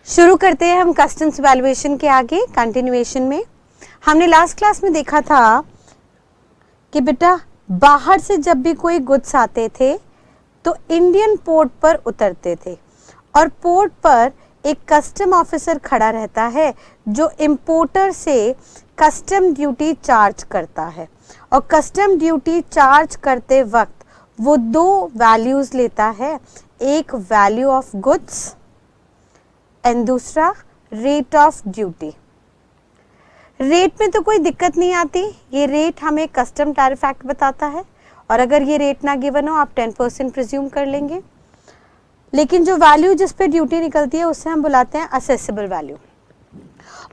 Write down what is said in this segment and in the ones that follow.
शुरू करते हैं हम कस्टम्स वैल्यूएशन के आगे कंटिन्यूएशन में। हमने लास्ट क्लास में देखा था कि बेटा बाहर से जब भी कोई गुड्स आते थे तो इंडियन पोर्ट पर उतरते थे और पोर्ट पर एक कस्टम ऑफिसर खड़ा रहता है जो इंपोर्टर से कस्टम ड्यूटी चार्ज करता है और कस्टम ड्यूटी चार्ज करते वक्त वो दो वैल्यूज लेता है, एक वैल्यू ऑफ गुड्स एंड दूसरा रेट ऑफ ड्यूटी। रेट में तो कोई दिक्कत नहीं आती, ये रेट हमें कस्टम टैरिफ एक्ट बताता है और अगर ये रेट ना गिवन हो आप 10% प्रिज्यूम कर लेंगे। लेकिन जो वैल्यू जिस पे ड्यूटी निकलती है उसे हम बुलाते हैं असेसेबल वैल्यू।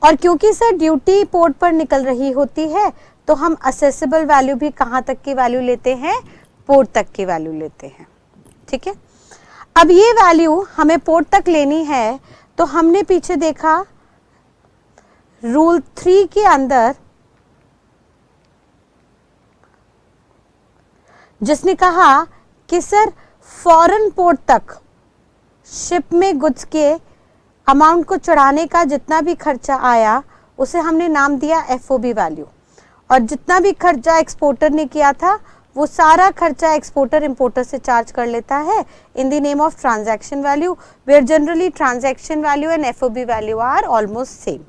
और क्योंकि सर ड्यूटी पोर्ट पर निकल रही होती है तो हम असेसेबल वैल्यू भी कहाँ तक की वैल्यू लेते हैं, पोर्ट तक की वैल्यू लेते हैं। ठीक है, अब ये वैल्यू हमें पोर्ट तक लेनी है तो हमने पीछे देखा रूल 3 के अंदर जिसने कहा कि सर फॉरेन पोर्ट तक शिप में गुड्स के अमाउंट को चढ़ाने का जितना भी खर्चा आया उसे हमने नाम दिया एफओबी वैल्यू और जितना भी खर्चा एक्सपोर्टर ने किया था वो सारा खर्चा एक्सपोर्टर इंपोर्टर से चार्ज कर लेता है in the name of transaction value, where generally transaction value and FOB value are almost same.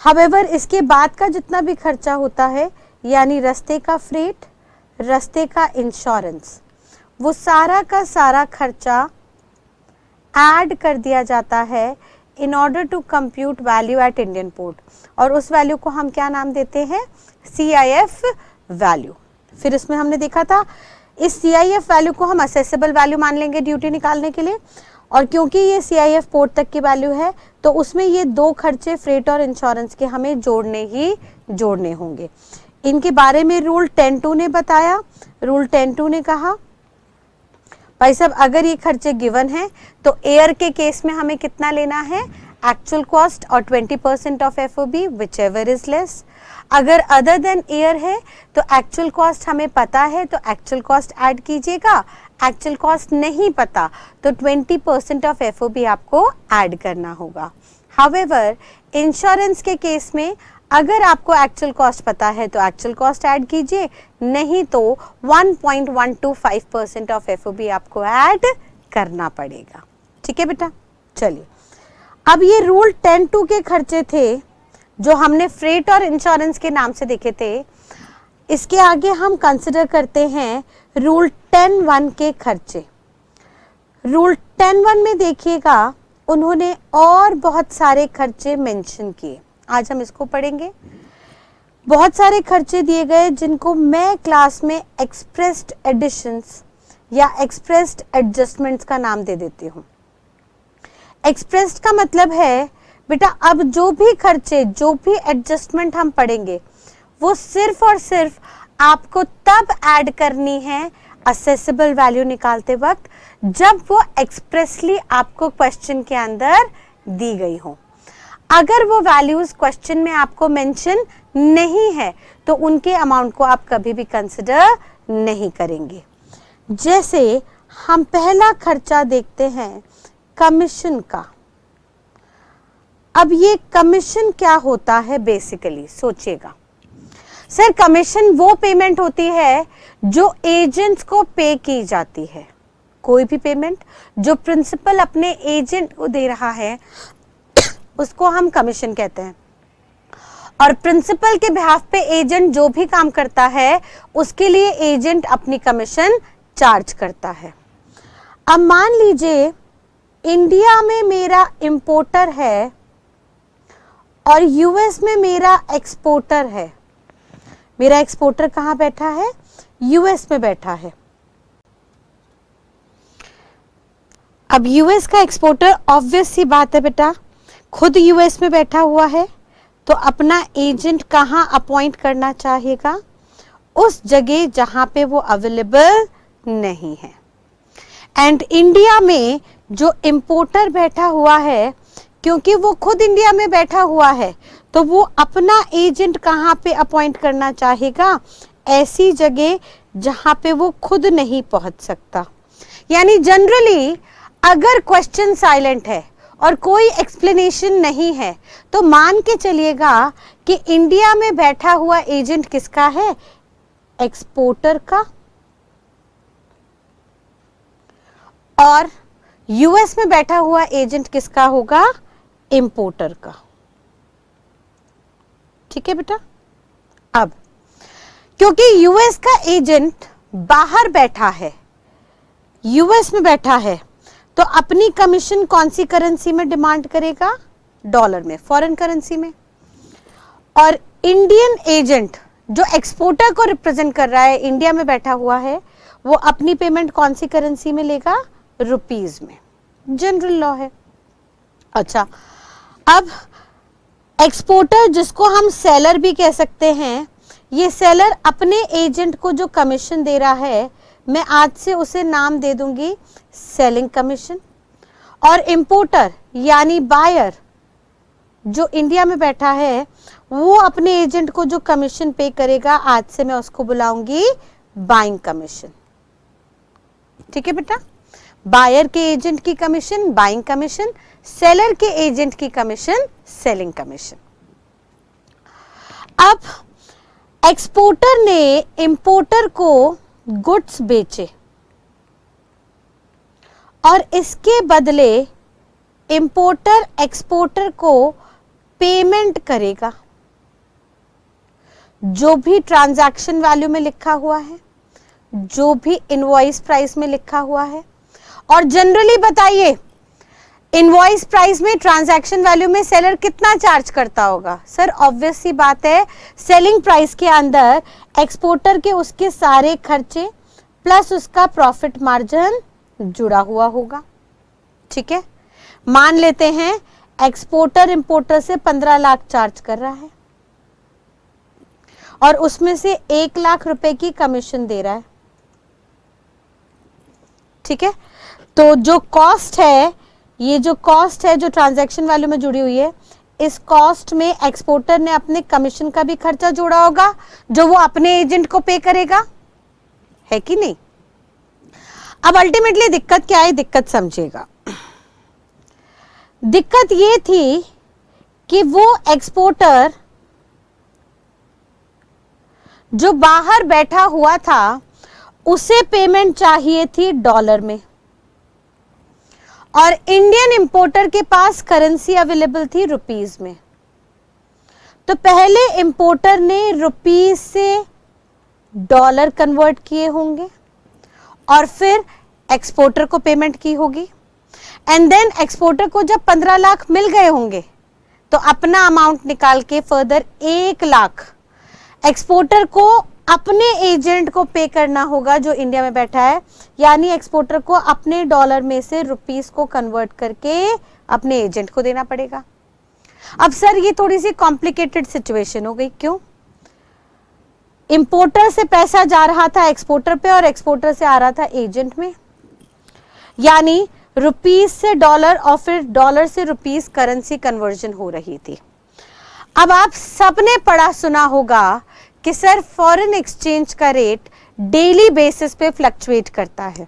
However इसके बाद का जितना भी खर्चा होता है यानी रास्ते का फ्रेट, रास्ते का इंश्योरेंस, वो सारा का सारा खर्चा ऐड कर दिया जाता है in order to compute value at Indian port और उस वैल्यू को हम क्या नाम देते हैं, CIF वैल्यू। फिर इसमें हमने देखा था इस CIF वैल्यू को हम असेसेबल वैल्यू मान लेंगे ड्यूटी निकालने के लिए और क्योंकि ये CIF पोर्ट तक की वैल्यू है तो उसमें ये दो खर्चे फ्रेट और इंश्योरेंस के हमें जोड़ने होंगे। इनके बारे में रूल 10(2) ने बताया। रूल 10(2) ने कहा भाई साहब अगर ये खर्चे गिवन है तो एयर के केस में हमें कितना लेना है, एक्चुअल कॉस्ट और 20% of FOB which ever is less. अगर अदर देन एयर है तो एक्चुअल कॉस्ट हमें पता है तो एक्चुअल कॉस्ट ऐड कीजिएगा, एक्चुअल कॉस्ट नहीं पता तो 20% ऑफ एफओबी आपको ऐड करना होगा। हाउएवर इंश्योरेंस के केस में अगर आपको एक्चुअल कॉस्ट पता है तो एक्चुअल कॉस्ट ऐड कीजिए, नहीं तो 1.125% ऑफ एफओबी आपको ऐड करना पड़ेगा। ठीक है बेटा, चलिए अब ये रूल 10(2) के खर्चे थे जो हमने फ्रेट और इंश्योरेंस के नाम से देखे थे। इसके आगे हम कंसिडर करते हैं रूल 10(1) के खर्चे। रूल 10(1) में देखिएगा उन्होंने और बहुत सारे खर्चे मेंशन किए, आज हम इसको पढ़ेंगे। बहुत सारे खर्चे दिए गए जिनको मैं क्लास में एक्सप्रेस्ड एडिशंस या एक्सप्रेस्ड एडजस्टमेंट्स का नाम दे देती हूँ। एक्सप्रेस्ड का मतलब है बेटा अब जो भी खर्चे जो भी एडजस्टमेंट हम पढ़ेंगे वो सिर्फ और सिर्फ आपको तब ऐड करनी है असेसेबल वैल्यू निकालते वक्त जब वो एक्सप्रेसली आपको क्वेश्चन के अंदर दी गई हो। अगर वो वैल्यूज क्वेश्चन में आपको मेंशन नहीं है तो उनके अमाउंट को आप कभी भी कंसिडर नहीं करेंगे। जैसे हम पहला खर्चा देखते हैं कमीशन का। अब ये कमीशन क्या होता है बेसिकली सोचिएगा। सर कमीशन वो पेमेंट होती है जो एजेंट्स को पे की जाती है। कोई भी पेमेंट जो प्रिंसिपल अपने एजेंट को दे रहा है उसको हम कमीशन कहते हैं और प्रिंसिपल के बिहाफ पे एजेंट जो भी काम करता है उसके लिए एजेंट अपनी कमीशन चार्ज करता है। अब मान लीजिए इंडिया में मेरा इंपोर्टर है और यूएस में मेरा एक्सपोर्टर है। मेरा एक्सपोर्टर कहाँ बैठा है, यूएस में बैठा है। अब यूएस का एक्सपोर्टर ऑब्वियस सी बात है बेटा खुद यूएस में बैठा हुआ है तो अपना एजेंट कहाँ अपॉइंट करना चाहेगा, उस जगह जहां पे वो अवेलेबल नहीं है। एंड इंडिया में जो इंपोर्टर बैठा हुआ है क्योंकि वो खुद इंडिया में बैठा हुआ है तो वो अपना एजेंट कहाँ पे अपॉइंट करना चाहेगा, ऐसी जगह जहां पे वो खुद नहीं पहुंच सकता। यानी जनरली अगर क्वेश्चन साइलेंट है और कोई एक्सप्लेनेशन नहीं है, तो मान के चलिएगा कि इंडिया में बैठा हुआ एजेंट किसका है? एक्सपोर्टर का, और यूएस में बैठा हुआ एजेंट किसका होगा? इंपोर्टर का। ठीक है बेटा। अब क्योंकि यूएस का एजेंट बाहर बैठा है, यूएस में बैठा है, तो अपनी कमीशन कौन सी करेंसी में डिमांड करेगा? डॉलर में, फॉरेन करेंसी में। और इंडियन एजेंट जो एक्सपोर्टर को रिप्रेजेंट कर रहा है, इंडिया में बैठा हुआ है, वो अपनी पेमेंट कौन सी करेंसी में लेगा? रुपीज में। जनरल लॉ है। अच्छा, अब एक्सपोर्टर जिसको हम सेलर भी कह सकते हैं, ये सेलर अपने एजेंट को जो कमीशन दे रहा है, मैं आज से उसे नाम दे दूंगी सेलिंग कमीशन। और इंपोर्टर यानी बायर जो इंडिया में बैठा है, वो अपने एजेंट को जो कमीशन पे करेगा, आज से मैं उसको बुलाऊंगी बाइंग कमीशन। ठीक है बेटा। बायर के एजेंट की कमीशन बाइंग कमीशन, सेलर के एजेंट की कमीशन सेलिंग कमीशन। अब एक्सपोर्टर ने इंपोर्टर को गुड्स बेचे और इसके बदले इंपोर्टर एक्सपोर्टर को पेमेंट करेगा, जो भी ट्रांजैक्शन वैल्यू में लिखा हुआ है, जो भी इनवॉइस प्राइस में लिखा हुआ है। और जनरली बताइए, इनवॉइस प्राइस में, ट्रांजैक्शन वैल्यू में सेलर कितना चार्ज करता होगा? सर ऑब्वियस सी बात है, सेलिंग प्राइस के अंदर एक्सपोर्टर के उसके सारे खर्चे प्लस उसका प्रॉफिट मार्जिन जुड़ा हुआ होगा। ठीक है, मान लेते हैं एक्सपोर्टर इंपोर्टर से 15 लाख चार्ज कर रहा है और उसमें से 1 लाख रुपए की कमीशन दे रहा है। ठीक है, तो जो कॉस्ट है, ये जो कॉस्ट है जो ट्रांजैक्शन वैल्यू में जुड़ी हुई है, इस कॉस्ट में एक्सपोर्टर ने अपने कमीशन का भी खर्चा जोड़ा होगा, जो वो अपने एजेंट को पे करेगा, है कि नहीं? अब अल्टीमेटली दिक्कत क्या है? दिक्कत समझिएगा। दिक्कत ये थी कि वो एक्सपोर्टर जो बाहर बैठा हुआ था, उसे पेमेंट चाहिए थी डॉलर में, और इंडियन इंपोर्टर के पास करेंसी अवेलेबल थी रुपीज में। तो पहले इंपोर्टर ने रुपीज से डॉलर कन्वर्ट किए होंगे और फिर एक्सपोर्टर को पेमेंट की होगी, एंड देन एक्सपोर्टर को जब 15 लाख मिल गए होंगे तो अपना अमाउंट निकाल के फर्दर 1 लाख एक्सपोर्टर को अपने एजेंट को पे करना होगा जो इंडिया में बैठा है, यानी एक्सपोर्टर को अपने डॉलर में से रुपीस को कन्वर्ट करके अपने एजेंट को देना पड़ेगा। अब सर ये थोड़ी सी कॉम्प्लिकेटेड सिचुएशन हो गई, क्यों? इंपोर्टर से पैसा जा रहा था एक्सपोर्टर पे और एक्सपोर्टर से आ रहा था एजेंट में, यानी रुपीस से डॉलर और फिर डॉलर से रुपीस करेंसी कन्वर्जन हो रही थी। अब आप सबने पढ़ा सुना होगा कि सर फॉरेन एक्सचेंज का रेट डेली बेसिस पे फ्लक्चुएट करता है।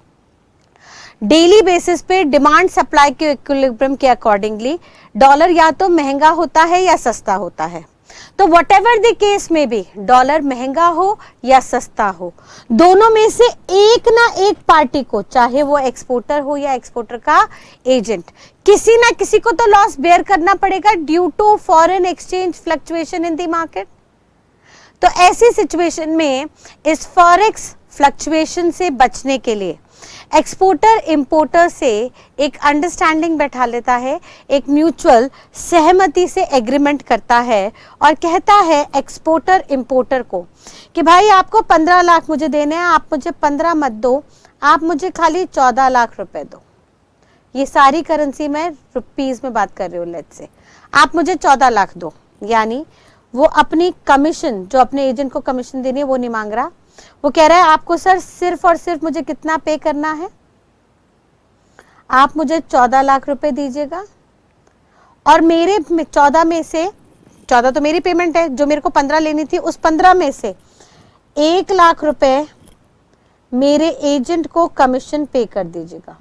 डेली बेसिस पे डिमांड सप्लाई के इक्विलिब्रियम के अकॉर्डिंगली डॉलर या तो महंगा होता है या सस्ता होता है। तो वट एवर द केस में भी, डॉलर महंगा हो या सस्ता हो, दोनों में से एक ना एक पार्टी को, चाहे वो एक्सपोर्टर हो या एक्सपोर्टर का एजेंट, किसी ना किसी को तो लॉस बेयर करना पड़ेगा due to foreign exchange fluctuation in the market. तो ऐसी सिचुएशन में इस फॉरेक्स फ्लक्चुएशन से बचने के लिए एक्सपोर्टर इंपोर्टर से एक अंडरस्टैंडिंग बैठा लेता है, एक म्यूचुअल सहमति से एग्रीमेंट करता है और कहता है एक्सपोर्टर इंपोर्टर को कि भाई आपको 15 लाख मुझे देने हैं, आप मुझे 15 मत दो, आप मुझे खाली 14 लाख रुपए दो। ये सारी करेंसी मैं रुपीज में बात कर रही हूँ, लेट्स से आप मुझे 14 लाख दो। यानी वो अपनी कमीशन, जो अपने एजेंट को कमीशन देनी है, वो नहीं मांग रहा, वो कह रहा है आपको सर सिर्फ और सिर्फ मुझे कितना पे करना है, आप मुझे 14 लाख रुपए दीजिएगा और मेरे 14 में से, 14 तो मेरी पेमेंट है, जो मेरे को 15 लेनी थी, उस 15 में से 1 लाख रुपए मेरे एजेंट को कमीशन पे कर दीजिएगा।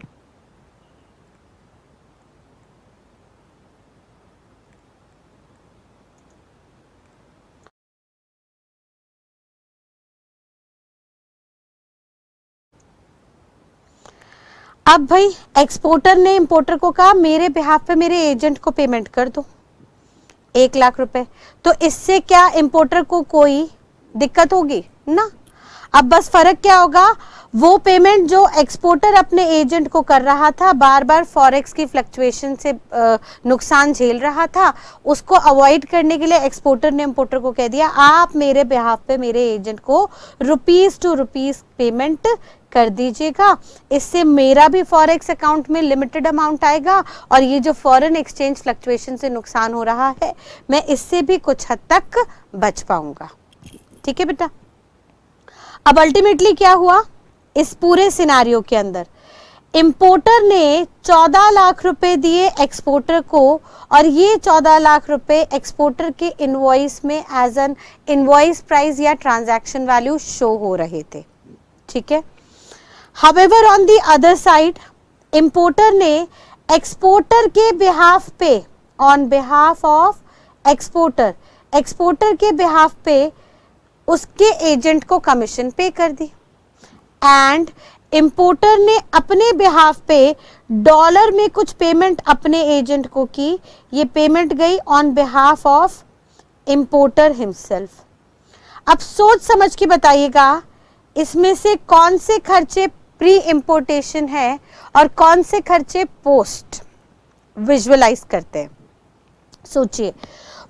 अब भाई एक्सपोर्टर ने इंपोर्टर को कहा मेरे बिहाफ पे मेरे एजेंट को पेमेंट कर दो 1 लाख रुपए, तो इससे क्या इंपोर्टर को कोई दिक्कत होगी ना। अब बस फर्क क्या होगा, वो पेमेंट जो एक्सपोर्टर अपने एजेंट को कर रहा था, बार बार फॉरेक्स की फ्लक्चुएशन से नुकसान झेल रहा था, उसको अवॉइड करने के लिए एक्सपोर्टर ने इंपोर्टर को कह दिया आप मेरे बिहाफ पे मेरे एजेंट को रुपीस टू रुपीस पेमेंट कर दीजिएगा, इससे मेरा भी फॉरेक्स अकाउंट में लिमिटेड अमाउंट आएगा और ये जो फॉरेन एक्सचेंज फ्लक्चुएशन से नुकसान हो रहा है मैं इससे भी कुछ हद तक बच पाऊंगा। ठीक है बेटा। अब अल्टीमेटली क्या हुआ इस पूरे सिनारियो के अंदर, इंपोर्टर ने 14 लाख रुपए दिए एक्सपोर्टर को और ये 14 लाख रुपए एक्सपोर्टर के इनवॉइस में एज एन इनवॉइस प्राइस या ट्रांजैक्शन वैल्यू शो हो रहे थे। ठीक है। However, on the other side, importer ने एक्सपोर्टर के बिहाफ पे, on behalf of एक्सपोर्टर के बिहाफ पे उसके एजेंट को कमीशन पे कर दी एंड इंपोर्टर ने अपने बिहाफ पे डॉलर में कुछ पेमेंट अपने एजेंट को की, ये पेमेंट गई on behalf of importer himself. अब सोच समझ के बताइएगा इसमें से कौन से खर्चे प्री इंपोर्टेशन है और कौन से खर्चे पोस्ट विजुअलाइज करते हैं। सोचिए,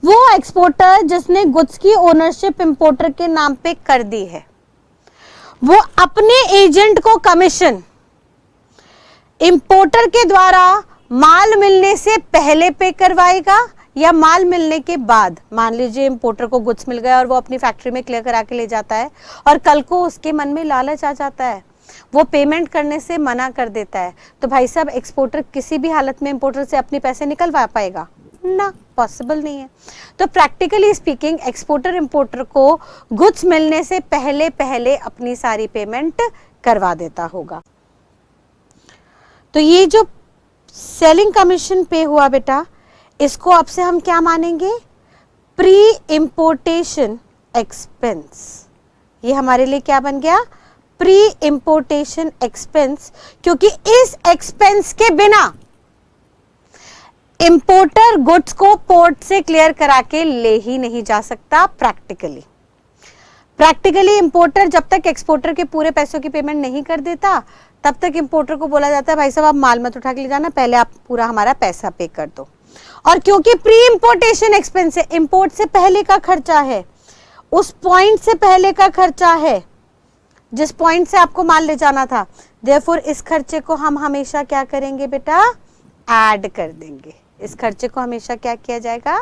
वो एक्सपोर्टर जिसने गुड्स की ओनरशिप इंपोर्टर के नाम पे कर दी है, वो अपने एजेंट को कमीशन इंपोर्टर के द्वारा माल मिलने से पहले पे करवाएगा या माल मिलने के बाद। मान लीजिए इंपोर्टर को गुड्स मिल गया और वो अपनी फैक्ट्री में क्लियर करा के ले जाता है और कल को उसके मन में लालच आ जाता है, वो पेमेंट करने से मना कर देता है, तो भाई साहब एक्सपोर्टर किसी भी हालत में इंपोर्टर से अपने पैसे निकलवा पाएगा ना, पॉसिबल नहीं है। तो प्रैक्टिकली स्पीकिंग एक्सपोर्टर इंपोर्टर को गुड्स मिलने से पहले पहले अपनी सारी पेमेंट करवा देता होगा। तो ये जो सेलिंग कमीशन पे हुआ बेटा, इसको अब से हम क्या मानेंगे, प्री इंपोर्टेशन एक्सपेंस। ये हमारे लिए क्या बन गया, प्री इंपोर्टेशन एक्सपेंस, क्योंकि इस एक्सपेंस के बिना इंपोर्टर गुड्स को पोर्ट से क्लियर करा के ले ही नहीं जा सकता। प्रैक्टिकली इंपोर्टर जब तक एक्सपोर्टर के पूरे पैसों की पेमेंट नहीं कर देता तब तक इंपोर्टर को बोला जाता है भाई साहब आप माल मत उठा के ले जाना, पहले आप पूरा हमारा पैसा पे कर दो। और क्योंकि प्री इंपोर्टेशन एक्सपेंस है, इंपोर्ट से पहले का खर्चा है, उस पॉइंट से पहले का खर्चा है जिस पॉइंट से आपको माल ले जाना था, देयरफॉर इस खर्चे को हम हमेशा क्या करेंगे बेटा, ऐड कर देंगे। इस खर्चे को हमेशा क्या किया जाएगा,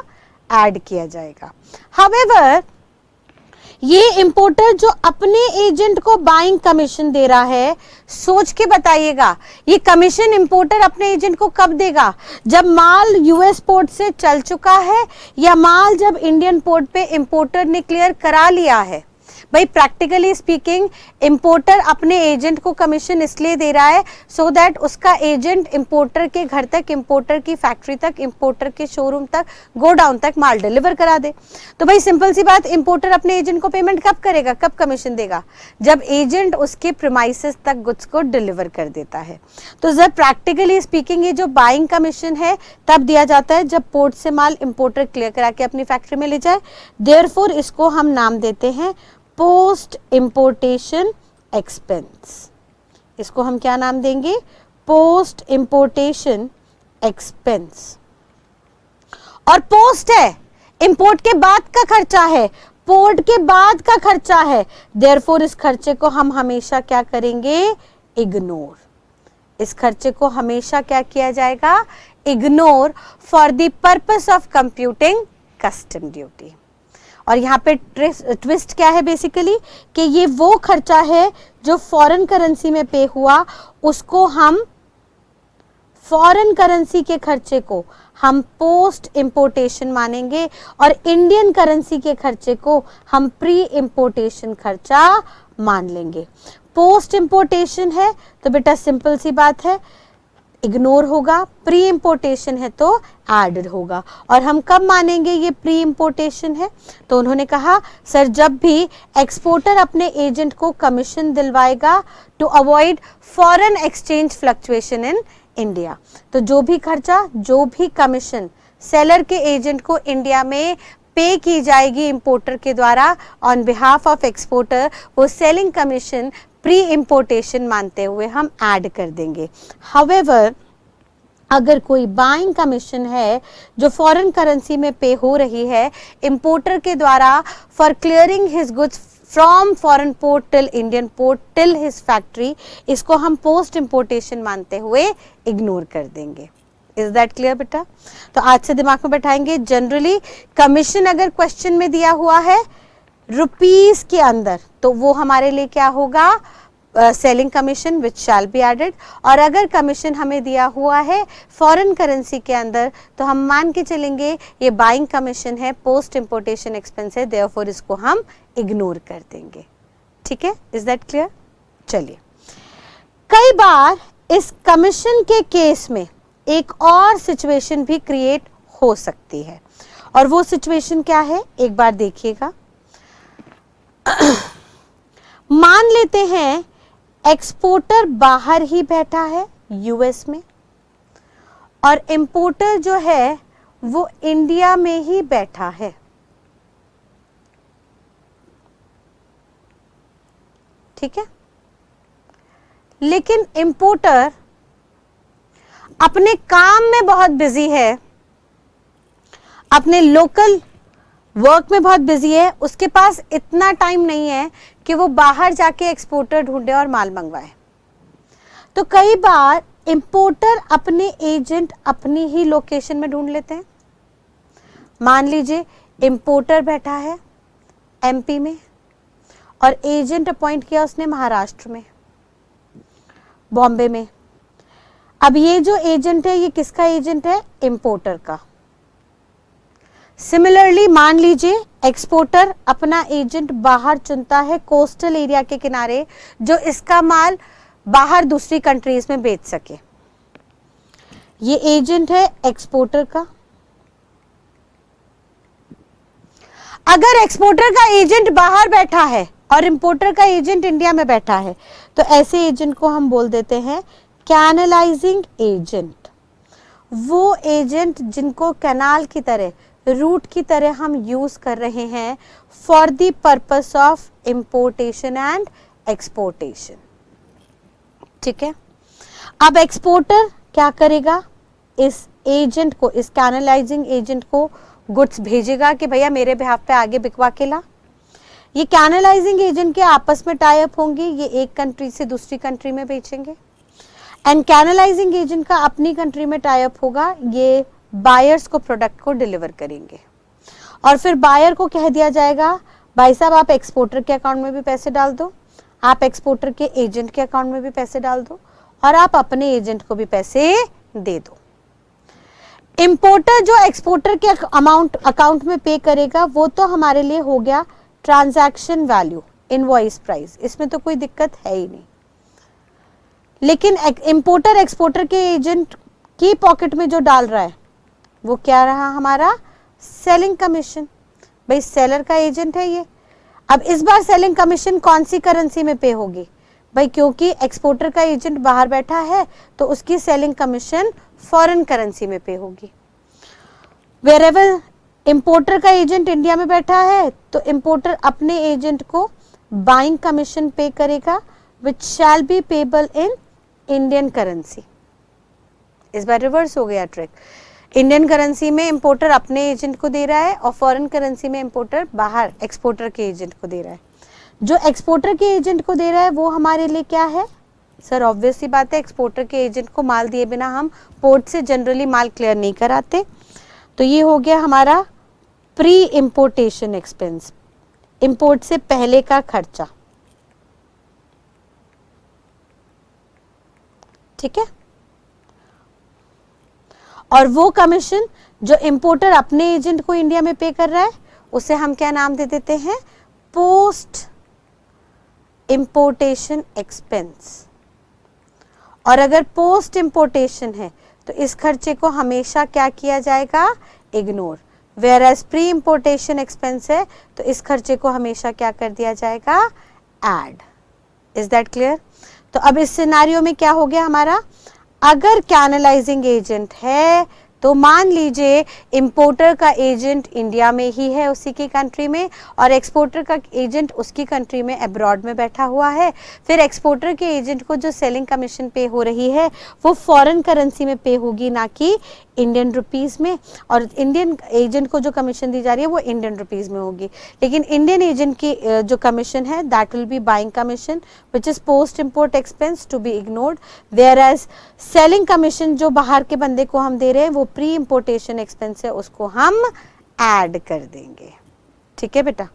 ऐड किया जाएगा। हाउएवर ये इंपोर्टर जो अपने एजेंट को बाइंग कमीशन दे रहा है, सोच के बताइएगा ये कमीशन इंपोर्टर अपने एजेंट को कब देगा, जब माल यूएस पोर्ट से चल चुका है या माल जब इंडियन पोर्ट पे इंपोर्टर ने क्लियर करा लिया है। भाई प्रैक्टिकली स्पीकिंग इंपोर्टर अपने एजेंट को कमीशन इसलिए दे रहा है सो दैट उसका एजेंट इंपोर्टर के घर तक, इंपोर्टर की फैक्ट्री तक, इंपोर्टर के शोरूम तक, गोडाउन तक माल डिलीवर करा दे। तो भाई सिंपल सी बात, इंपोर्टर अपने एजेंट को पेमेंट कब करेगा, कब कमीशन देगा, जब एजेंट उसके प्रीमाइसेस तक गुड्स को डिलीवर कर देता है। तो जब प्रैक्टिकली स्पीकिंग ये जो बाइंग कमीशन है तब दिया जाता है जब पोर्ट से माल इंपोर्टर क्लियर करा के अपनी फैक्ट्री में ले जाए। देयरफॉर इसको हम नाम देते हैं पोस्ट इंपोर्टेशन एक्सपेंस। इसको हम क्या नाम देंगे, पोस्ट इंपोर्टेशन एक्सपेंस। और पोस्ट है, इंपोर्ट के बाद का खर्चा है, पोर्ट के बाद का खर्चा है, देयरफॉर इस खर्चे को हम हमेशा क्या करेंगे, इग्नोर। इस खर्चे को हमेशा क्या किया जाएगा, ignore for the purpose of computing custom duty. और यहाँ पे ट्विस्ट क्या है बेसिकली कि ये वो खर्चा है जो फॉरेन करेंसी में पे हुआ, उसको हम फॉरेन करेंसी के खर्चे को हम पोस्ट इंपोर्टेशन मानेंगे और इंडियन करेंसी के खर्चे को हम प्री इंपोर्टेशन खर्चा मान लेंगे। पोस्ट इंपोर्टेशन है तो बेटा सिंपल सी बात है, इग्नोर होगा, प्री इंपोर्टेशन है तो एडेड होगा। और हम कब मानेंगे ये प्री इंपोर्टेशन है? तो उन्होंने कहा सर जब भी एक्सपोर्टर अपने एजेंट को कमीशन दिलवाएगा to avoid foreign exchange fluctuation in India. तो जो भी खर्चा, जो भी कमीशन सेलर के एजेंट को इंडिया में पे की जाएगी इंपोर्टर के द्वारा ऑन बिहाफ ऑफ एक्सपोर्टर, वो सेलिंग कमीशन प्री इंपोर्टेशन मानते हुए हम ऐड कर देंगे। हाउएवर अगर कोई बाइंग कमीशन है जो फॉरेन करेंसी में पे हो रही है इंपोर्टर के द्वारा for clearing his goods from foreign port till Indian port till his factory, इसको हम पोस्ट इंपोर्टेशन मानते हुए इग्नोर कर देंगे। इज दैट क्लियर बेटा? तो आज से दिमाग में बैठाएंगे, जनरली कमीशन अगर क्वेश्चन में दिया हुआ है रुपीस के अंदर तो वो हमारे लिए क्या होगा? Selling commission which shall be added. और अगर कमीशन हमें दिया हुआ है फॉरेन करेंसी के अंदर तो हम मान के चलेंगे ये बाइंग कमीशन है, पोस्ट इंपोर्टेशन एक्सपेंस है, देयरफॉर इसको हम इग्नोर कर देंगे। ठीक है, इज दैट क्लियर? चलिए, कई बार इस कमीशन के केस में एक और सिचुएशन भी क्रिएट हो सकती है और वो सिचुएशन क्या है एक बार देखिएगा। मान लेते हैं एक्सपोर्टर बाहर ही बैठा है यूएस में और इंपोर्टर जो है वो इंडिया में ही बैठा है। ठीक है, लेकिन इंपोर्टर अपने काम में बहुत बिजी है, अपने लोकल वर्क में बहुत बिजी है, उसके पास इतना टाइम नहीं है कि वो बाहर जाके एक्सपोर्टर ढूंढे और माल मंगवाए। तो कई बार इंपोर्टर अपने एजेंट अपनी ही लोकेशन में ढूंढ लेते हैं। मान लीजिए इंपोर्टर बैठा है एमपी में और एजेंट अपॉइंट किया उसने महाराष्ट्र में, बॉम्बे में। अब ये जो एजेंट है ये किसका एजेंट है? इंपोर्टर का। सिमिलरली मान लीजिए एक्सपोर्टर अपना एजेंट बाहर चुनता है कोस्टल एरिया के किनारे जो इसका माल बाहर दूसरी कंट्रीज में बेच सके। ये एजेंट है एक्सपोर्टर का। अगर एक्सपोर्टर का एजेंट बाहर बैठा है और इंपोर्टर का एजेंट इंडिया में बैठा है तो ऐसे एजेंट को हम बोल देते हैं कैनलाइजिंग एजेंट। वो एजेंट जिनको कैनाल की तरह, रूट की तरह हम यूज कर रहे हैं for the purpose of importation and exportation. ठीक है, अब एक्सपोर्टर क्या करेगा? इस एजेंट को, इस कैनलाइजिंग एजेंट को गुड्स भेजेगा कि भैया मेरे बिहाफ पे आगे बिकवा के ला। ये कैनलाइजिंग एजेंट के आपस में टाई अप होंगे, ये एक कंट्री से दूसरी कंट्री में बेचेंगे एंड कैनलाइजिंग एजेंट का अपनी कंट्री में टाई अप होगा, ये बायर्स को प्रोडक्ट को डिलीवर करेंगे और फिर बायर को कह दिया जाएगा भाई साहब आप एक्सपोर्टर के अकाउंट में भी पैसे डाल दो, आप एक्सपोर्टर के एजेंट के अकाउंट में भी पैसे डाल दो और आप अपने एजेंट को भी पैसे दे दो। इंपोर्टर जो एक्सपोर्टर के अमाउंट अकाउंट में पे करेगा वो तो हमारे लिए हो गया ट्रांजैक्शन वैल्यू, इनवॉइस प्राइस, इसमें तो कोई दिक्कत है ही नहीं। लेकिन इंपोर्टर एक्सपोर्टर के एजेंट की पॉकेट में जो डाल रहा है वो क्या रहा? हमारा सेलिंग कमीशन। भाई सेलर का एजेंट है ये। अब इस बार सेलिंग कमीशन कौन सी करेंसी में पे होगी? भाई क्योंकि एक्सपोर्टर का एजेंट बाहर बैठा है तो उसकी सेलिंग कमीशन फॉरेन करेंसी में पे होगी। वेरेवर इंपोर्टर का एजेंट इंडिया में बैठा है तो इंपोर्टर अपने एजेंट को बाइंग कमीशन पे करेगा which shall be payable in Indian currency. इस बार रिवर्स हो गया ट्रिक। इंडियन करेंसी में इंपोर्टर अपने एजेंट को दे रहा है और फॉरेन करेंसी में इंपोर्टर बाहर एक्सपोर्टर के एजेंट को दे रहा है। जो एक्सपोर्टर के एजेंट को दे रहा है वो हमारे लिए क्या है? सर ऑब्वियस सी बात है, एक्सपोर्टर के एजेंट को माल दिए बिना हम पोर्ट से जनरली माल क्लियर नहीं कराते। तो ये हो गया हमारा प्री इंपोर्टेशन एक्सपेंस, इंपोर्ट से पहले का खर्चा। ठीक है, और वो कमीशन जो इंपोर्टर अपने एजेंट को इंडिया में पे कर रहा है उसे हम क्या नाम दे देते हैं? Post importation expense. और अगर पोस्ट इंपोर्टेशन है तो इस खर्चे को हमेशा क्या किया जाएगा, ignore. Where as pre importation expense है तो इस खर्चे को हमेशा क्या कर दिया जाएगा, ऐड। Is that clear? तो अब इस सिनारियो में क्या हो गया हमारा, अगर कैनलाइजिंग एजेंट है तो मान लीजिए इंपोर्टर का एजेंट इंडिया में ही है उसी की कंट्री में, और एक्सपोर्टर का एजेंट उसकी कंट्री में अब्रॉड में बैठा हुआ है। फिर एक्सपोर्टर के एजेंट को जो सेलिंग कमीशन पे हो रही है वो फॉरेन करेंसी में पे होगी, ना कि इंडियन रुपीस में, और इंडियन एजेंट को जो कमीशन दी जा रही है वो इंडियन रुपीस में होगी। लेकिन इंडियन एजेंट की जो कमीशन है that will be buying commission which is post import expense to be ignored, where as selling commission जो बाहर के बंदे को हम दे रहे हैं वो प्री इंपोर्टेशन एक्सपेंस है, उसको हम ऐड कर देंगे। ठीक है बेटा,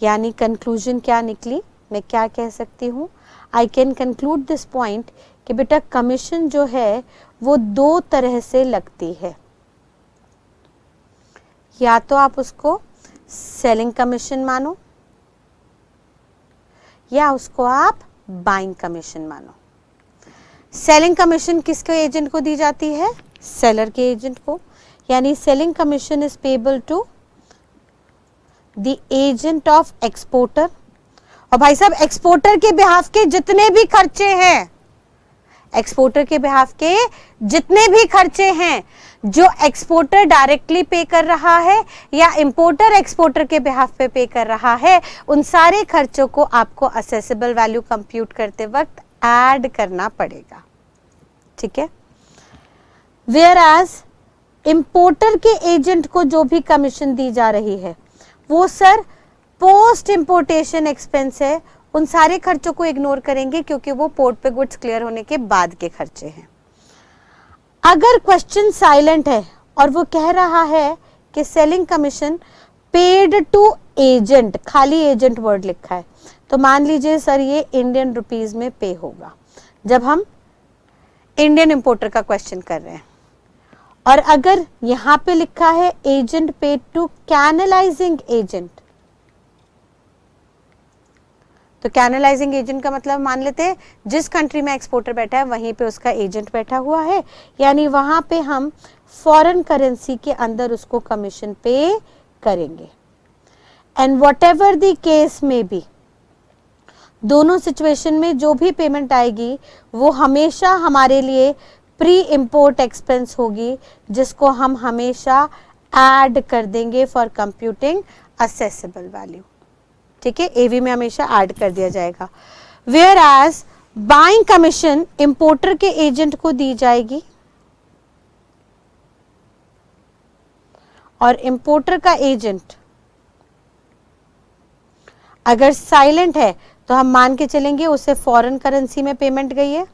यानी कंक्लूजन क्या निकली, मैं क्या कह सकती हूँ, I can conclude this point कि बेटा कमीशन जो है वो दो तरह से लगती है, या तो आप उसको सेलिंग कमीशन मानो या उसको आप बाइंग कमीशन मानो। सेलिंग कमीशन किसके एजेंट को दी जाती है, सेलर के एजेंट को, यानी selling commission is payable to the agent of exporter. और भाई साहब एक्सपोर्टर के बिहाफ के जितने भी खर्चे हैं, एक्सपोर्टर के बिहाफ के जितने भी खर्चे हैं जो एक्सपोर्टर डायरेक्टली पे कर रहा है या इंपोर्टर एक्सपोर्टर के बिहाफ पे कर रहा है, उन सारे खर्चों को आपको असेसेबल वैल्यू कंप्यूट करते वक्त ऐड करना पड़ेगा। ठीक है, वेयर एज इंपोर्टर के एजेंट को जो भी कमीशन दी जा रही है वो सर पोस्ट इंपोर्टेशन एक्सपेंस है, उन सारे खर्चों को इग्नोर करेंगे क्योंकि वो पोर्ट पे गुड्स क्लियर होने के बाद के खर्चे हैं। अगर क्वेश्चन साइलेंट है और वो कह रहा है कि selling commission paid to agent, खाली एजेंट वर्ड लिखा है, तो मान लीजिए सर ये इंडियन रुपीस में पे होगा जब हम इंडियन इंपोर्टर का क्वेश्चन कर रहे हैं। और अगर यहां पे लिखा है एजेंट पेड टू कैनलाइजिंग एजेंट, तो कैनलाइजिंग एजेंट का मतलब मान लेते हैं जिस कंट्री में एक्सपोर्टर बैठा है वहीं पे उसका एजेंट बैठा हुआ है, यानी वहां पे हम फॉरेन करेंसी के अंदर उसको कमीशन पे करेंगे। And what ever the case में भी, दोनों सिचुएशन में जो भी पेमेंट आएगी वो हमेशा हमारे लिए प्री इंपोर्ट एक्सपेंस होगी, जिसको हम हमेशा ऐड कर देंगे फॉर कंप्यूटिंग असेसेबल वैल्यू। ठीक है, एवी में हमेशा ऐड कर दिया जाएगा। Where as buying commission importer के एजेंट को दी जाएगी और इंपोर्टर का एजेंट अगर साइलेंट है तो हम मान के चलेंगे उसे फॉरेन करेंसी में पेमेंट गई है,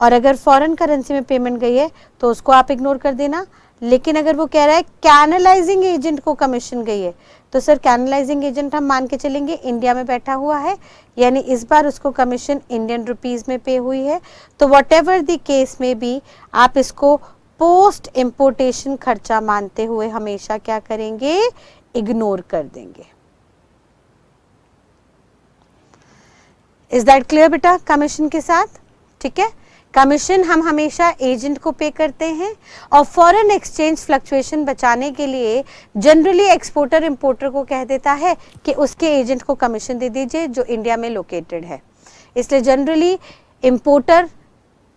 और अगर फॉरेन करेंसी में पेमेंट गई है तो उसको आप इग्नोर कर देना। लेकिन अगर वो कह रहा है कैनलाइजिंग एजेंट को कमीशन गई है, तो सर कैनलाइजिंग एजेंट हम मान के चलेंगे इंडिया में बैठा हुआ है, यानी इस बार उसको कमीशन इंडियन रुपीस में पे हुई है। तो वॉट एवर द केस में भी आप इसको पोस्ट इंपोर्टेशन खर्चा मानते हुए हमेशा क्या करेंगे, इग्नोर कर देंगे। इज दैट क्लियर बेटा कमीशन के साथ? ठीक है, कमीशन हम हमेशा एजेंट को पे करते हैं और फॉरेन एक्सचेंज फ्लक्चुएशन बचाने के लिए जनरली एक्सपोर्टर इंपोर्टर को कह देता है कि उसके एजेंट को कमीशन दे दीजिए जो इंडिया में लोकेटेड है। इसलिए जनरली इंपोर्टर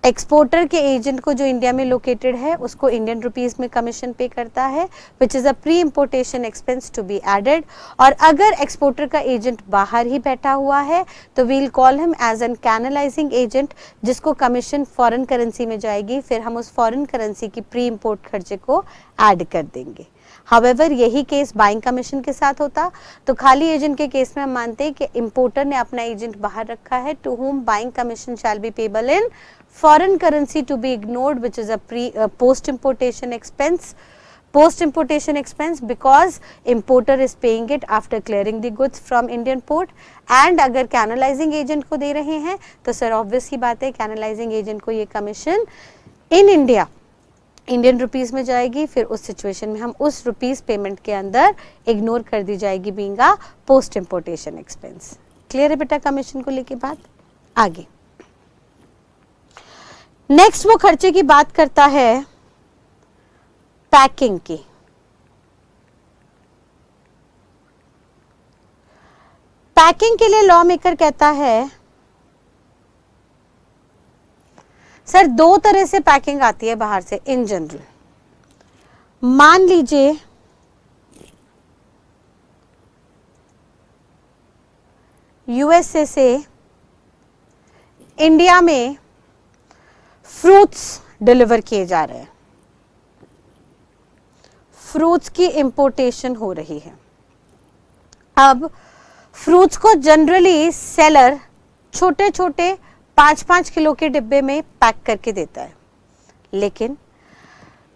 एक्सपोर्टर के एजेंट को जो इंडिया में लोकेटेड है उसको इंडियन रुपीस में कमीशन पे करता है, which is a pre importation expense to be added. और अगर एक्सपोर्टर का एजेंट बाहर ही बैठा हुआ है तो we'll call him as an canalising agent, जिसको कमीशन फॉरेन करेंसी में जाएगी, फिर हम उस फॉरेन करेंसी की प्री इंपोर्ट खर्चे को ऐड कर देंगे। हाउएवर यही केस बाइंग कमीशन के साथ होता तो खाली एजेंट के केस में हम मानते हैं कि इंपोर्टर ने अपना एजेंट बाहर रखा है, to whom buying commission shall be payable in foreign currency to be ignored, which is a post importation expense, because importer is paying it after clearing the goods from Indian port। and अगर कैनलाइजिंग agent को दे रहे हैं तो sir obvious ही बात है कैनलाइजिंग agent को ये commission in India Indian rupees में जाएगी, फिर उस सिचुएशन में हम उस रुपीस पेमेंट के अंदर इग्नोर कर दी जाएगी being post importation expense. Clear है बेटा कमीशन को लेके बात? आगे नेक्स्ट वो खर्चे की बात करता है पैकिंग की। पैकिंग के लिए लॉ मेकर कहता है सर 2 तरह से पैकिंग आती है बाहर से इन जनरल। मान लीजिए यूएसए से इंडिया में फ्रूट्स डिलीवर किए जा रहे हैं, फ्रूट्स की इंपोर्टेशन हो रही है। अब फ्रूट्स को जनरली सेलर छोटे छोटे 5-5 किलो के डिब्बे में पैक करके देता है, लेकिन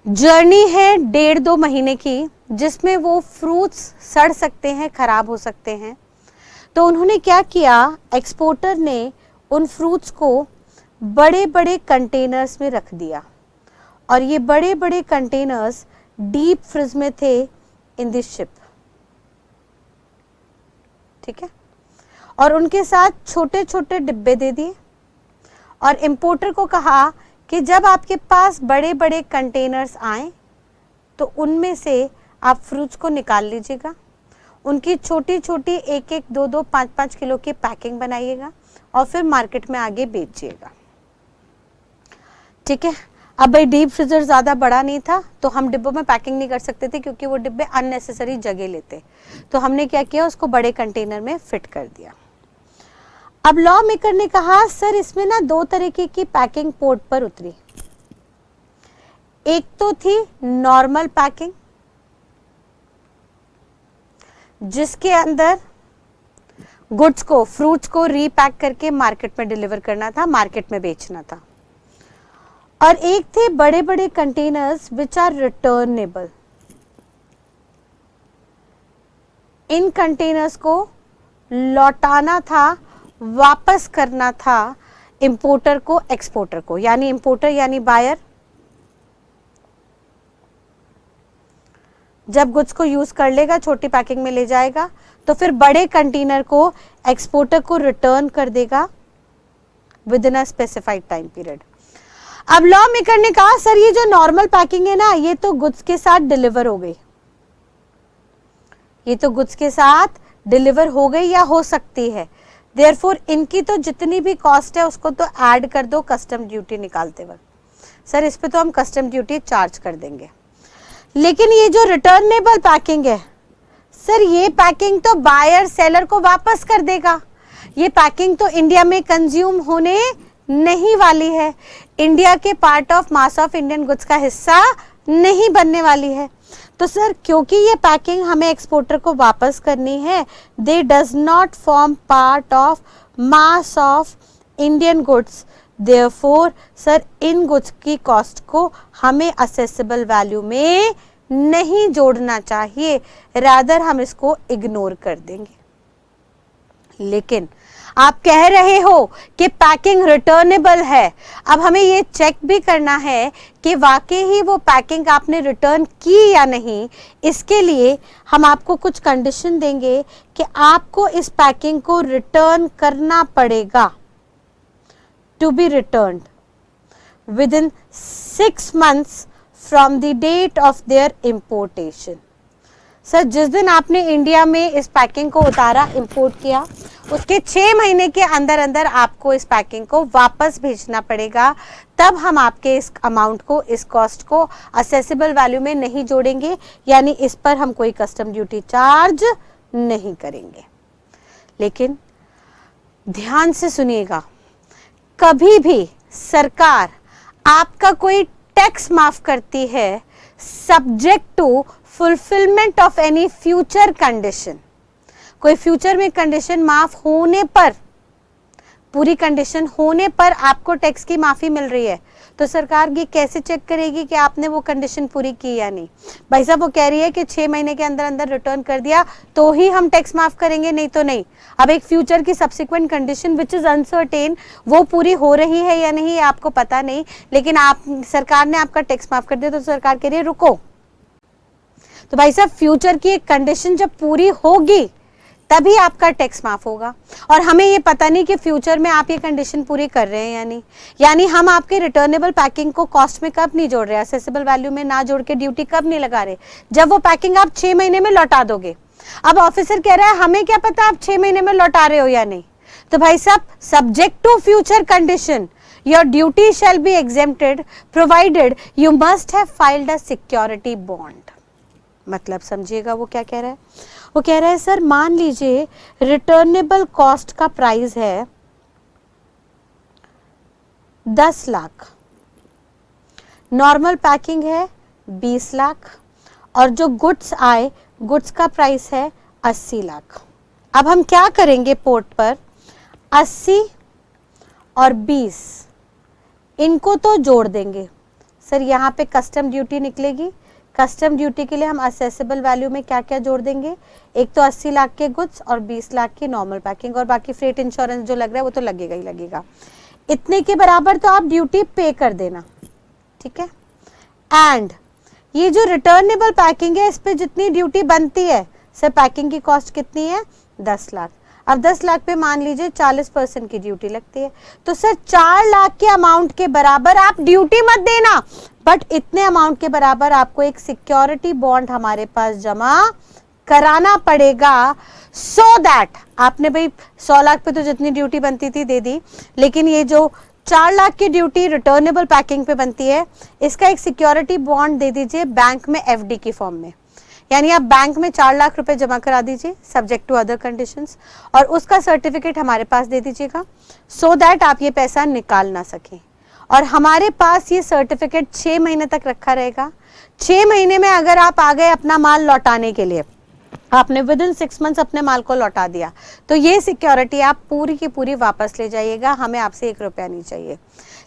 जर्नी है 1.5-2 महीने की जिसमें वो फ्रूट्स सड़ सकते हैं, खराब हो सकते हैं। तो उन्होंने क्या किया, एक्सपोर्टर ने उन फ्रूट्स को बड़े बड़े कंटेनर्स में रख दिया और ये बड़े बड़े कंटेनर्स डीप फ्रिज में थे इन दिस शिप, ठीक है, और उनके साथ छोटे छोटे डिब्बे दे दिए और इंपोर्टर को कहा कि जब आपके पास बड़े बड़े कंटेनर्स आए तो उनमें से आप फ्रूट्स को निकाल लीजिएगा, उनकी छोटी छोटी 1-1, 2-2, 5-5 किलो की पैकिंग बनाइएगा और फिर मार्केट में आगे बेचिएगा, ठीक है। अब भाई डीप फ्रीजर ज़्यादा बड़ा नहीं था तो हम डिब्बों में पैकिंग नहीं कर सकते थे क्योंकि वो डिब्बे अननेसेसरी जगह लेते, तो हमने क्या किया, उसको बड़े कंटेनर में फिट कर दिया। अब लॉ मेकर ने कहा सर इसमें ना 2 तरीके की पैकिंग पोर्ट पर उतरी। एक तो थी नॉर्मल पैकिंग जिसके अंदर गुड्स को, फ्रूट्स को रीपैक करके मार्केट में डिलीवर करना था, मार्केट में बेचना था, और एक थे बड़े बड़े कंटेनर्स विच आर रिटर्नेबल। इन कंटेनर्स को लौटाना था, वापस करना था इंपोर्टर को, एक्सपोर्टर को, यानी इंपोर्टर यानी बायर जब गुड्स को यूज कर लेगा, छोटी पैकिंग में ले जाएगा, तो फिर बड़े कंटेनर को एक्सपोर्टर को रिटर्न कर देगा with in a specified time period. अब लॉ मेकर ने कहा सर ये जो नॉर्मल पैकिंग है ना, ये तो गुड्स के साथ डिलीवर हो गई, ये तो गुड्स के साथ डिलीवर हो गई या हो सकती है, देयरफॉर इनकी तो जितनी भी कॉस्ट है उसको तो ऐड कर दो कस्टम ड्यूटी निकालते वक्त। सर इस पे तो हम कस्टम ड्यूटी चार्ज कर देंगे। लेकिन ये जो रिटर्नेबल पैकिंग है सर, ये पैकिंग तो बायर सेलर को वापस कर देगा, ये पैकिंग तो इंडिया में कंज्यूम होने नहीं वाली है, इंडिया के part of mass of Indian goods का हिस्सा नहीं बनने वाली है। तो सर क्योंकि ये पैकिंग हमें एक्सपोर्टर को वापस करनी है, दे does not form part of mass of Indian goods, therefore sir in goods की कॉस्ट को हमें असेसेबल वैल्यू में नहीं जोड़ना चाहिए, रादर हम इसको इग्नोर कर देंगे। लेकिन आप कह रहे हो कि पैकिंग रिटर्नेबल है, अब हमें ये चेक भी करना है कि वाकई ही वो पैकिंग आपने रिटर्न की या नहीं। इसके लिए हम आपको कुछ कंडीशन देंगे कि आपको इस पैकिंग को रिटर्न करना पड़ेगा, to be returned within 6 months from the date of their importation. Sir जिस दिन आपने इंडिया में इस पैकिंग को उतारा, इंपोर्ट किया, उसके 6 महीने के अंदर अंदर आपको इस पैकिंग को वापस भेजना पड़ेगा, तब हम आपके इस अमाउंट को, इस कॉस्ट को असेसेबल वैल्यू में नहीं जोड़ेंगे, यानी इस पर हम कोई कस्टम ड्यूटी चार्ज नहीं करेंगे। लेकिन ध्यान से सुनिएगा, कभी भी सरकार आपका कोई टैक्स माफ करती है subject to fulfilment of any future condition. कोई फ्यूचर में कंडीशन माफ होने पर, पूरी कंडीशन होने पर आपको टैक्स की माफी मिल रही है, तो सरकार ये कैसे चेक करेगी कि आपने वो कंडीशन पूरी की या नहीं? भाई साहब वो कह रही है कि 6 महीने के अंदर अंदर रिटर्न कर दिया तो ही हम टैक्स माफ करेंगे, नहीं तो नहीं। अब एक फ्यूचर की subsequent condition which is uncertain, वो पूरी हो रही है या नहीं आपको पता नहीं, लेकिन आप, सरकार ने आपका टैक्स माफ कर दिया तो सरकार कह रही है रुको। तो भाई साहब फ्यूचर की एक कंडीशन जब पूरी होगी तभी आपका टैक्स माफ होगा। और हमें ये पता नहीं कि फ्यूचर में आप ये कंडीशन पूरी कर रहे हैं या नहीं। यानी हम आपके रिटर्नेबल पैकिंग को कॉस्ट में कब नहीं जोड़ रहे, असेसेबल वैल्यू में ना जोड़ के ड्यूटी कब नहीं लगा रहे, जब वो पैकिंग आप 6 महीने में लौटा दोगे। अब ऑफिसर कह रहा है हमें क्या पता आप 6 महीने में लौटा रहे हो या नहीं, तो भाई साहब subject to future condition your duty shall be exempted provided you must have filed a security bond। मतलब समझिएगा वो क्या कह रहा है। वो कह रहा है सर मान लीजिए रिटर्नेबल कॉस्ट का प्राइस है 10 लाख, नॉर्मल पैकिंग है 20 लाख और जो गुड्स आए गुड्स का प्राइस है 80 लाख। अब हम क्या करेंगे पोर्ट पर, 80 और 20 इनको तो जोड़ देंगे। सर यहाँ पे कस्टम ड्यूटी निकलेगी, कस्टम ड्यूटी के लिए हम असेसेबल वैल्यू में क्या क्या जोड़ देंगे, एक तो 80 लाख के गुड्स और 20 लाख की नॉर्मल पैकिंग और बाकी फ्रेट इंश्योरेंस जो लग रहा है वो तो लगेगा ही लगेगा। इतने के बराबर तो आप ड्यूटी पे कर देना, ठीक है। एंड ये जो रिटर्नेबल पैकिंग है इस पे जितनी ड्यूटी बनती है, सर पैकिंग की कॉस्ट कितनी है 10 लाख। अब 10 लाख पे मान लीजिए 40% की ड्यूटी लगती है, तो सर 4 लाख के अमाउंट के बराबर आप ड्यूटी मत देना, बट इतने अमाउंट के बराबर आपको एक सिक्योरिटी बॉन्ड हमारे पास जमा कराना पड़ेगा, सो दैट आपने भाई 100 लाख पे तो जितनी ड्यूटी बनती थी दे दी, लेकिन ये जो 4 लाख की ड्यूटी रिटर्नेबल पैकिंग पे बनती है इसका एक सिक्योरिटी बॉन्ड दे दीजिए बैंक में एफडी की फॉर्म में। यानी आप बैंक में 4 लाख रुपए जमा करा दीजिए सब्जेक्ट टू अदर कंडीशंस और उसका सर्टिफिकेट हमारे पास दे दीजिएगा, सो दैट आप ये पैसा निकाल ना सकें। और हमारे पास ये सर्टिफिकेट 6 महीने तक रखा रहेगा। 6 महीने में अगर आप आ गए अपना माल लौटाने के लिए, आपने विद इन 6 मंथ्स अपने माल को लौटा दिया, तो ये सिक्योरिटी आप पूरी की पूरी वापस ले जाइएगा, हमें आपसे 1 रुपया नहीं चाहिए।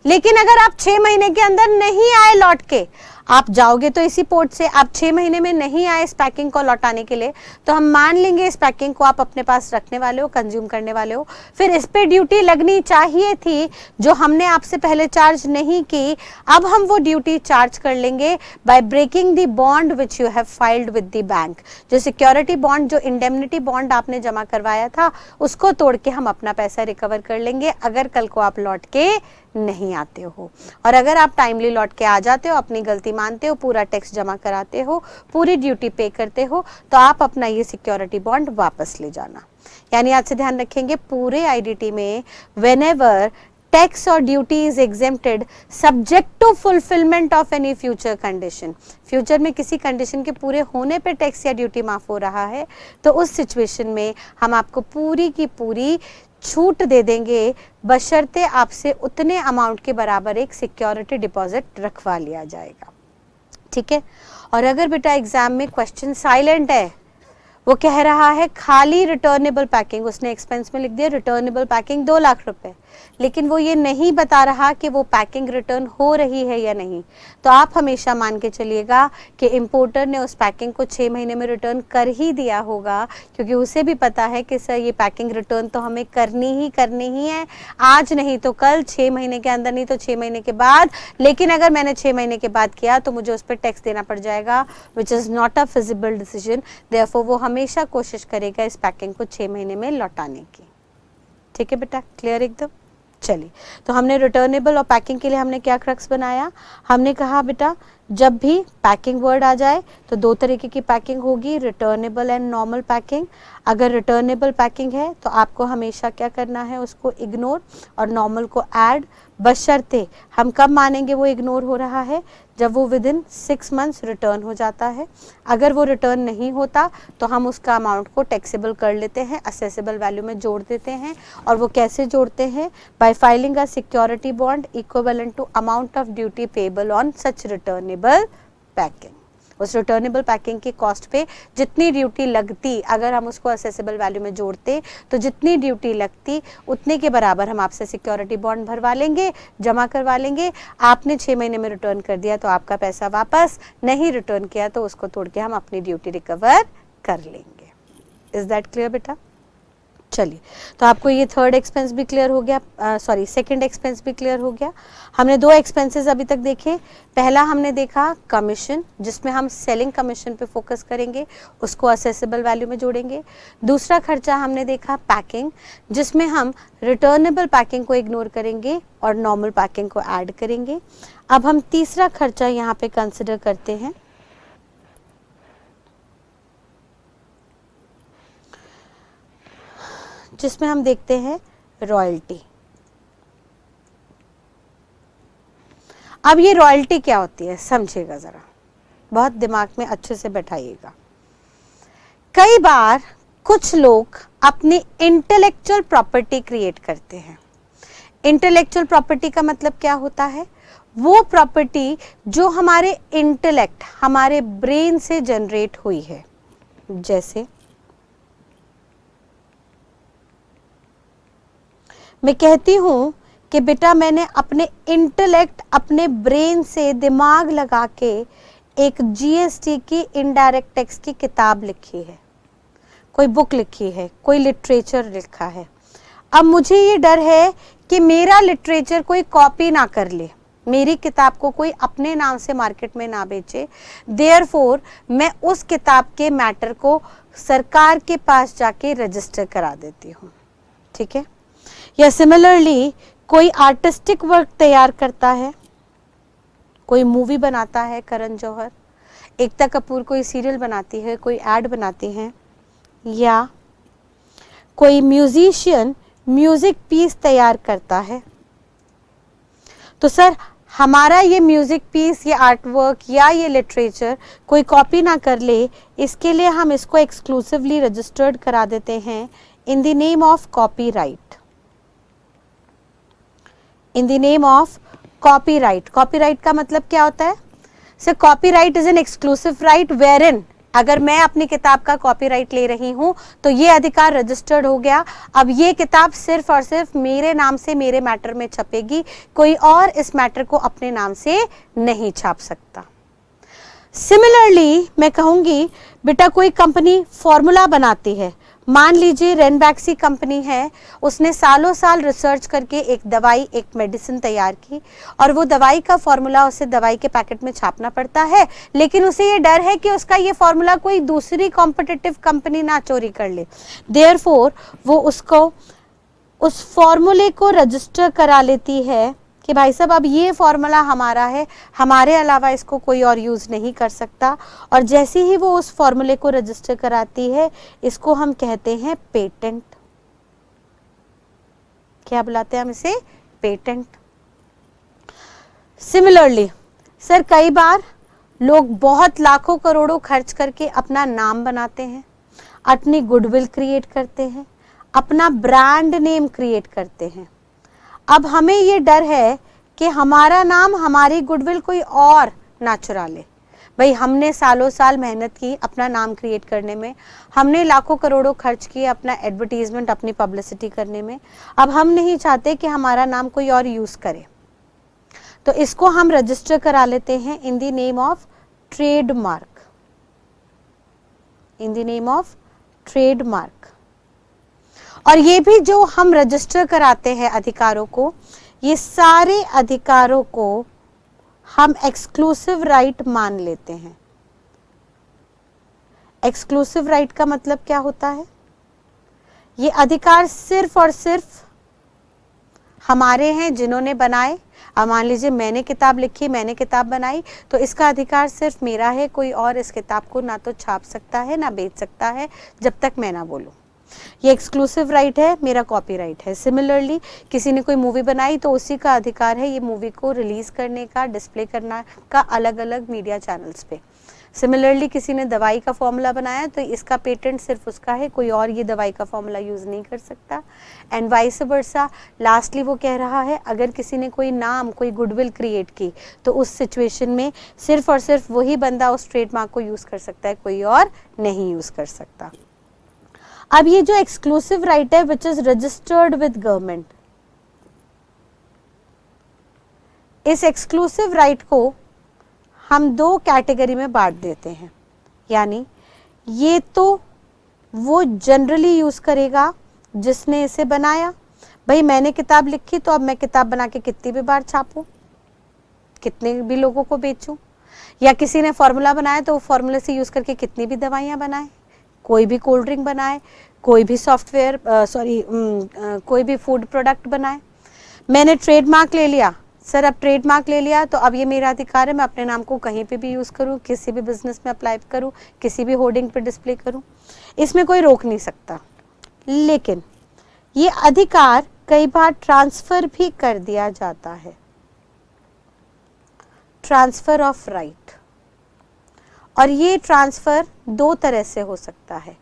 लेकिन अगर आप 6 महीने के अंदर नहीं आए लौट के, आप जाओगे तो इसी पोर्ट से, आप 6 महीने में नहीं आए इस पैकिंग को लौटाने के लिए, तो हम मान लेंगे इस पैकिंग को आप अपने पास रखने वाले हो, कंज्यूम करने वाले हो। फिर इस पे ड्यूटी लगनी चाहिए थी जो हमने आपसे पहले चार्ज नहीं की, अब हम वो ड्यूटी चार्ज कर लेंगे by breaking the bond which you have filed with the bank. जो सिक्योरिटी बॉन्ड, जो इंडेमनिटी बॉन्ड आपने जमा करवाया था, उसको तोड़ के हम अपना पैसा रिकवर कर लेंगे अगर कल को आप लौट के नहीं आते हो। और अगर आप टाइमली लौट के आ जाते हो, अपनी गलती मानते हो, पूरा टैक्स जमा कराते हो, पूरी ड्यूटी पे करते हो, तो आप अपना ये सिक्योरिटी बॉन्ड वापस ले जाना। यानी आज से ध्यान रखेंगे पूरे आईडीटी में व्हेनेवर टैक्स और duty is exempted subject to fulfilment of any future condition. Future में किसी कंडीशन के पूरे होने पे टैक्स या ड्यूटी माफ हो रहा है, तो उस सिचुएशन में हम आपको पूरी की पूरी छूट दे देंगे, बशर्ते आपसे उतने अमाउंट के बराबर एक सिक्योरिटी डिपॉजिट रखवा लिया जाएगा, ठीक है। और अगर बेटा एग्जाम में क्वेश्चन साइलेंट है, वो कह रहा है खाली रिटर्नेबल पैकिंग, उसने एक्सपेंस में लिख दिया रिटर्नेबल पैकिंग 2 लाख रुपए, लेकिन वो ये नहीं बता रहा कि वो पैकिंग रिटर्न हो रही है या नहीं, तो आप हमेशा मान के चलिएगा कि इंपोर्टर ने उस पैकिंग को 6 महीने में रिटर्न कर ही दिया होगा, क्योंकि उसे भी पता है कि सर ये पैकिंग रिटर्न तो हमें करनी ही है, आज नहीं तो कल, 6 महीने के अंदर नहीं तो 6 महीने के बाद। लेकिन अगर मैंने 6 महीने के बाद किया तो मुझे उस पर टैक्स देना पड़ जाएगा, which is not a feasible decision, therefore वो हमेशा कोशिश करेगा इस पैकिंग को 6 महीने में लौटाने की, ठीक है बेटा, क्लियर एकदम। चलिए, तो हमने रिटर्नेबल और पैकिंग के लिए हमने क्या क्रक्स बनाया, हमने कहा बेटा जब भी पैकिंग वर्ड आ जाए तो 2 तरीके की पैकिंग होगी, रिटर्नेबल एंड नॉर्मल पैकिंग। अगर रिटर्नेबल पैकिंग है तो आपको हमेशा क्या करना है, उसको इग्नोर और नॉर्मल को ऐड, बशर्ते हम कब मानेंगे वो इग्नोर हो रहा है, जब वो विद इन 6 मंथ्स रिटर्न हो जाता है। अगर वो रिटर्न नहीं होता तो हम उसका अमाउंट को टैक्सेबल कर लेते हैं, असेसेबल वैल्यू में जोड़ देते हैं। और वो कैसे जोड़ते हैं, by filing a security bond equivalent to amount of duty payable on such returnable packing. उस रिटर्नेबल पैकिंग की कॉस्ट पे जितनी ड्यूटी लगती, अगर हम उसको असेसेबल वैल्यू में जोड़ते तो जितनी ड्यूटी लगती उतने के बराबर हम आपसे सिक्योरिटी बॉन्ड भरवा लेंगे, जमा करवा लेंगे। आपने 6 महीने में रिटर्न कर दिया तो आपका पैसा वापस, नहीं रिटर्न किया तो उसको तोड़ के हम अपनी ड्यूटी रिकवर कर लेंगे। इज दैट क्लियर बेटा? चलिए, तो आपको ये थर्ड एक्सपेंस भी क्लियर हो गया, सॉरी सेकंड एक्सपेंस भी क्लियर हो गया। हमने दो एक्सपेंसेस अभी तक देखे। पहला हमने देखा कमीशन, जिसमें हम सेलिंग कमीशन पे फोकस करेंगे, उसको असेसेबल वैल्यू में जोड़ेंगे। दूसरा खर्चा हमने देखा पैकिंग, जिसमें हम रिटर्नेबल पैकिंग को इग्नोर करेंगे और नॉर्मल पैकिंग को ऐड करेंगे। अब हम तीसरा खर्चा यहाँ पे कंसिडर करते हैं, जिसमें हम देखते हैं रॉयल्टी। अब ये रॉयल्टी क्या होती है समझिएगा जरा, बहुत दिमाग में अच्छे से बैठाइएगा। कई बार कुछ लोग अपनी इंटेलेक्चुअल प्रॉपर्टी क्रिएट करते हैं। इंटेलेक्चुअल प्रॉपर्टी का मतलब क्या होता है? वो प्रॉपर्टी जो हमारे इंटेलेक्ट, हमारे ब्रेन से जनरेट हुई है। जैसे मैं कहती हूं कि बेटा मैंने अपने इंटेलेक्ट, अपने ब्रेन से दिमाग लगा के एक जीएसटी की इनडायरेक्ट टैक्स की किताब लिखी है, कोई बुक लिखी है, कोई लिटरेचर लिखा है। अब मुझे ये डर है कि मेरा लिटरेचर कोई कॉपी ना कर ले, मेरी किताब को कोई अपने नाम से मार्केट में ना बेचे। देयरफॉर मैं उस किताब के मैटर को सरकार के पास जाके रजिस्टर करा देती हूँ, ठीक है। या सिमिलरली कोई आर्टिस्टिक वर्क तैयार करता है, कोई मूवी बनाता है, करण जौहर, एकता कपूर कोई सीरियल बनाती है, कोई एड बनाती हैं, या कोई म्यूजिशियन म्यूजिक पीस तैयार करता है। तो सर हमारा ये म्यूजिक पीस, ये आर्ट वर्क या ये लिटरेचर कोई कॉपी ना कर ले, इसके लिए हम इसको एक्सक्लूसिवली रजिस्टर्ड करा देते हैं इन the name of copyright. In the name of copyright. Copyright का मतलब क्या होता है? Sir copyright is an exclusive right wherein अगर मैं अपनी किताब का कॉपीराइट ले रही हूं तो ये अधिकार रजिस्टर्ड हो गया। अब ये किताब सिर्फ और सिर्फ मेरे नाम से, मेरे मैटर में छपेगी, कोई और इस मैटर को अपने नाम से नहीं छाप सकता। सिमिलरली मैं कहूंगी बेटा कोई कंपनी फॉर्मूला बनाती है, मान लीजिए रेनबैक्सी कंपनी है, उसने सालों साल रिसर्च करके एक दवाई, एक मेडिसिन तैयार की और वो दवाई का फॉर्मूला उसे दवाई के पैकेट में छापना पड़ता है, लेकिन उसे ये डर है कि उसका ये फॉर्मूला कोई दूसरी कॉम्पिटिटिव कंपनी ना चोरी कर ले। देयरफॉर वो उसको, उस फॉर्मूले को रजिस्टर करा लेती है कि भाई साहब अब ये फॉर्मूला हमारा है, हमारे अलावा इसको कोई और यूज नहीं कर सकता। और जैसे ही वो उस फॉर्मूले को रजिस्टर कराती है, इसको हम कहते हैं पेटेंट। क्या बुलाते हैं हम इसे? पेटेंट। सिमिलरली सर कई बार लोग बहुत लाखों करोड़ों खर्च करके अपना नाम बनाते हैं, अपनी गुडविल क्रिएट करते हैं, अपना ब्रांड नेम क्रिएट करते हैं। अब हमें ये डर है कि हमारा नाम, हमारी गुडविल कोई और ना चुरा ले। भाई हमने सालों साल मेहनत की अपना नाम क्रिएट करने में, हमने लाखों करोड़ों खर्च किए अपना एडवर्टीजमेंट, अपनी पब्लिसिटी करने में। अब हम नहीं चाहते कि हमारा नाम कोई और यूज करे, तो इसको हम रजिस्टर करा लेते हैं इन the name of trademark. In the name of trademark. और ये भी जो हम रजिस्टर कराते हैं अधिकारों को, ये सारे अधिकारों को हम एक्सक्लूसिव राइट मान लेते हैं। एक्सक्लूसिव राइट का मतलब क्या होता है? ये अधिकार सिर्फ और सिर्फ हमारे हैं जिन्होंने बनाए। अब मान लीजिए मैंने किताब लिखी, मैंने किताब बनाई, तो इसका अधिकार सिर्फ मेरा है, कोई और इस किताब को ना तो छाप सकता है ना बेच सकता है जब तक मैं ना बोलूं। ये एक्सक्लूसिव राइट है, मेरा कॉपीराइट है। सिमिलरली किसी ने कोई मूवी बनाई तो उसी का अधिकार है ये मूवी को रिलीज करने का, डिस्प्ले करना का अलग अलग मीडिया चैनल्स पे। सिमिलरली किसी ने दवाई का फॉर्मूला बनाया तो इसका पेटेंट सिर्फ उसका है, कोई और ये दवाई का फॉर्मूला यूज नहीं कर सकता। And vice versa. लास्टली वो कह रहा है अगर किसी ने कोई नाम, कोई गुडविल क्रिएट की तो उस सिचुएशन में सिर्फ और सिर्फ वही बंदा उस ट्रेडमार्क को यूज कर सकता है, कोई और नहीं यूज कर सकता। अब ये जो एक्सक्लूसिव राइट है which is registered with government, इस एक्सक्लूसिव राइट को हम दो कैटेगरी में बांट देते हैं। यानी ये तो वो जनरली यूज करेगा जिसने इसे बनाया। भाई मैंने किताब लिखी तो अब मैं किताब बना के कितनी भी बार छापूं, कितने भी लोगों को बेचूं, या किसी ने फॉर्मूला बनाया तो वो फॉर्मूले से यूज करके कितनी भी दवाइयां बनाए, कोई भी कोल्ड ड्रिंक बनाए, कोई भी सॉफ्टवेयर कोई भी फूड प्रोडक्ट बनाए। मैंने ट्रेडमार्क ले लिया, सर अब ट्रेडमार्क ले लिया तो अब ये मेरा अधिकार है, मैं अपने नाम को कहीं पे भी यूज करूं, किसी भी बिजनेस में अप्लाई करूं, किसी भी होर्डिंग पे डिस्प्ले करूं, इसमें कोई रोक नहीं सकता। लेकिन ये अधिकार कई बार ट्रांसफर भी कर दिया जाता है, ट्रांसफर ऑफ राइट। और ये ट्रांसफर दो तरह से हो सकता है,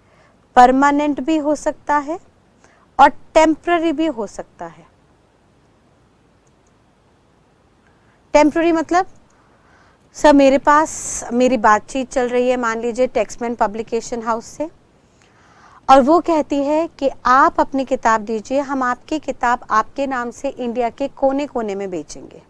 परमानेंट भी हो सकता है और टेम्पररी भी हो सकता है। टेम्पररी मतलब सर मेरे पास मेरी बातचीत चल रही है, मान लीजिए टेक्समैन पब्लिकेशन हाउस से, और वो कहती है कि आप अपनी किताब दीजिए, हम आपकी किताब आपके नाम से इंडिया के कोने कोने में बेचेंगे।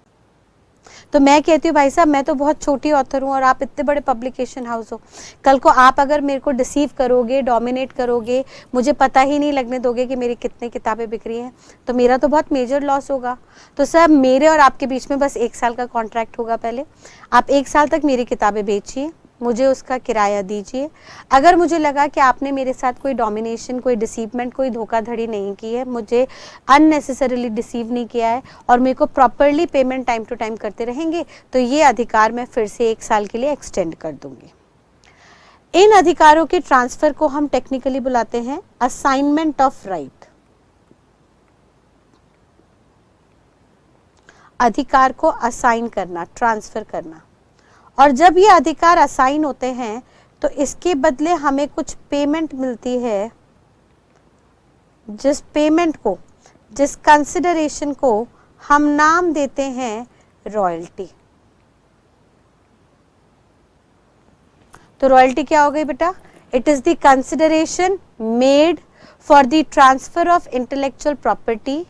तो मैं कहती हूँ भाई साहब मैं तो बहुत छोटी ऑथर हूँ और आप इतने बड़े पब्लिकेशन हाउस हो, कल को आप अगर मेरे को डिसीव करोगे, डोमिनेट करोगे, मुझे पता ही नहीं लगने दोगे कि मेरी कितनी किताबें बिक रही हैं, तो मेरा तो बहुत मेजर लॉस होगा। तो सर मेरे और आपके बीच में बस 1 साल का कॉन्ट्रैक्ट होगा, पहले आप 1 साल तक मेरी किताबें बेचिए, मुझे उसका किराया दीजिए। अगर मुझे लगा कि आपने मेरे साथ कोई डोमिनेशन, कोई डिसीवमेंट, कोई धोखाधड़ी नहीं की है, मुझे अननेसेसरीली डिसीव नहीं किया है और मेरे को properly payment time to time करते रहेंगे, तो ये अधिकार मैं फिर से 1 साल के लिए एक्सटेंड कर दूंगी। इन अधिकारों के ट्रांसफर को हम टेक्निकली बुलाते हैं असाइनमेंट ऑफ राइट। अधिकार को असाइन करना, ट्रांसफर करना। और जब ये अधिकार असाइन होते हैं तो इसके बदले हमें कुछ पेमेंट मिलती है, जिस पेमेंट को, जिस कंसिडरेशन को हम नाम देते हैं रॉयल्टी। तो रॉयल्टी क्या हो गई बेटा? It is the consideration made for the transfer of intellectual property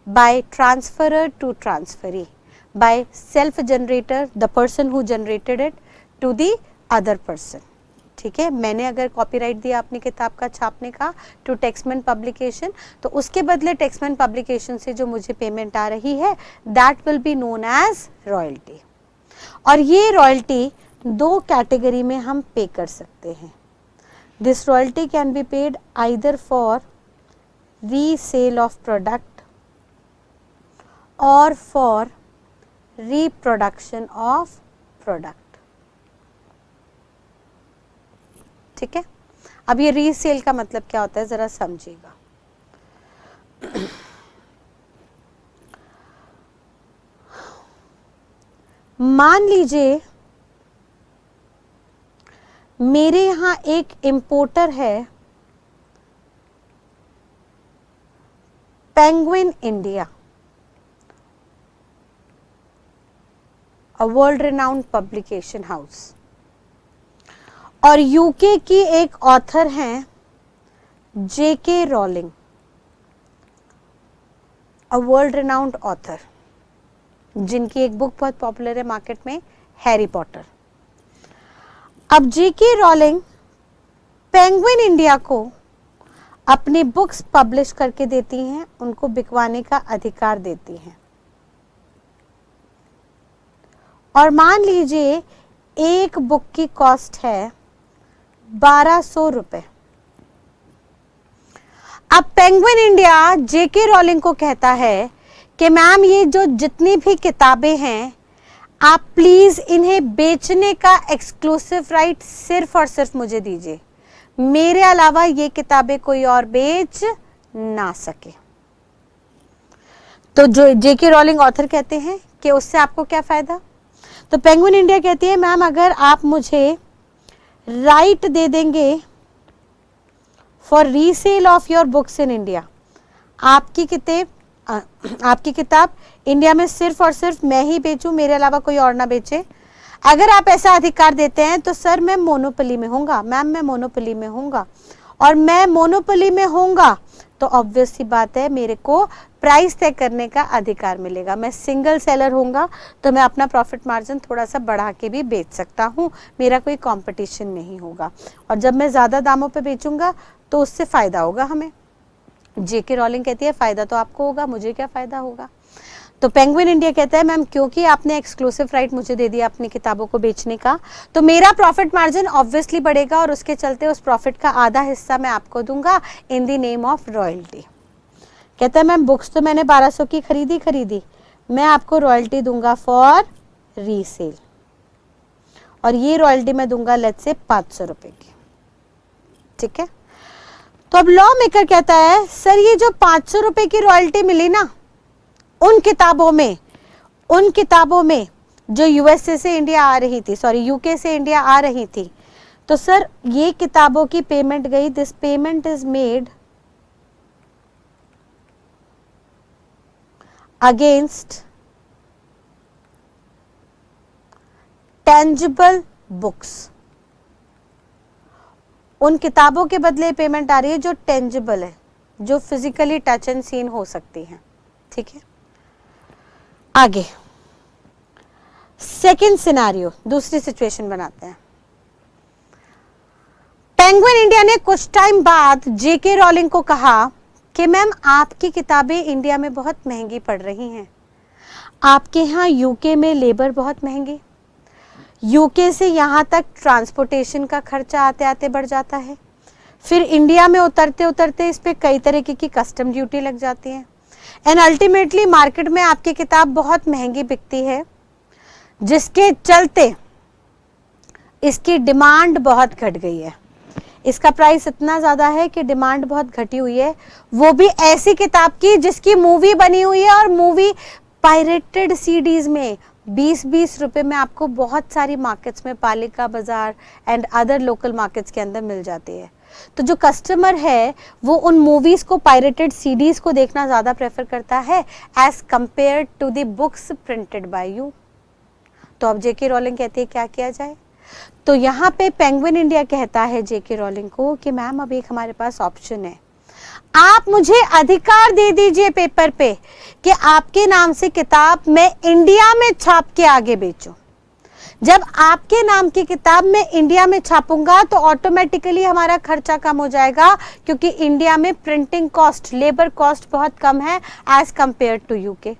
by transferor to transferee, by self generator, the person who generated it, to the other person। ठीक है, मैंने अगर कॉपीराइट दिया अपनी किताब का छापने का टू टेक्समैन पब्लिकेशन, तो उसके बदले टेक्समैन पब्लिकेशन से जो मुझे पेमेंट आ रही है that will be known as royalty. और ये रॉयल्टी 2 कैटेगरी में हम पे कर सकते हैं। This royalty can be paid either for resale of product और फॉर रिप्रोडक्शन ऑफ प्रोडक्ट। ठीक है, अब ये रीसेल का मतलब क्या होता है जरा समझिएगा। मान लीजिए मेरे यहां एक इंपोर्टर है penguin India, a world renowned publication house, और यूके की एक ऑथर हैं जेके rolling, a world renowned author, जिनकी एक बुक बहुत पॉपुलर है मार्केट में, हैरी पॉटर। अब जेके रॉलिंग पेंगुइन इंडिया को अपनी बुक्स पब्लिश करके देती हैं, उनको बिकवाने का अधिकार देती हैं। और मान लीजिए एक बुक की कॉस्ट है 1200 रुपए। अब पेंगुइन इंडिया जेके रॉलिंग को कहता है कि मैम ये जो जितनी भी किताबें हैं आप प्लीज इन्हें बेचने का एक्सक्लूसिव राइट सिर्फ और सिर्फ मुझे दीजिए, मेरे अलावा ये किताबें कोई और बेच ना सके। तो जो जेके रॉलिंग ऑथर कहते हैं कि उससे आपको क्या फायदा? तो पेंगुइन इंडिया कहती है मैम अगर आप मुझे राइट दे देंगे for resale of your books in India, आपकी किताब इंडिया में सिर्फ और सिर्फ मैं ही बेचूं, मेरे अलावा कोई और ना बेचे, अगर आप ऐसा अधिकार देते हैं तो सर मैं मोनोपोली में होऊंगा, मैम मैं मोनोपोली में होऊंगा, और मैं मोनोपोली में होऊंगा तो ऑब्वियस सी बात है मेरे को प्राइस तय करने का अधिकार मिलेगा। मैं सिंगल सेलर होऊंगा तो मैं अपना प्रॉफिट मार्जिन थोड़ा सा बढ़ा के भी बेच सकता हूँ, मेरा कोई कंपटीशन नहीं होगा, और जब मैं ज़्यादा दामों पे बेचूंगा तो उससे फ़ायदा होगा हमें। जेके रोलिंग कहती है फायदा तो आपको होगा, मुझे क्या फायदा होगा। तो पेंगुइन इंडिया कहता है मैम क्योंकि आपने एक्सक्लूसिव राइट मुझे दे दिया अपनी किताबों को बेचने का, तो मेरा प्रॉफिट मार्जिन ऑब्वियसली बढ़ेगा और उसके चलते उस प्रॉफिट का आधा हिस्सा मैं आपको दूंगा इन द नेम ऑफ रॉयल्टी। कहता है मैम बुक्स तो मैंने 1200 की खरीदी, मैं आपको रॉयल्टी दूंगा फॉर रीसेल, और ये रॉयल्टी मैं दूंगा लेट्स से 500 रुपए की। ठीक है, तो अब लॉ मेकर कहता है सर ये जो 500 रुपए की रॉयल्टी मिली ना उन किताबों में जो यूएसए से इंडिया आ रही थी, सॉरी यूके से इंडिया आ रही थी, तो सर ये किताबों की पेमेंट गई, this payment is made against tangible books. उन किताबों के बदले पेमेंट आ रही है जो टेंजिबल है, जो फिजिकली टच एंड सीन हो सकती है। ठीक है, आगे सेकंड सिनेरियो, दूसरी सिचुएशन बनाते हैं। पेंगुइन इंडिया ने कुछ टाइम बाद जेके रोलिंग को कहा कि मैम आपकी किताबें इंडिया में बहुत महंगी पड़ रही हैं, आपके यहाँ यूके में लेबर बहुत महंगी, यूके से यहाँ तक ट्रांसपोर्टेशन का खर्चा आते आते बढ़ जाता है, फिर इंडिया में उतरते उतरते इस पे कई तरीके की कस्टम ड्यूटी लग जाती है, एंड अल्टीमेटली मार्केट में आपकी किताब बहुत महंगी बिकती है, जिसके चलते इसकी डिमांड बहुत घट गई है। इसका प्राइस इतना ज्यादा है कि डिमांड बहुत घटी हुई है, वो भी ऐसी किताब की जिसकी मूवी बनी हुई है, और मूवी पायरेटेड सीडीज में 20-20 रुपए में आपको बहुत सारी मार्केट्स में, पालिका बाजार एंड अदर लोकल मार्केट्स के अंदर मिल जाती है। तो जो कस्टमर है वो उन मूवीज को, पायरेटेड सीडीज को देखना ज्यादा प्रेफर करता है as compare to the books printed by you. तो अब जेके रोलिंग कहती है क्या किया जाए, तो यहाँ पे पेंगुइन इंडिया कहता है जेके रोलिंग को कि मैम अब एक हमारे पास ऑप्शन है, आप मुझे अधिकार दे दीजिए पेपर पे कि आपके नाम से किताब मैं इंडिया में छाप के आगे बेचूं। जब आपके नाम की किताब मैं इंडिया में छापूंगा तो ऑटोमेटिकली हमारा खर्चा कम हो जाएगा, क्योंकि इंडिया में प्रिंटिंग कॉस्ट, लेबर कॉस्ट बहुत कम है as compare to UK.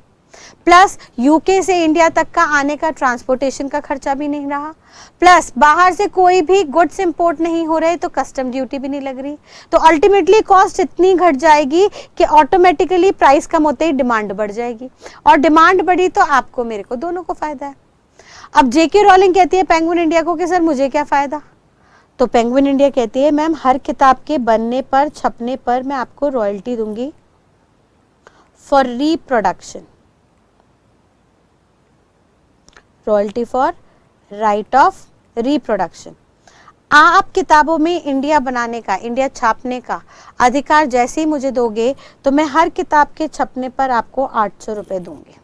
Plus UK से इंडिया तक का आने का ट्रांसपोर्टेशन का खर्चा भी नहीं रहा, प्लस बाहर से कोई भी गुड्स इंपोर्ट नहीं हो रहे तो कस्टम ड्यूटी भी नहीं लग रही। तो अल्टीमेटली कॉस्ट इतनी घट जाएगी कि ऑटोमेटिकली प्राइस कम होते ही डिमांड बढ़ जाएगी, और डिमांड बढ़ी तो आपको मेरे को दोनों को फायदा है। अब जेके रोलिंग कहती है पेंगुइन इंडिया को कि सर मुझे क्या फायदा, तो पेंगुइन इंडिया कहती है मैम हर किताब के बनने पर, छपने पर मैं आपको रॉयल्टी दूंगी for reproduction, royalty for right of reproduction. आप किताबों में इंडिया बनाने का, इंडिया छापने का अधिकार जैसे ही मुझे दोगे तो मैं हर किताब के छपने पर आपको 800 रुपए दूंगी।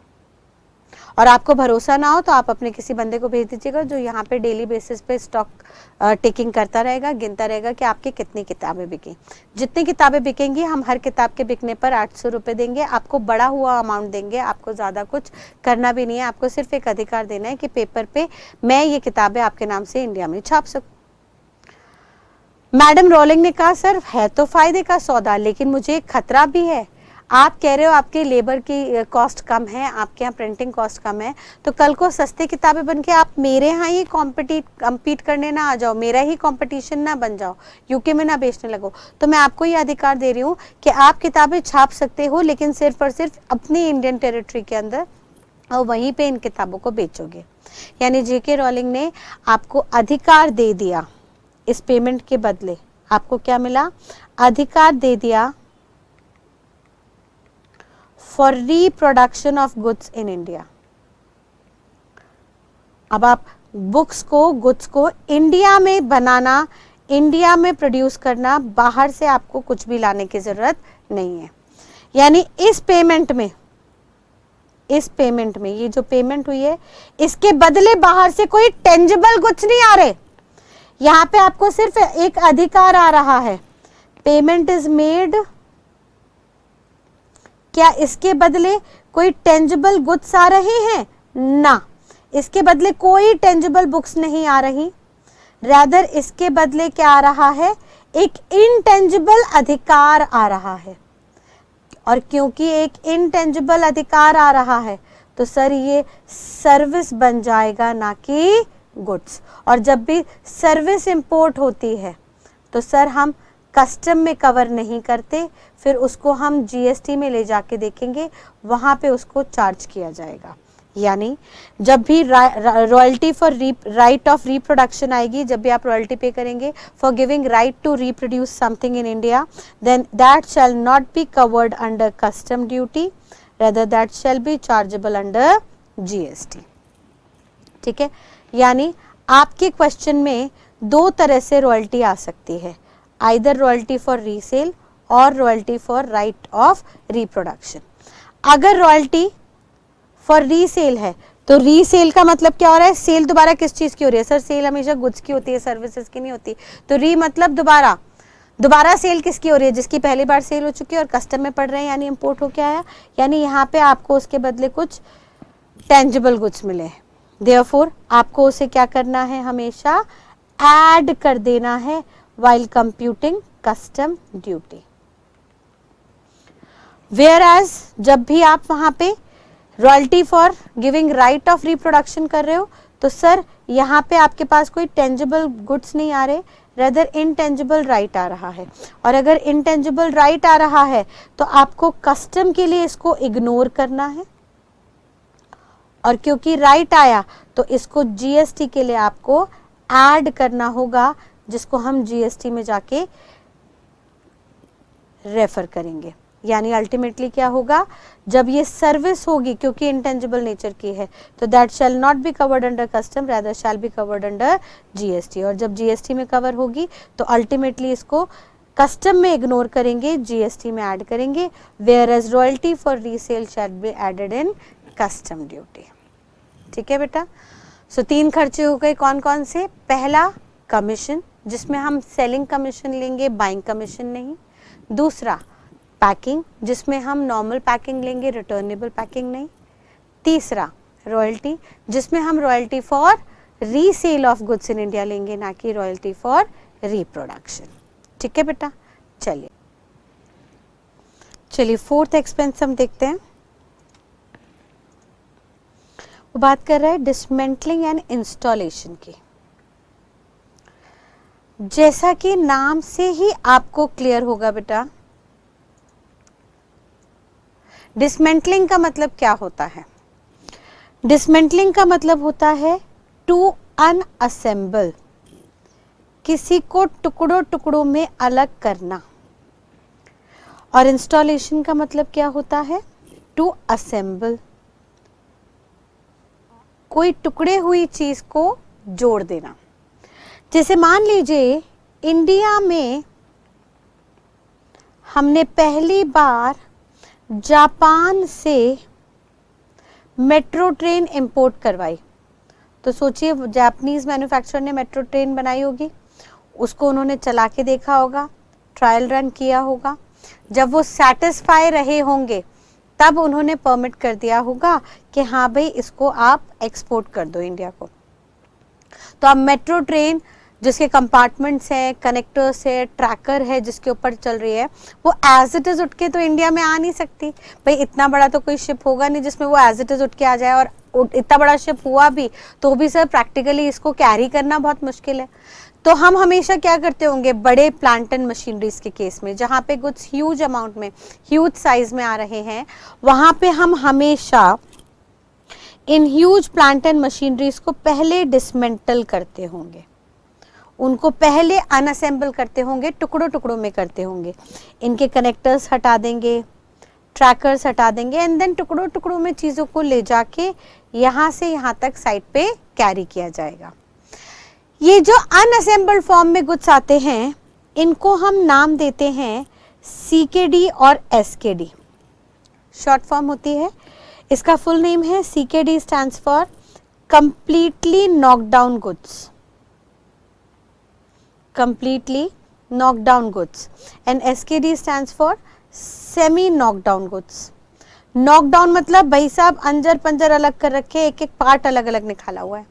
और आपको भरोसा ना हो तो आप अपने किसी बंदे को भेज दीजिएगा जो यहाँ पे डेली बेसिस पे स्टॉक टेकिंग करता रहेगा, गिनता रहेगा कि आपकी कितनी किताबें बिकी। जितनी किताबें बिकेंगी हम हर किताब के बिकने पर 800 रुपए देंगे, आपको बड़ा हुआ अमाउंट देंगे, आपको ज़्यादा कुछ करना भी नहीं है, आपको सिर्फ एक अधिकार देना है कि पेपर पे मैं ये किताबें आपके नाम से इंडिया में छाप सकूँ। मैडम रोलिंग ने कहा सर है तो फायदे का सौदा, लेकिन मुझे एक खतरा भी है। आप कह रहे हो आपके लेबर की कॉस्ट कम है, आपके यहाँ प्रिंटिंग कॉस्ट कम है, तो कल को सस्ती किताबें बन के आप मेरे यहाँ ही कम्पीट करने ना आ जाओ, मेरा ही कंपटीशन ना बन जाओ, यूके में ना बेचने लगो। तो मैं आपको ये अधिकार दे रही हूँ कि आप किताबें छाप सकते हो, लेकिन सिर्फ और सिर्फ अपनी इंडियन टेरिटरी के अंदर, और वहीं पे इन किताबों को बेचोगे। यानी जेके रोलिंग ने आपको अधिकार दे दिया, इस पेमेंट के बदले आपको क्या मिला, अधिकार दे दिया for reproduction of goods in India. अब आप बुक्स को, गुड्स को इंडिया में बनाना, इंडिया में प्रोड्यूस करना, बाहर से आपको कुछ भी लाने की जरूरत नहीं है। यानी इस पेमेंट में ये जो पेमेंट हुई है इसके बदले बाहर से कोई टेंजिबल गुड्स नहीं आ रहे, यहाँ पे आपको सिर्फ एक अधिकार आ रहा है, पेमेंट इज मेड। क्या इसके बदले कोई टेंजिबल गुड्स आ रहे हैं? ना, इसके बदले कोई टेंजिबल बुक्स नहीं आ रही, रैदर इसके बदले क्या आ रहा है, एक इनटेंजिबल अधिकार आ रहा है। और क्योंकि एक इनटेंजिबल अधिकार आ रहा है तो सर ये सर्विस बन जाएगा, ना कि गुड्स। और जब भी सर्विस इंपोर्ट होती है तो सर हम कस्टम में कवर नहीं करते, फिर उसको हम जीएसटी में ले जाके देखेंगे, वहाँ पे उसको चार्ज किया जाएगा। यानी जब भी royalty for right of reproduction आएगी, जब भी आप रॉयल्टी पे करेंगे for giving right to reproduce something in India, then that shall not be covered under custom duty, rather that shall be chargeable under GST। ठीक है, यानी आपके question में दो तरह से रॉयल्टी आ सकती है, आइदर रॉयल्टी फॉर रीसेल और royalty for right of reproduction. अगर रॉयल्टी फॉर रीसेल है तो रीसेल का मतलब क्या हो रहा है, सेल दोबारा किस चीज की हो रही है? सर सेल हमेशा गुड्स की होती है, सर्विसेज की नहीं होती। तो री मतलब दोबारा सेल किसकी हो रही है? जिसकी पहली बार सेल हो चुकी है और कस्टम में पड़ रहे हैं, यानी इंपोर्ट होके आया, यानी यहाँ पे आपको उसके बदले कुछ टेंजिबल गुड्स मिले हैं। देयरफॉर आपको उसे क्या करना है, हमेशा ऐड कर देना है while computing custom duty. Where as जब भी आप वहां पे royalty for giving right of reproduction कर रहे हो तो सर यहाँ पे आपके पास कोई टेंजिबल गुड्स नहीं आ रहे, रेदर इनटेंजिबल राइट आ रहा है। और अगर इनटेंजिबल राइट आ रहा है तो आपको कस्टम के लिए इसको इग्नोर करना है, और क्योंकि राइट आया तो इसको जीएसटी के लिए आपको ऐड करना होगा, जिसको हम जीएसटी में जाके रेफर करेंगे। यानी अल्टीमेटली क्या होगा, जब ये सर्विस होगी क्योंकि इंटेंजिबल नेचर की है तो that shall not be covered under custom, rather shall be covered under GST. और जब जीएसटी में कवर होगी तो अल्टीमेटली इसको कस्टम में इग्नोर करेंगे, जीएसटी में ऐड करेंगे, where as royalty for resale shall be added in custom duty. ठीक है बेटा, सो 3 खर्चे हो गए, कौन कौन से? पहला कमीशन, जिसमें हम सेलिंग कमीशन लेंगे, बाइंग कमीशन नहीं। दूसरा पैकिंग, जिसमें हम नॉर्मल पैकिंग लेंगे, रिटर्नेबल पैकिंग नहीं। तीसरा रॉयल्टी, जिसमें हम royalty for resale of goods in India लेंगे, ना कि रॉयल्टी फॉर रिप्रोडक्शन। ठीक है बेटा, चलिए 4th एक्सपेंस हम देखते हैं। वो बात कर रहा है डिसमेंटलिंग एंड इंस्टॉलेशन की। जैसा कि नाम से ही आपको क्लियर होगा बेटा, डिसमेंटलिंग का मतलब क्या होता है? डिसमेंटलिंग का मतलब होता है टू अनअसेंबल, किसी को टुकड़ों टुकड़ों में अलग करना। और इंस्टॉलेशन का मतलब क्या होता है? टू असेंबल, कोई टुकड़े हुई चीज को जोड़ देना। जैसे मान लीजिए इंडिया में हमने पहली बार जापान से मेट्रो ट्रेन इंपोर्ट करवाई, तो सोचिए जापानीज मैन्युफैक्चरर ने मेट्रो ट्रेन बनाई होगी, उसको उन्होंने चला के देखा होगा, ट्रायल रन किया होगा। जब वो सेटिस्फाई रहे होंगे तब उन्होंने परमिट कर दिया होगा कि हाँ भाई इसको आप एक्सपोर्ट कर दो इंडिया को। तो अब मेट्रो ट्रेन जिसके कंपार्टमेंट्स हैं, कनेक्टर्स है, ट्रैकर है जिसके ऊपर चल रही है, वो एज इट इज उठ के तो इंडिया में आ नहीं सकती भाई। इतना बड़ा तो कोई शिप होगा नहीं जिसमें वो एज इट इज उठ के आ जाए, और इतना बड़ा शिप हुआ भी तो भी सर प्रैक्टिकली इसको कैरी करना बहुत मुश्किल है। तो हम हमेशा क्या करते होंगे, बड़े प्लांट एंड मशीनरीज के केस में जहाँ पे गुड्स ह्यूज अमाउंट में, ह्यूज साइज में आ रहे हैं, वहाँ पे हम हमेशा in huge plant and machineries को पहले डिसमेंटल करते होंगे, उनको पहले अनअसेंबल करते होंगे, टुकड़ों टुकड़ों में करते होंगे। इनके कनेक्टर्स हटा देंगे, ट्रैकर्स हटा देंगे, एंड देन टुकड़ों टुकड़ों में चीज़ों को ले जाके यहाँ से यहाँ तक साइड पे कैरी किया जाएगा। ये जो अनअसेंबल्ड फॉर्म में गुड्स आते हैं, इनको हम नाम देते हैं CKD और SKD, शॉर्ट फॉर्म होती है। इसका फुल नेम है CKD stands for completely knock down goods, completely knocked down goods, and SKD stands for semi knocked down goods। knocked down मतलब भाई साहब अंजर पंजर अलग कर रखे, एक एक पार्ट अलग अलग निकाला हुआ है।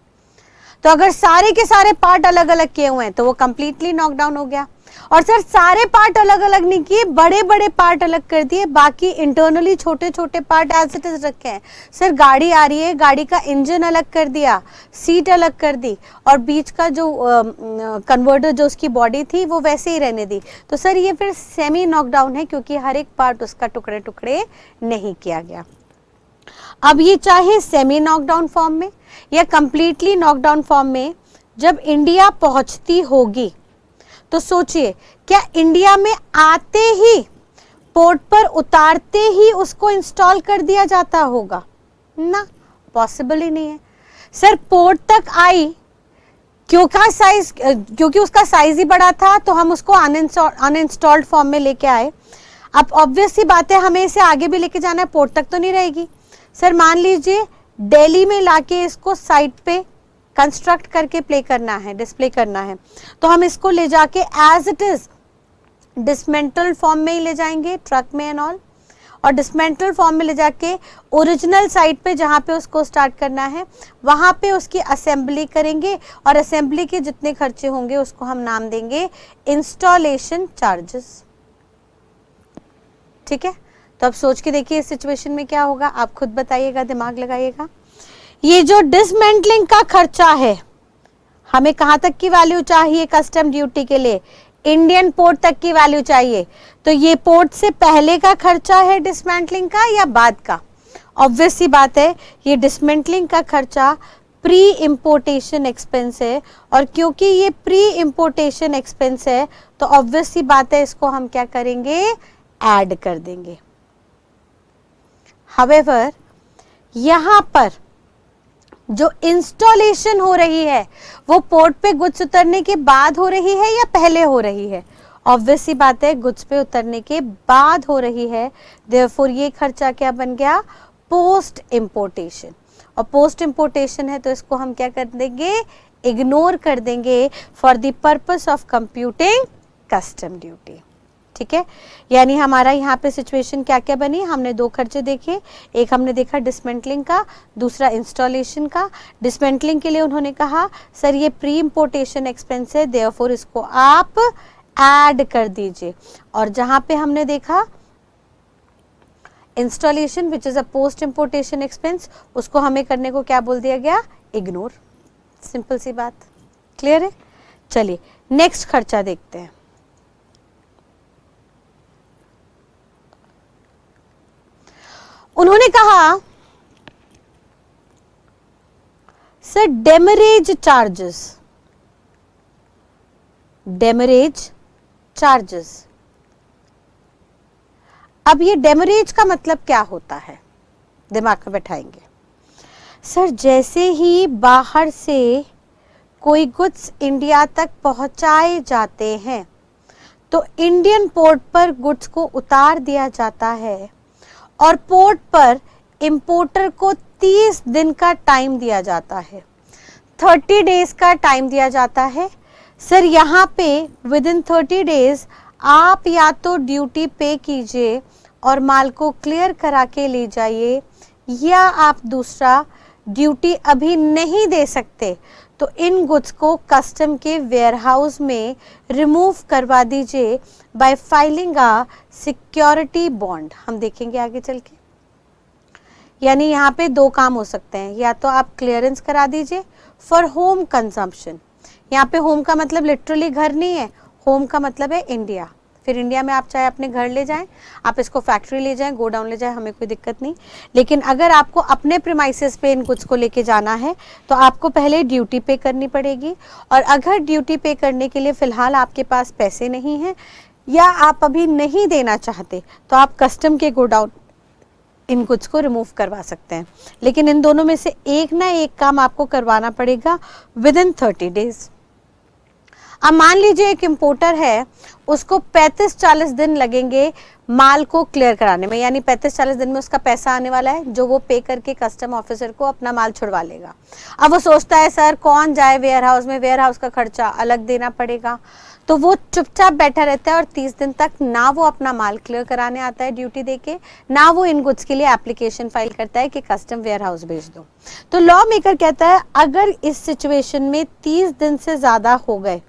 तो अगर सारे के सारे पार्ट अलग अलग किए हुए हैं तो वो कंप्लीटली नॉकडाउन हो गया। और सर सारे पार्ट अलग अलग नहीं किए, बड़े बड़े पार्ट अलग कर दिए, बाकी इंटरनली छोटे छोटे पार्ट एज इट इज रखे हैं। सर गाड़ी आ रही है, गाड़ी का इंजन अलग कर दिया, सीट अलग कर दी, और बीच का जो कन्वर्टर जो उसकी बॉडी थी वो वैसे ही रहने दी। तो सर ये फिर सेमी नॉकडाउन है, क्योंकि हर एक पार्ट उसका टुकड़े टुकड़े नहीं किया गया। अब ये चाहे सेमी नॉकडाउन फॉर्म में या कंप्लीटली नॉकडाउन फॉर्म में जब इंडिया पहुंचती होगी, तो सोचिए क्या इंडिया में आते ही पोर्ट पर उतारते ही उसको इंस्टॉल कर दिया जाता होगा? ना, पॉसिबल ही नहीं है। सर पोर्ट तक आई, क्योंकि उसका साइज ही बड़ा था तो हम उसको अनइंस्टॉल्ड फॉर्म में लेके आए। अब ऑब्वियस सी बात है हमें इसे आगे भी लेके जाना है, पोर्ट तक तो नहीं रहेगी। सर मान लीजिए दिल्ली में लाके इसको साइट पे कंस्ट्रक्ट करके प्ले करना है, डिस्प्ले करना है, तो हम इसको ले जाके as it is dismantle form में ही ले जाएंगे, ट्रक में एंड ऑल, और डिसमेंटल फॉर्म में ले जाके ओरिजिनल साइट पे जहाँ पे उसको स्टार्ट करना है वहाँ पे उसकी असेंबली करेंगे, और असेंबली के जितने खर्चे होंगे उसको हम नाम देंगे इंस्टॉलेशन चार्जेस। ठीक है, तो अब सोच के देखिए इस सिचुएशन में क्या होगा, आप खुद बताइएगा, दिमाग लगाइएगा। ये जो डिसमेंटलिंग का खर्चा है, हमें कहाँ तक की वैल्यू चाहिए कस्टम ड्यूटी के लिए? इंडियन पोर्ट तक की वैल्यू चाहिए। तो ये पोर्ट से पहले का खर्चा है डिसमेंटलिंग का या बाद का? ऑब्वियस सी बात है ये डिसमेंटलिंग का खर्चा प्री इंपोर्टेशन एक्सपेंस है, और क्योंकि ये प्री इंपोर्टेशन एक्सपेंस है तो ऑब्वियस सी बात है इसको हम क्या करेंगे, ऐड कर देंगे। हावेवर यहां पर जो इंस्टॉलेशन हो रही है वो पोर्ट पे गुड्स उतरने के बाद हो रही है या पहले हो रही है? ऑब्वियस सी बात है गुड्स पे उतरने के बाद हो रही है। देयरफॉर ये खर्चा क्या बन गया, पोस्ट इंपोर्टेशन। और पोस्ट इंपोर्टेशन है तो इसको हम क्या कर देंगे, इग्नोर कर देंगे for the purpose of computing custom duty. ठीक है, यानी हमारा यहाँ पे सिचुएशन क्या क्या बनी, हमने दो खर्चे देखे, एक हमने देखा डिसमेंटलिंग का, दूसरा इंस्टॉलेशन का। डिसमेंटलिंग के लिए उन्होंने कहा सर ये प्री इंपोर्टेशन एक्सपेंस है, देयरफॉर इसको आप ऐड कर दीजिए। और जहां पे हमने देखा installation which is a post importation expense, उसको हमें करने को क्या बोल दिया गया, इग्नोर। सिंपल सी बात, क्लियर है। चलिए नेक्स्ट खर्चा देखते हैं। उन्होंने कहा sir demurrage charges, demurrage charges. अब ये डेमरेज का मतलब क्या होता है, दिमाग में बैठाएंगे। सर जैसे ही बाहर से कोई गुड्स इंडिया तक पहुंचाए जाते हैं तो इंडियन पोर्ट पर गुड्स को उतार दिया जाता है, और पोर्ट पर इंपोर्टर को 30 दिन का टाइम दिया जाता है, 30 डेज का टाइम दिया जाता है। सर यहाँ पे विद इन 30 डेज आप या तो ड्यूटी पे कीजिए और माल को क्लियर करा के ले जाइए, या आप दूसरा ड्यूटी अभी नहीं दे सकते तो इन गुड्स को कस्टम के वेयरहाउस में रिमूव करवा दीजिए bye filing a security bond. हम देखेंगे आगे चल के। यानी यहाँ पे दो काम हो सकते हैं, या तो आप क्लियरेंस करा दीजिए फॉर होम कंजम्पशन। यहाँ पे होम का मतलब लिटरली घर नहीं है, होम का मतलब है इंडिया। फिर इंडिया में आप चाहे अपने घर ले जाएं, आप इसको फैक्ट्री ले जाएं, गोडाउन ले जाएं, हमें कोई दिक्कत नहीं। लेकिन अगर आपको अपने प्रीमाइसेस पे इन गुड्स को लेके जाना है तो आपको पहले ड्यूटी पे करनी पड़ेगी। और अगर ड्यूटी पे करने के लिए फ़िलहाल आपके पास पैसे नहीं हैं या आप अभी नहीं देना चाहते तो आप कस्टम के गोडाउन इन गुड्स को रिमूव करवा सकते हैं। लेकिन इन दोनों में से एक ना एक काम आपको करवाना पड़ेगा विद इन 30 डेज। अब मान लीजिए एक इंपोर्टर है, उसको 35-40 दिन लगेंगे माल को क्लियर कराने में, यानी 35-40 दिन में उसका पैसा आने वाला है जो वो पे करके कस्टम ऑफिसर को अपना माल छुड़वा लेगा। अब वो सोचता है सर कौन जाए वेयर हाउस में, वेयर हाउस का खर्चा अलग देना पड़ेगा, तो वो चुपचाप बैठा रहता है और 30 दिन तक ना वो अपना माल क्लियर कराने आता है ड्यूटी देके, ना वो इन गुड्स के लिए एप्लीकेशन फाइल करता है कि कस्टम वेयर हाउस भेज दो। तो लॉ मेकर कहता है अगर इस सिचुएशन में 30 दिन से ज्यादा हो गए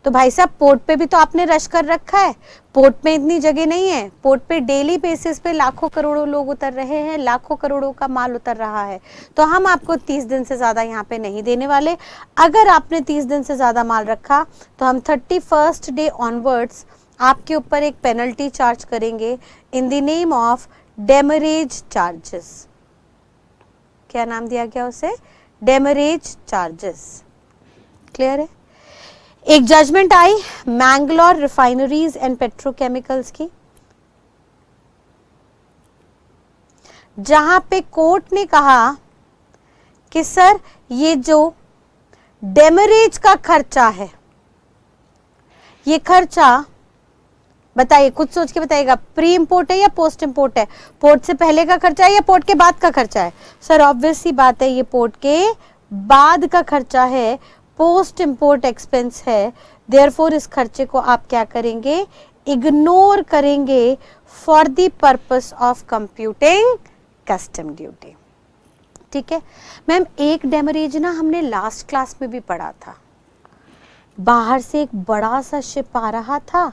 तो भाई साहब पोर्ट पे भी तो आपने रश कर रखा है, पोर्ट में इतनी जगह नहीं है, पोर्ट पे डेली बेसिस पे लाखों करोड़ों लोग उतर रहे हैं, लाखों करोड़ों का माल उतर रहा है, तो हम आपको 30 दिन से ज्यादा यहाँ पे नहीं देने वाले। अगर आपने 30 दिन से ज्यादा माल रखा तो हम 31st डे ऑनवर्ड्स आपके ऊपर एक पेनल्टी चार्ज करेंगे इन the name of demurrage charges. क्या नाम दिया गया उसे? Demurrage charges. क्लियर है? एक जजमेंट आई मैंगलोर रिफाइनरीज एंड पेट्रोकेमिकल्स की, जहां पे कोर्ट ने कहा कि सर ये जो डेमरेज का खर्चा है, ये खर्चा बताइए, खुद सोच के बताइएगा, प्री इंपोर्ट है या पोस्ट इंपोर्ट है? पोर्ट से पहले का खर्चा है या पोर्ट के बाद का खर्चा है? सर ऑब्वियस सी बात है, ये पोर्ट के बाद का खर्चा है, पोस्ट इंपोर्ट एक्सपेंस है। देयरफॉर इस खर्चे को आप क्या करेंगे? इग्नोर करेंगे for the purpose of computing custom duty. ठीक है मैम, एक डेमरेज ना हमने लास्ट क्लास में भी पढ़ा था। बाहर से एक बड़ा सा शिप आ रहा था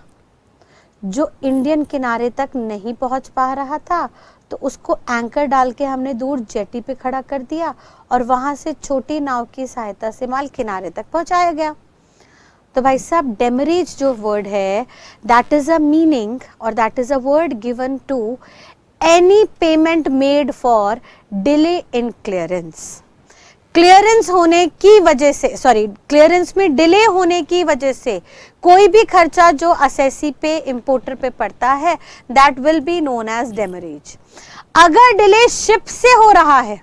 जो इंडियन किनारे तक नहीं पहुंच पा रहा था, तो उसको एंकर डाल के हमने दूर जेटी पे खड़ा कर दिया और वहां से छोटी नाव की सहायता से माल किनारे तक पहुंचाया गया। तो भाई साहब डेमरेज जो वर्ड है, दैट इज अ मीनिंग और that is a word given to any payment made for delay in clearance. Clearance होने की वजह से, सॉरी क्लियरेंस में डिले होने की वजह से कोई भी खर्चा जो असेसी पे इंपोर्टर पे पड़ता है, that will be known as demurrage. अगर डिले शिप से हो रहा है,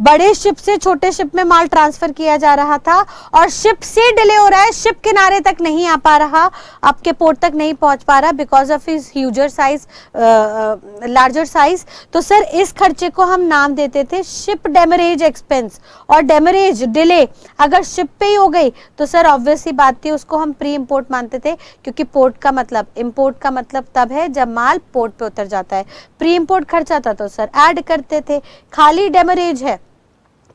बड़े शिप से छोटे शिप में माल ट्रांसफर किया जा रहा था और शिप से डिले हो रहा है, शिप किनारे तक नहीं आ पा रहा, आपके पोर्ट तक नहीं पहुंच पा रहा because of his huger size, larger size, तो सर इस खर्चे को हम नाम देते थे शिप डेमरेज एक्सपेंस। और डेमरेज डिले अगर शिप पे ही हो गई तो सर ऑब्वियस सी बात थी, उसको हम प्री इंपोर्ट मानते थे, क्योंकि पोर्ट का मतलब, इंपोर्ट का मतलब तब है जब माल पोर्ट पे उतर जाता है। प्री इंपोर्ट खर्चा था तो सर ऐड करते थे। खाली डेमरेज है,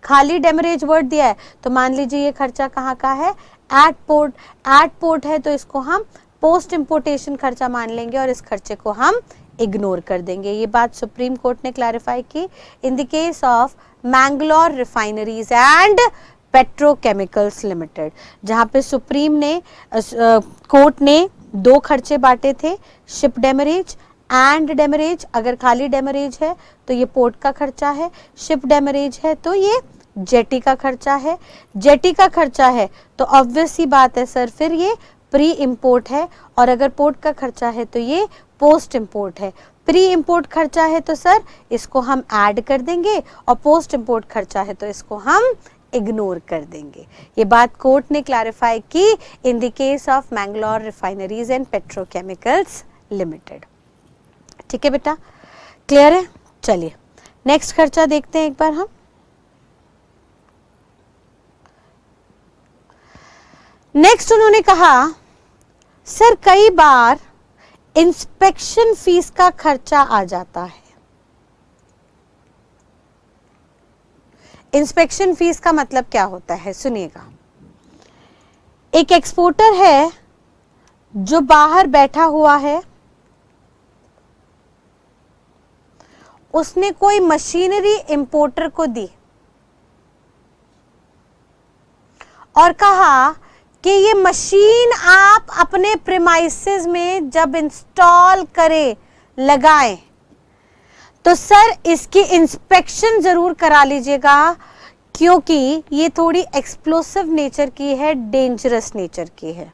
खाली डेमरेज वर्ड दिया है तो मान लीजिए ये खर्चा कहाँ का है? Eight port. एट पोर्ट है तो इसको हम पोस्ट इंपोर्टेशन खर्चा मान लेंगे और इस खर्चे को हम इग्नोर कर देंगे। ये बात सुप्रीम कोर्ट ने क्लैरिफाई की in the case of Mangalore refineries and petrochemicals limited, जहां पे सुप्रीम ने कोर्ट ने दो खर्चे बांटे थे, शिप डेमरेज एंड डेमरेज। अगर खाली डेमरेज है तो ये पोर्ट का खर्चा है, शिप डेमरेज है तो ये जेटी का खर्चा है। जेटी का खर्चा है तो ऑब्वियस सी बात है सर फिर ये प्री इंपोर्ट है, और अगर पोर्ट का खर्चा है तो ये पोस्ट इंपोर्ट है। प्री इंपोर्ट खर्चा है तो सर इसको हम ऐड कर देंगे और पोस्ट इंपोर्ट खर्चा है तो इसको हम इग्नोर कर देंगे। ये बात कोर्ट ने क्लैरिफाई की in the case of Mangalore refineries and petrochemicals limited. ठीक है बेटा, क्लियर है? चलिए नेक्स्ट खर्चा देखते हैं एक बार हम। नेक्स्ट उन्होंने कहा सर कई बार इंस्पेक्शन फीस का खर्चा आ जाता है। इंस्पेक्शन फीस का मतलब क्या होता है सुनिएगा। एक एक्सपोर्टर है जो बाहर बैठा हुआ है, उसने कोई मशीनरी इंपोर्टर को दी और कहा कि ये मशीन आप अपने प्रीमाइसेस में जब इंस्टॉल करें, लगाएं, तो सर इसकी इंस्पेक्शन जरूर करा लीजिएगा, क्योंकि ये थोड़ी एक्सप्लोसिव नेचर की है, डेंजरस नेचर की है।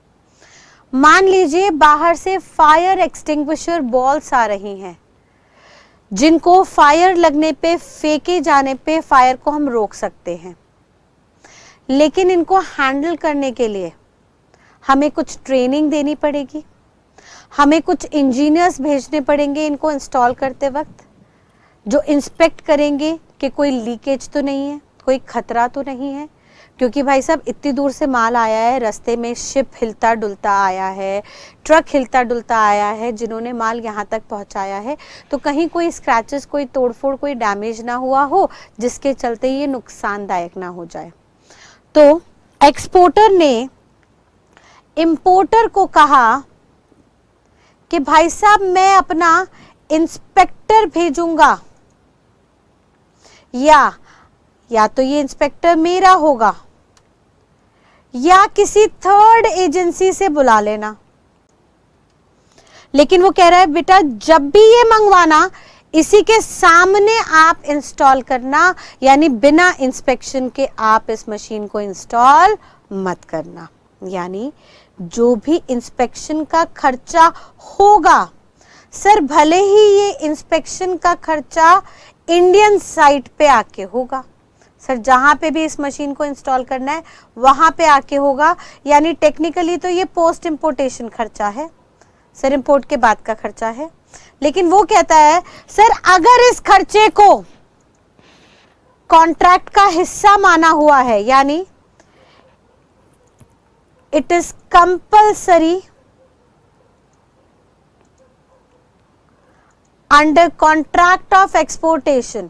मान लीजिए बाहर से फायर एक्सटिंग्विशर बॉल्स आ रही हैं, जिनको फायर लगने पे, फेंके जाने पे फायर को हम रोक सकते हैं, लेकिन इनको हैंडल करने के लिए हमें कुछ ट्रेनिंग देनी पड़ेगी, हमें कुछ इंजीनियर्स भेजने पड़ेंगे इनको इंस्टॉल करते वक्त, जो इंस्पेक्ट करेंगे कि कोई लीकेज तो नहीं है, कोई खतरा तो नहीं है, क्योंकि भाई साहब इतनी दूर से माल आया है, रास्ते में शिप हिलता डुलता आया है, ट्रक हिलता डुलता आया है, जिन्होंने माल यहाँ तक पहुँचाया है, तो कहीं कोई स्क्रैचेस, कोई तोड़फोड़, कोई डैमेज ना हुआ हो जिसके चलते ये नुकसानदायक ना हो जाए। तो एक्सपोर्टर ने इंपोर्टर को कहा कि भाई साहब मैं अपना इंस्पेक्टर भेजूंगा, या तो ये इंस्पेक्टर मेरा होगा या किसी थर्ड एजेंसी से बुला लेना। लेकिन वो कह रहा है बेटा जब भी ये मंगवाना इसी के सामने आप इंस्टॉल करना, यानी बिना इंस्पेक्शन के आप इस मशीन को इंस्टॉल मत करना। यानी जो भी इंस्पेक्शन का खर्चा होगा, सर भले ही ये इंस्पेक्शन का खर्चा इंडियन साइट पे आके होगा, सर जहां पे भी इस मशीन को इंस्टॉल करना है वहां पे आके होगा, यानी टेक्निकली तो ये पोस्ट इंपोर्टेशन खर्चा है, सर इंपोर्ट के बाद का खर्चा है। लेकिन वो कहता है सर अगर इस खर्चे को कॉन्ट्रैक्ट का हिस्सा माना हुआ है, यानी it is compulsory under contract of exportation,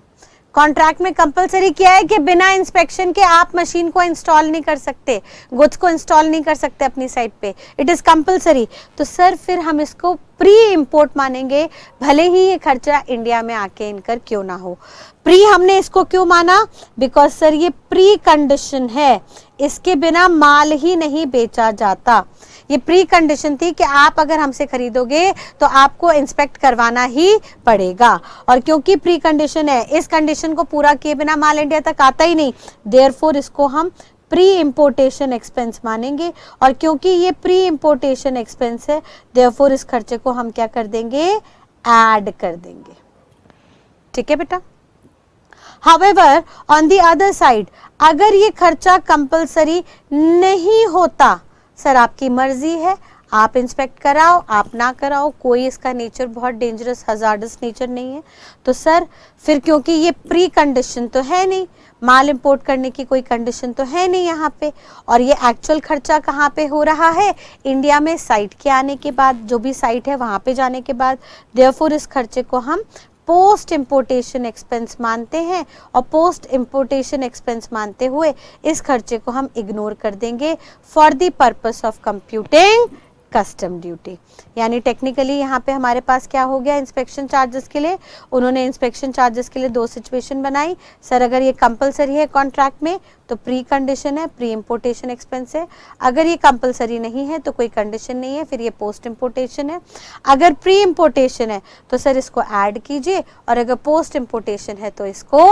contract में कंपलसरी किया है कि बिना इंस्पेक्शन के आप मशीन को इंस्टॉल नहीं कर सकते, गुड्स को इंस्टॉल नहीं कर सकते अपनी साइट पे, इट इज कंपलसरी। तो सर फिर हम इसको प्री इंपोर्ट मानेंगे, भले ही ये खर्चा इंडिया में आके इनकर क्यों ना हो। प्री हमने इसको क्यों माना? बिकॉज सर ये प्री कंडीशन है, इसके बिना माल ही नहीं बेचा जाता। ये प्री कंडीशन थी कि आप अगर हमसे खरीदोगे तो आपको इंस्पेक्ट करवाना ही पड़ेगा, और क्योंकि प्री कंडीशन है, इस कंडीशन को पूरा किए बिना माल इंडिया तक आता ही नहीं, देयरफॉर इसको हम प्री इंपोर्टेशन एक्सपेंस मानेंगे। और क्योंकि ये प्री इंपोर्टेशन एक्सपेंस है, देयरफॉर इस खर्चे को हम क्या कर देंगे? ऐड कर देंगे। ठीक है बेटा। However, on the other side, अगर ये खर्चा कंपलसरी नहीं होता, सर आपकी मर्जी है, आप इंस्पेक्ट कराओ, आप ना कराओ, कोई इसका नेचर बहुत डेंजरस हजार्डस नेचर नहीं है, तो सर फिर क्योंकि ये प्री कंडीशन तो है नहीं, माल इंपोर्ट करने की कोई कंडीशन तो है नहीं यहाँ पे, और ये एक्चुअल खर्चा कहाँ पे हो रहा है? इंडिया में साइट के आने के बाद, जो भी साइट है वहाँ पे जाने के बाद। देयरफॉर इस खर्चे को हम पोस्ट इंपोर्टेशन एक्सपेंस मानते हैं, और पोस्ट इंपोर्टेशन एक्सपेंस मानते हुए इस खर्चे को हम इग्नोर कर देंगे for the purpose of computing custom duty. यानी टेक्निकली यहाँ पे हमारे पास क्या हो गया? इंस्पेक्शन चार्जेस के लिए उन्होंने इंस्पेक्शन चार्जेस के लिए दो सिचुएशन बनाई। सर अगर ये कंपलसरी है कॉन्ट्रैक्ट में तो प्री कंडीशन है, प्री इंपोर्टेशन एक्सपेंस है। अगर ये कंपलसरी नहीं है तो कोई कंडीशन नहीं है, फिर ये पोस्ट इंपोर्टेशन है। अगर प्री इंपोर्टेशन है तो सर इसको ऐड कीजिए, और अगर पोस्ट इंपोर्टेशन है तो इसको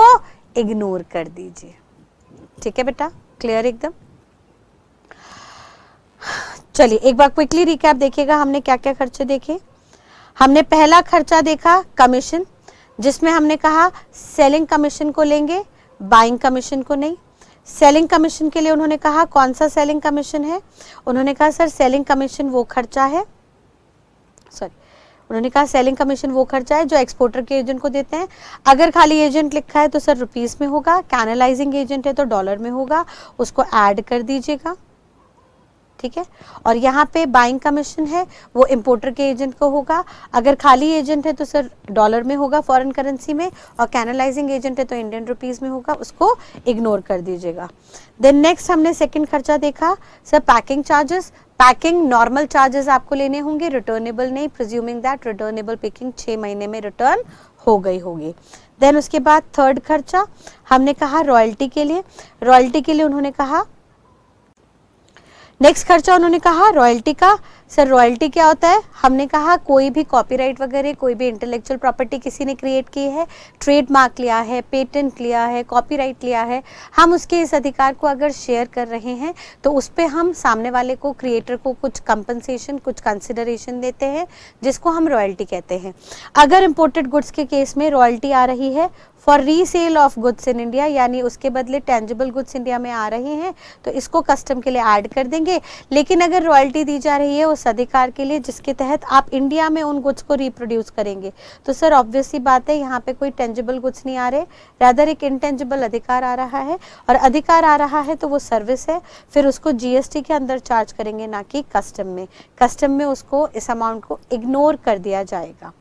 इग्नोर कर दीजिए। ठीक है बेटा, क्लियर एकदम? चलिए एक बार क्विकली रिकैप देखिएगा, हमने क्या क्या खर्चे देखे। हमने पहला खर्चा देखा कमीशन, जिसमें हमने कहा सेलिंग कमीशन को लेंगे, बाइंग कमीशन को नहीं। सेलिंग कमीशन के लिए उन्होंने कहा कौन सा सेलिंग कमीशन है? उन्होंने कहा सर सेलिंग कमीशन वो खर्चा है, उन्होंने कहा सेलिंग कमीशन वो खर्चा है जो एक्सपोर्टर के एजेंट को देते हैं। अगर खाली एजेंट लिखा है तो सर रुपीस में होगा, कैनलाइजिंग एजेंट है तो डॉलर में होगा, उसको ऐड कर दीजिएगा। ठीक है। और यहाँ पे बाइंग कमीशन है वो इंपोर्टर के एजेंट को होगा, अगर खाली एजेंट है तो सर डॉलर में होगा फॉरेन करेंसी में, और कैनलाइजिंग एजेंट है तो इंडियन रुपीस में होगा, उसको इग्नोर कर दीजिएगा। देन नेक्स्ट हमने सेकंड खर्चा देखा sir packing charges. Packing normal charges आपको लेने होंगे, रिटर्नेबल नहीं, प्रिज्यूमिंग दैट रिटर्नेबल पैकिंग 6 महीने में रिटर्न हो गई होगी। देन उसके बाद थर्ड खर्चा हमने कहा रॉयल्टी के लिए। रॉयल्टी के लिए उन्होंने कहा नेक्स्ट खर्चा उन्होंने कहा रॉयल्टी का। सर रॉयल्टी क्या होता है? हमने कहा कोई भी कॉपीराइट वगैरह, कोई भी इंटेलेक्चुअल प्रॉपर्टी किसी ने क्रिएट की है, ट्रेडमार्क लिया है, पेटेंट लिया है, कॉपीराइट लिया है, हम उसके इस अधिकार को अगर शेयर कर रहे हैं तो उस पर हम सामने वाले को, क्रिएटर को कुछ कंपनसेशन, कुछ कंसिडरेशन देते हैं, जिसको हम रॉयल्टी कहते हैं। अगर इम्पोर्टेड गुड्स के केस में रॉयल्टी आ रही है for resale of goods in India, यानी उसके बदले टेंजिबल गुड्स इंडिया में आ रहे हैं तो इसको कस्टम के लिए ऐड कर देंगे। लेकिन अगर रॉयल्टी दी जा रही है उस अधिकार के लिए जिसके तहत आप इंडिया में उन गुड्स को रिप्रोड्यूस करेंगे, तो सर ऑब्वियस सी बात है यहाँ पे कोई टेंजिबल गुड्स नहीं आ रहे, रादर एक इंटेंजिबल अधिकार आ रहा है, और अधिकार आ रहा है तो वो सर्विस है, फिर उसको जीएसटी के अंदर चार्ज करेंगे ना कि कस्टम में। कस्टम में उसको इस अमाउंट को इग्नोर कर दिया जाएगा।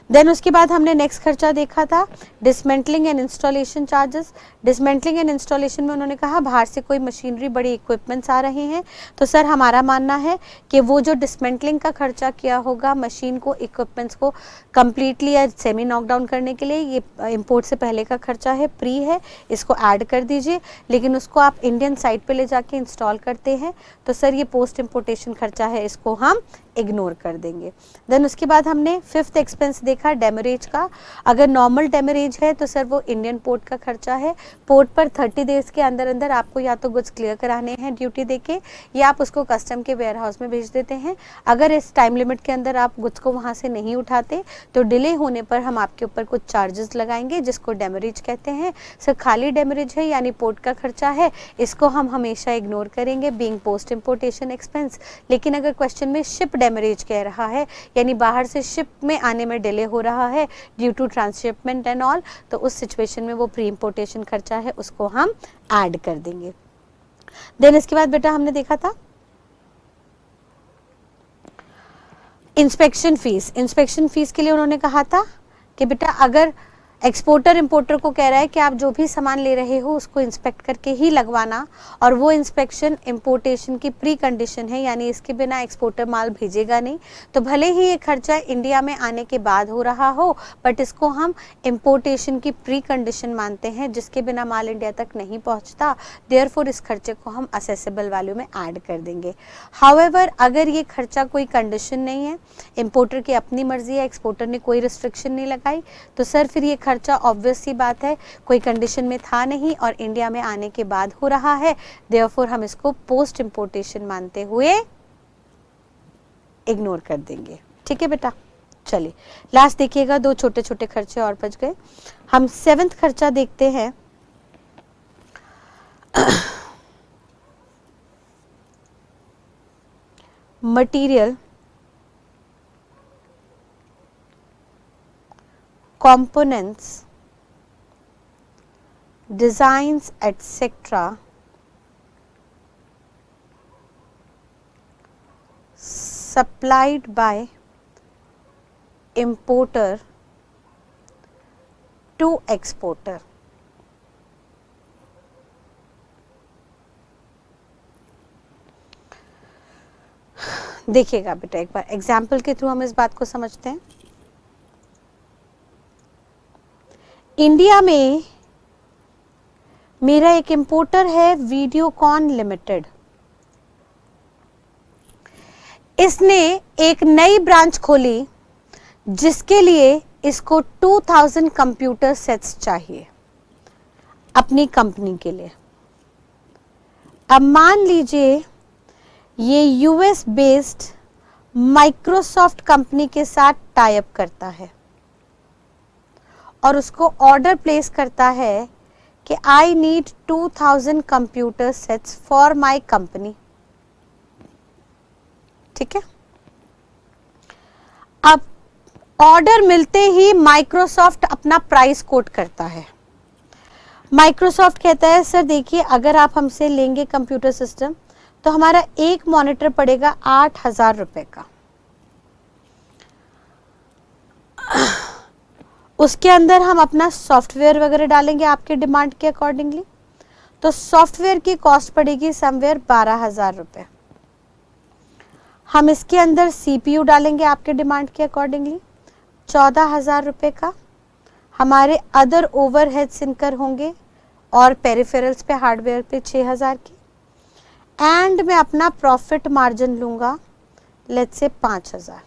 देन उसके बाद हमने नेक्स्ट खर्चा देखा था dismantling and installation charges. Dismantling and installation में उन्होंने कहा बाहर से कोई मशीनरी बड़ी इक्विपमेंट्स आ रहे हैं, तो सर हमारा मानना है कि वो जो डिसमेंटलिंग का खर्चा किया होगा मशीन को, इक्विपमेंट्स को कंप्लीटली या सेमी नॉकडाउन करने के लिए, ये इंपोर्ट से पहले का खर्चा है, प्री है, इसको ऐड कर दीजिए। लेकिन उसको आप इंडियन साइट पे ले जाके इंस्टॉल करते हैं तो सर ये पोस्ट इंपोर्टेशन खर्चा है, इसको हम इग्नोर कर देंगे। देन उसके बाद हमने फिफ्थ एक्सपेंस देखा डेमरेज का। अगर नॉर्मल डेमरेज है तो सर वो इंडियन पोर्ट का खर्चा है। पोर्ट पर 30 डेज के अंदर अंदर आपको या तो गुड्स क्लियर कराने हैं ड्यूटी देके, या आप उसको कस्टम के वेयर हाउस में भेज देते हैं। अगर इस टाइम लिमिट के अंदर आप गुड्स को वहाँ से नहीं उठाते तो डिले होने पर हम आपके ऊपर कुछ चार्जेस लगाएंगे जिसको डेमरेज कहते हैं। सर खाली डेमरेज है यानी पोर्ट का खर्चा है, इसको हम हमेशा इग्नोर करेंगे बीइंग पोस्ट इंपोर्टेशन एक्सपेंस। लेकिन अगर क्वेश्चन में शिप डेमरेज कह रहा है यानी बाहर से शिप में आने में डिले हो रहा है due to transshipment and all, तो उस सिचुएशन में वो प्री इंपोर्टेशन खर्चा है, उसको हम ऐड कर देंगे। देन इसके बाद बेटा हमने देखा था इंस्पेक्शन फीस। इंस्पेक्शन फीस के लिए उन्होंने कहा था कि बेटा अगर एक्सपोर्टर इंपोर्टर को कह रहा है कि आप जो भी सामान ले रहे हो उसको इंस्पेक्ट करके ही लगवाना, और वो इंस्पेक्शन इंपोर्टेशन की प्री कंडीशन है यानी इसके बिना एक्सपोर्टर माल भेजेगा नहीं, तो भले ही ये खर्चा इंडिया में आने के बाद हो रहा हो बट इसको हम इंपोर्टेशन की प्री कंडीशन मानते हैं जिसके बिना माल इंडिया तक नहीं पहुंचता, देयरफॉर इस खर्चे को हम असेसेबल वैल्यू में ऐड कर देंगे। हाउएवर अगर ये खर्चा कोई कंडीशन नहीं है, इंपोर्टर की अपनी मर्जी है, एक्सपोर्टर ने कोई रिस्ट्रिक्शन नहीं लगाई, तो सर फिर ये खर्चा ऑब्वियस सी बात है कोई कंडीशन में था नहीं और इंडिया में आने के बाद हो रहा है, देयरफॉर हम इसको पोस्ट इंपोर्टेशन मानते हुए इग्नोर कर देंगे। ठीक है बेटा, चलिए लास्ट देखिएगा, दो छोटे छोटे खर्चे और बच गए। हम 7th खर्चा देखते हैं। Material, components, designs, etc. supplied by importer to exporter. देखिएगा बेटा एक बार एग्जाम्पल के थ्रू हम इस बात को समझते हैं। इंडिया में मेरा एक इंपोर्टर है वीडियोकॉन लिमिटेड, इसने एक नई ब्रांच खोली जिसके लिए इसको 2000 कंप्यूटर सेट्स चाहिए अपनी कंपनी के लिए। अब मान लीजिए ये यूएस बेस्ड माइक्रोसॉफ्ट कंपनी के साथ टाई अप करता है और उसको ऑर्डर प्लेस करता है कि I need 2000 computer sets for my company. ठीक है, अब ऑर्डर मिलते ही माइक्रोसॉफ्ट अपना प्राइस कोट करता है। माइक्रोसॉफ्ट कहता है सर देखिए अगर आप हमसे लेंगे कंप्यूटर सिस्टम तो हमारा एक मॉनिटर पड़ेगा 8000 रुपए का। उसके अंदर हम अपना सॉफ्टवेयर वगैरह डालेंगे आपके डिमांड के अकॉर्डिंगली, तो सॉफ्टवेयर की कॉस्ट पड़ेगी समवेयर 12000 रुपए। हम इसके अंदर सीपीयू डालेंगे आपके डिमांड के अकॉर्डिंगली 14000 रुपए का। हमारे अदर ओवरहेड्स इनकर होंगे और पेरिफेरल्स पे हार्डवेयर पे 6000 की। एंड मैं अपना प्रॉफिट मार्जिन लूंगा लेट्स से 5000,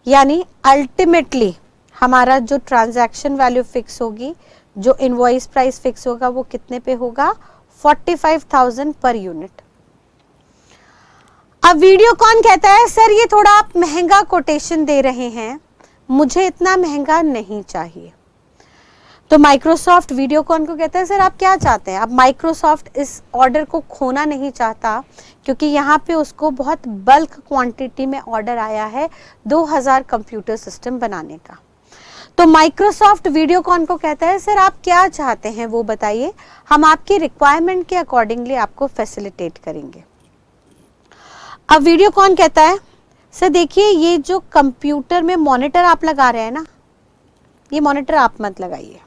यानी अल्टीमेटली हमारा जो ट्रांजैक्शन वैल्यू फिक्स होगी, जो इनवॉइस प्राइस फिक्स होगा वो कितने पे होगा 45,000 पर यूनिट। अब वीडियोकॉन कहता है सर ये थोड़ा आप महंगा कोटेशन दे रहे हैं, मुझे इतना महंगा नहीं चाहिए। तो माइक्रोसॉफ्ट वीडियोकॉन को कहता है सर आप क्या चाहते हैं। अब माइक्रोसॉफ्ट इस ऑर्डर को खोना नहीं चाहता, क्योंकि यहाँ पे उसको बहुत बल्क क्वांटिटी में ऑर्डर आया है 2000 कंप्यूटर सिस्टम बनाने का। तो माइक्रोसॉफ्ट वीडियोकॉन को कहता है सर आप क्या चाहते हैं वो बताइए, हम आपकी रिक्वायरमेंट के अकॉर्डिंगली आपको फैसिलिटेट करेंगे। अब वीडियोकॉन कहता है सर देखिए ये जो कंप्यूटर में मॉनिटर आप लगा रहे हैं ना, ये मॉनिटर आप मत लगाइए,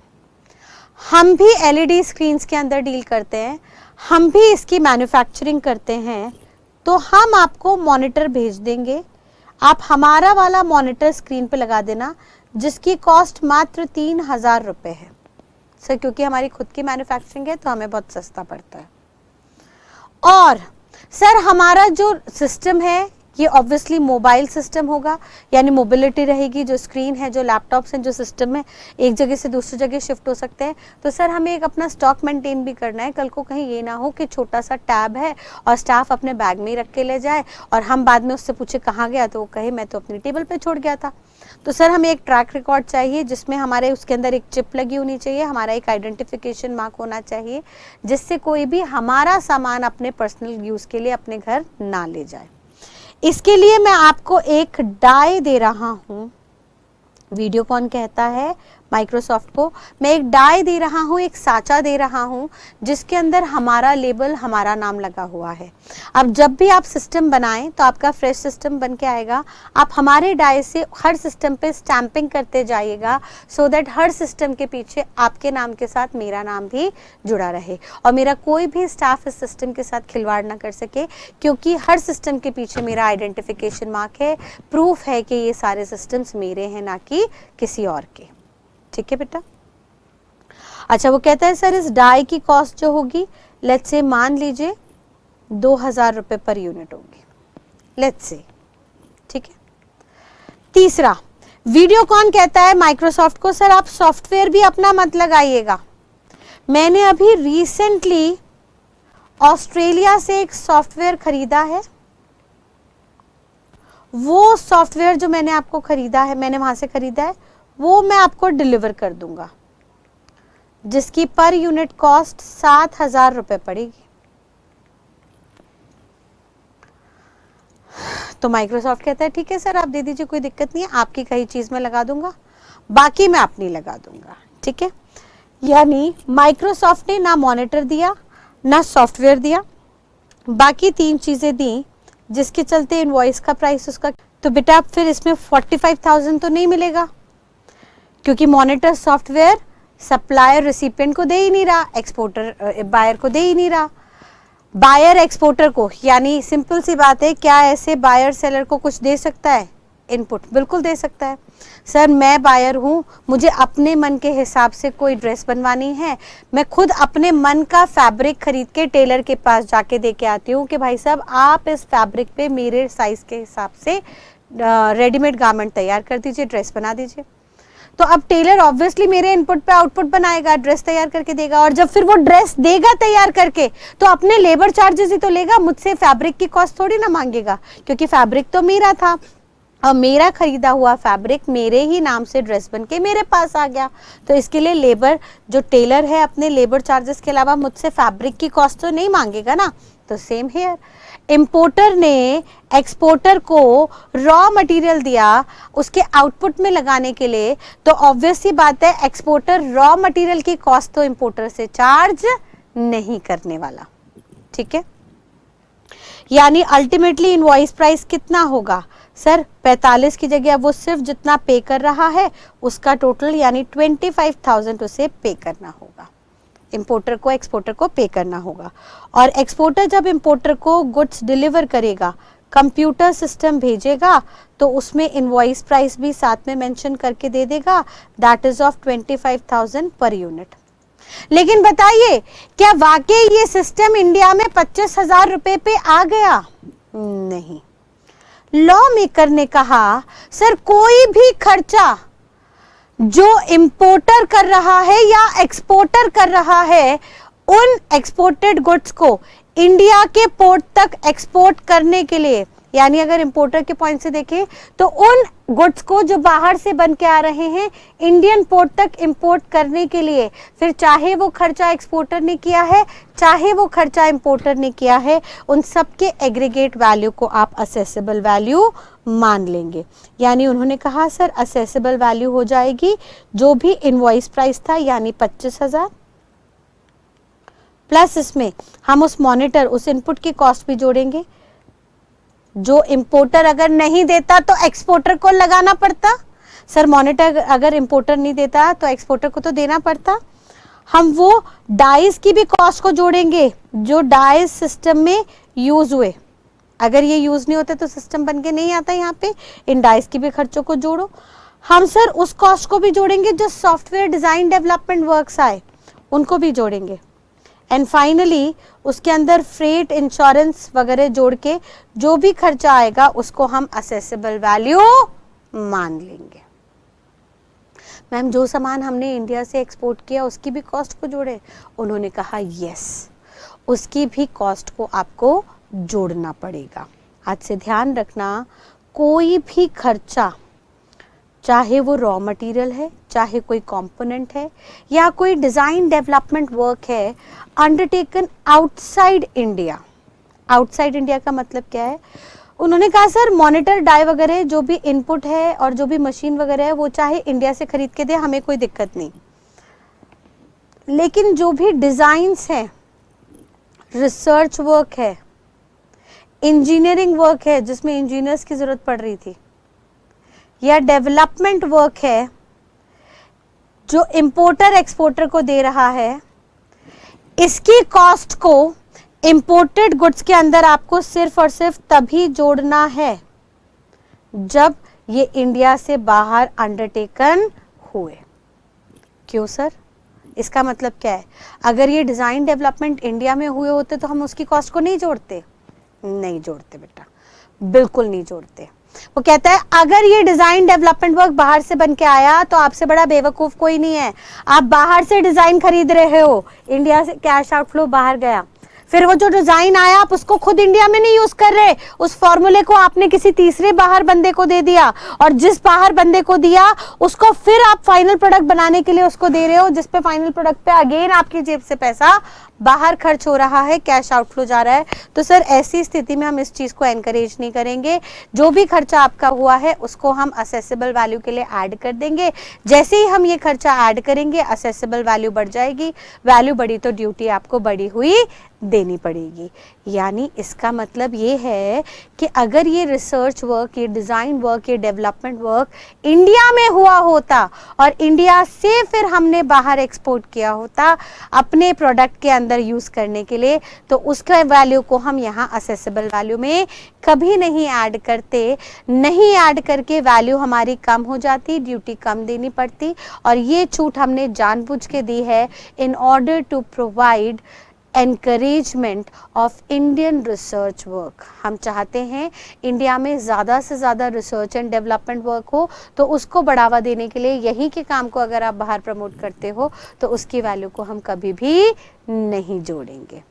हम भी एलईडी स्क्रीन्स के अंदर डील करते हैं, हम भी इसकी मैन्युफैक्चरिंग करते हैं, तो हम आपको मॉनिटर भेज देंगे, आप हमारा वाला मॉनिटर स्क्रीन पे लगा देना, जिसकी कॉस्ट मात्र 3000 रुपये है। सर क्योंकि हमारी खुद की मैन्युफैक्चरिंग है तो हमें बहुत सस्ता पड़ता है। और सर हमारा जो सिस्टम है ये ऑब्वियसली मोबाइल सिस्टम होगा, यानी मोबिलिटी रहेगी, जो स्क्रीन है, जो लैपटॉप्स हैं, जो सिस्टम है, एक जगह से दूसरी जगह शिफ्ट हो सकते हैं। तो सर हमें एक अपना स्टॉक मेंटेन भी करना है, कल को कहीं ये ना हो कि छोटा सा टैब है और स्टाफ अपने बैग में ही रख के ले जाए और हम बाद में उससे पूछे कहाँ गया, तो वो कहे मैं तो अपनी टेबल पे छोड़ गया था। तो सर हमें एक ट्रैक रिकॉर्ड चाहिए, जिसमें हमारे उसके अंदर एक चिप लगी होनी चाहिए, हमारा एक आइडेंटिफिकेशन मार्क होना चाहिए, जिससे कोई भी हमारा सामान अपने पर्सनल यूज़ के लिए अपने घर ना ले जाए। इसके लिए मैं आपको एक डाई दे रहा हूं। वीडियोकॉन कहता है माइक्रोसॉफ्ट को मैं एक डाई दे रहा हूँ, एक साँचा दे रहा हूँ, जिसके अंदर हमारा लेबल, हमारा नाम लगा हुआ है। अब जब भी आप सिस्टम बनाएं तो आपका फ्रेश सिस्टम बन के आएगा, आप हमारे डाई से हर सिस्टम पे स्टैंपिंग करते जाइएगा, सो दैट हर सिस्टम के पीछे आपके नाम के साथ मेरा नाम भी जुड़ा रहे और मेरा कोई भी स्टाफ इस सिस्टम के साथ खिलवाड़ ना कर सके, क्योंकि हर सिस्टम के पीछे मेरा आइडेंटिफिकेशन मार्क है, प्रूफ है कि ये सारे सिस्टम्स मेरे हैं, ना कि किसी और के। ठीक है बेटा। अच्छा वो कहता है सर इस डाई की कॉस्ट जो होगी, लेट्स से मान लीजिए 2000 रुपए पर यूनिट होगी, लेट्स से। ठीक है। तीसरा, वीडियोकॉन कहता है माइक्रोसॉफ्ट को सर आप सॉफ्टवेयर भी अपना मत लगाइएगा, मैंने अभी रिसेंटली ऑस्ट्रेलिया से एक सॉफ्टवेयर खरीदा है, वो सॉफ्टवेयर जो मैंने आपको खरीदा है, मैंने वहां से खरीदा है, वो मैं आपको डिलीवर कर दूंगा, जिसकी पर यूनिट कॉस्ट 7000 रुपए पड़ेगी। तो माइक्रोसॉफ्ट कहता है ठीक है सर आप दे दीजिए, कोई दिक्कत नहीं है, आपकी कई चीज में लगा दूंगा, बाकी मैं अपनी लगा दूंगा। ठीक है। यानी माइक्रोसॉफ्ट ने ना मॉनिटर दिया, ना सॉफ्टवेयर दिया, बाकी 3 चीजें दी, जिसके चलते इनवॉइस का प्राइस उसका। तो बेटा फिर इसमें 45,000 तो नहीं मिलेगा, क्योंकि मॉनिटर सॉफ्टवेयर सप्लायर रिसिपिएंट को दे ही नहीं रहा, एक्सपोर्टर बायर को दे ही नहीं रहा, बायर एक्सपोर्टर को, यानी सिंपल सी बात है, क्या ऐसे बायर सेलर को कुछ दे सकता है इनपुट? बिल्कुल दे सकता है। सर मैं बायर हूँ, मुझे अपने मन के हिसाब से कोई ड्रेस बनवानी है, मैं खुद अपने मन का फैब्रिक खरीद के टेलर के पास जाके दे के आती हूँ कि भाई साहब आप इस फैब्रिक पे मेरे साइज के हिसाब से रेडीमेड गारमेंट तैयार कर दीजिए, ड्रेस बना दीजिए। तो अब टेलर ऑब्वियसली मेरे इनपुट पे आउटपुट बनाएगा, ड्रेस तैयार करके देगा, और जब फिर वो ड्रेस देगा तैयार करके तो अपने लेबर चार्जेस ही तो लेगा, मुझसे फैब्रिक की कॉस्ट थोड़ी ना मांगेगा, क्योंकि फैब्रिक तो मेरा था और मेरा खरीदा हुआ फैब्रिक मेरे ही नाम से ड्रेस बन के मेरे पास आ गया। तो इसके लिए लेबर जो टेलर है अपने लेबर चार्जेस के अलावा मुझसे फैब्रिक की कॉस्ट तो नहीं मांगेगा ना। तो सेम हियर, इंपोर्टर ने एक्सपोर्टर को रॉ मटेरियल दिया उसके आउटपुट में लगाने के लिए, तो ऑब्वियस सी बात है एक्सपोर्टर रॉ मटेरियल की कॉस्ट तो इंपोर्टर से चार्ज नहीं करने वाला। ठीक है। यानी अल्टीमेटली इनवॉइस प्राइस कितना होगा? सर 45 की जगह वो सिर्फ जितना पे कर रहा है उसका टोटल यानी 25,000 उसे पे करना होगा, इंपोर्टर को एक्सपोर्टर को पे करना होगा। और एक्सपोर्टर जब इंपोर्टर को गुड्स डिलीवर करेगा, कंप्यूटर सिस्टम भेजेगा, तो उसमें इनवॉइस प्राइस भी साथ में मेंशन करके दे देगा, that is of 25,000 per unit. लेकिन बताइए क्या वाकई ये सिस्टम इंडिया में 25,000 रुपए पे आ गया? नहीं। लॉ मेकर ने कहा सर कोई भी खर्चा जो इंपोर्टर कर रहा है या एक्सपोर्टर कर रहा है, उन एक्सपोर्टेड गुड्स को इंडिया के पोर्ट तक एक्सपोर्ट करने के लिए यानी अगर इंपोर्टर के पॉइंट से देखें तो उन गुड्स को जो बाहर से बन के आ रहे हैं इंडियन पोर्ट तक इंपोर्ट करने के लिए, फिर चाहे वो खर्चा एक्सपोर्टर ने किया है चाहे वो खर्चा इंपोर्टर ने किया है, उन सब के एग्रीगेट वैल्यू को आप असेसेबल वैल्यू मान लेंगे। यानी उन्होंने कहा सर असेसेबल वैल्यू हो जाएगी जो भी इनवॉइस प्राइस था यानी 25,000 प्लस इसमें हम उस मॉनिटर उस इनपुट की कॉस्ट भी जोड़ेंगे। जो इंपोर्टर अगर नहीं देता तो एक्सपोर्टर को लगाना पड़ता। सर मॉनिटर अगर इंपोर्टर नहीं देता तो एक्सपोर्टर को तो देना पड़ता। हम वो डाइस की भी कॉस्ट को जोड़ेंगे जो डाइस सिस्टम में यूज हुए। अगर ये यूज नहीं होते तो सिस्टम बन के नहीं आता। यहाँ पे इन डाइस की भी खर्चों को जोड़ो। हम सर उस कॉस्ट को भी जोड़ेंगे जो सॉफ्टवेयर डिजाइन डेवलपमेंट वर्क्स आए उनको भी जोड़ेंगे। एंड फाइनली उसके अंदर फ्रेट इंश्योरेंस वगैरह जोड़ के जो भी खर्चा आएगा उसको हम असेसेबल वैल्यू मान लेंगे। मैम जो सामान हमने इंडिया से एक्सपोर्ट किया उसकी भी कॉस्ट को जोड़े? उन्होंने कहा यस, उसकी भी कॉस्ट को आपको जोड़ना पड़ेगा। आज से ध्यान रखना, कोई भी खर्चा चाहे वो रॉ मटेरियल है, चाहे कोई कंपोनेंट है या कोई डिजाइन डेवलपमेंट वर्क है undertaken outside India. Outside India का मतलब क्या है? उन्होंने कहा सर मॉनिटर डाई वगैरह जो भी इनपुट है और जो भी मशीन वगैरह है वो चाहे इंडिया से खरीद के दे, हमें कोई दिक्कत नहीं, लेकिन जो भी डिजाइन्स हैं, रिसर्च वर्क है, इंजीनियरिंग वर्क है जिसमें इंजीनियर्स की जरूरत पड़ रही थी, या डेवलपमेंट वर्क है जो इंपोर्टर एक्सपोर्टर को दे रहा है, इसकी कॉस्ट को इंपोर्टेड गुड्स के अंदर आपको सिर्फ और सिर्फ तभी जोड़ना है जब ये इंडिया से बाहर अंडरटेकन हुए। क्यों सर? इसका मतलब क्या है? अगर ये डिजाइन डेवलपमेंट इंडिया में हुए होते तो हम उसकी कॉस्ट को नहीं जोड़ते? नहीं जोड़ते बेटा, बिल्कुल नहीं जोड़ते। वो कहता है अगर ये डिजाइन डेवलपमेंट वर्क बाहर से बन के आया तो आपसे बड़ा बेवकूफ कोई नहीं है। आप बाहर से डिजाइन खरीद रहे हो, इंडिया से कैश आउटफ्लो बाहर गया, फिर वो जो डिजाइन आया आप उसको खुद इंडिया में नहीं यूज कर रहे, उस फॉर्मूले को आपने किसी तीसरे बाहर बंदे को दे दिया और जिस बाहर बंदे को दिया उसको फिर आप फाइनल प्रोडक्ट बनाने के लिए उसको दे रहे हो, जिस पे फाइनल प्रोडक्ट पे अगेन आपकी जेब से पैसा बाहर खर्च हो रहा है, कैश आउटफ्लो जा रहा है। तो सर ऐसी स्थिति में हम इस चीज को एनकरेज नहीं करेंगे। जो भी खर्चा आपका हुआ है उसको हम असेसेबल वैल्यू के लिए ऐड कर देंगे। जैसे ही हम ये खर्चा ऐड करेंगे असेसेबल वैल्यू बढ़ जाएगी, वैल्यू बढ़ी तो ड्यूटी आपको बढ़ी हुई देनी पड़ेगी। यानी इसका मतलब ये है कि अगर ये रिसर्च वर्क, ये डिजाइन वर्क, ये डेवलपमेंट वर्क इंडिया में हुआ होता और इंडिया से फिर हमने बाहर एक्सपोर्ट किया होता अपने प्रोडक्ट के अंदर यूज करने के लिए, तो उसका वैल्यू को हम यहाँ असेसेबल वैल्यू में कभी नहीं ऐड करते। नहीं ऐड करके वैल्यू हमारी कम हो जाती, ड्यूटी कम देनी पड़ती, और ये छूट हमने जानबूझ के दी है in order to provide encouragement of Indian research work. हम चाहते हैं इंडिया में ज़्यादा से ज़्यादा रिसर्च एंड डेवलपमेंट वर्क हो, तो उसको बढ़ावा देने के लिए यहीं के काम को अगर आप बाहर प्रमोट करते हो तो उसकी वैल्यू को हम कभी भी नहीं जोड़ेंगे।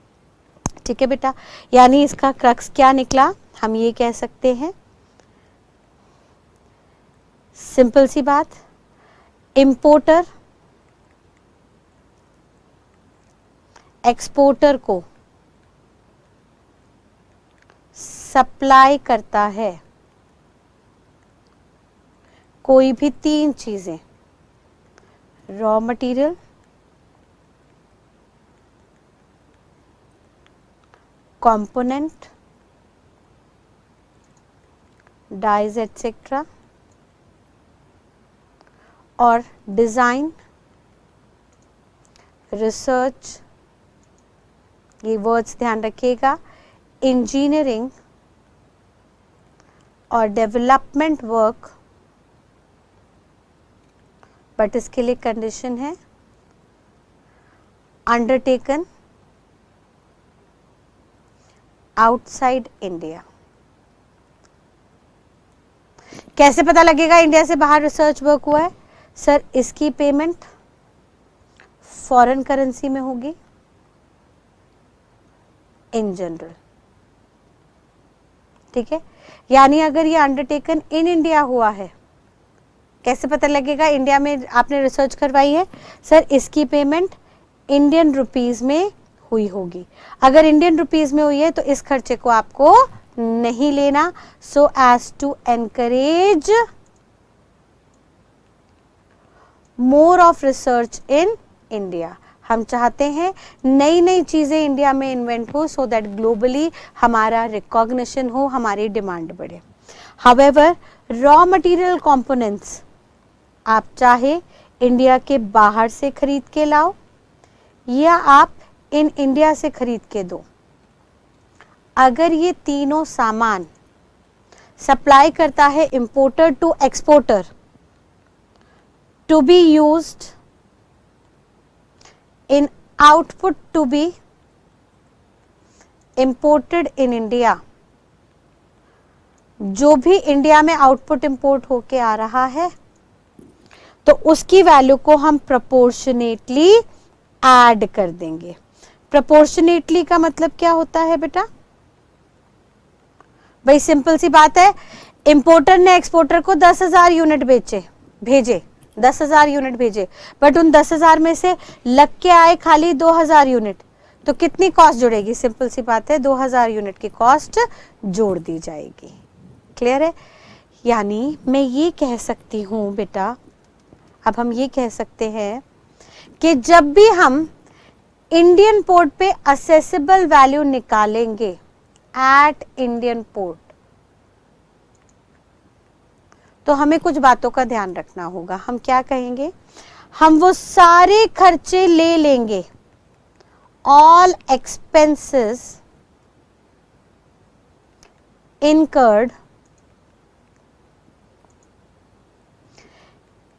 ठीक है बेटा, यानी इसका क्रक्स क्या निकला? हम ये कह सकते हैं, सिंपल सी बात, इंपोर्टर एक्सपोर्टर को सप्लाई करता है कोई भी तीन चीजें, raw material, component, dies etcetera, और डिजाइन, रिसर्च, ये वर्ड्स ध्यान रखिएगा, इंजीनियरिंग और डेवलपमेंट वर्क, बट इसके लिए कंडीशन है अंडरटेकन आउटसाइड इंडिया। कैसे पता लगेगा इंडिया से बाहर रिसर्च वर्क हुआ है? सर इसकी पेमेंट फॉरेन करेंसी में होगी इन जनरल, ठीक है, यानी अगर ये अंडरटेकन इन इंडिया हुआ है, कैसे पता लगेगा? इंडिया में आपने रिसर्च करवाई है, सर इसकी पेमेंट इंडियन रुपीस में हुई होगी। अगर इंडियन रुपीस में हुई है तो इस खर्चे को आपको नहीं लेना। So as to encourage more of research in India, हम चाहते हैं नई नई चीजें इंडिया में इन्वेंट हो, सो दैट ग्लोबली हमारा रिकॉग्निशन हो, हमारी डिमांड बढ़े। हाउएवर रॉ मटेरियल कंपोनेंट्स आप चाहे इंडिया के बाहर से खरीद के लाओ या आप इन इंडिया से खरीद के दो, अगर ये तीनों सामान सप्लाई करता है importer to exporter to be used in output to be imported in India, जो भी इंडिया में आउटपुट इंपोर्ट होके आ रहा है तो उसकी वैल्यू को हम प्रोपोर्शनेटली ऐड कर देंगे। प्रोपोर्शनेटली का मतलब क्या होता है बेटा? भाई सिंपल सी बात है, इंपोर्टर ने एक्सपोर्टर को 10,000 यूनिट भेजे 10,000 यूनिट भेजे, बट उन 10,000 में से लग के आए खाली 2,000 यूनिट, तो कितनी कॉस्ट जुड़ेगी? सिंपल सी बात है, 2,000 यूनिट की कॉस्ट जोड़ दी जाएगी। क्लियर है? यानी मैं ये कह सकती हूँ बेटा, अब हम ये कह सकते हैं कि जब भी हम इंडियन पोर्ट पे असेसेबल वैल्यू निकालेंगे एट इंडियन पोर्ट, तो हमें कुछ बातों का ध्यान रखना होगा। हम क्या कहेंगे? हम वो सारे खर्चे ले लेंगे, all expenses incurred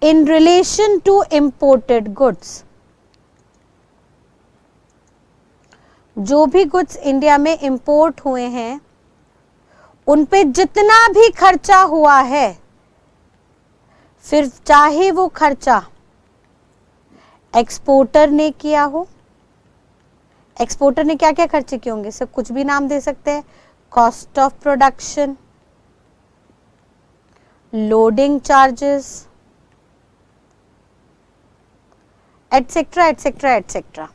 in relation to imported goods, जो भी गुड्स इंडिया में इंपोर्ट हुए हैं उन पे जितना भी खर्चा हुआ है, फिर चाहे वो खर्चा एक्सपोर्टर ने किया हो, एक्सपोर्टर ने क्या क्या खर्चे किए होंगे, सब कुछ भी नाम दे सकते हैं, cost of production, loading charges, etcetera etcetera etcetera,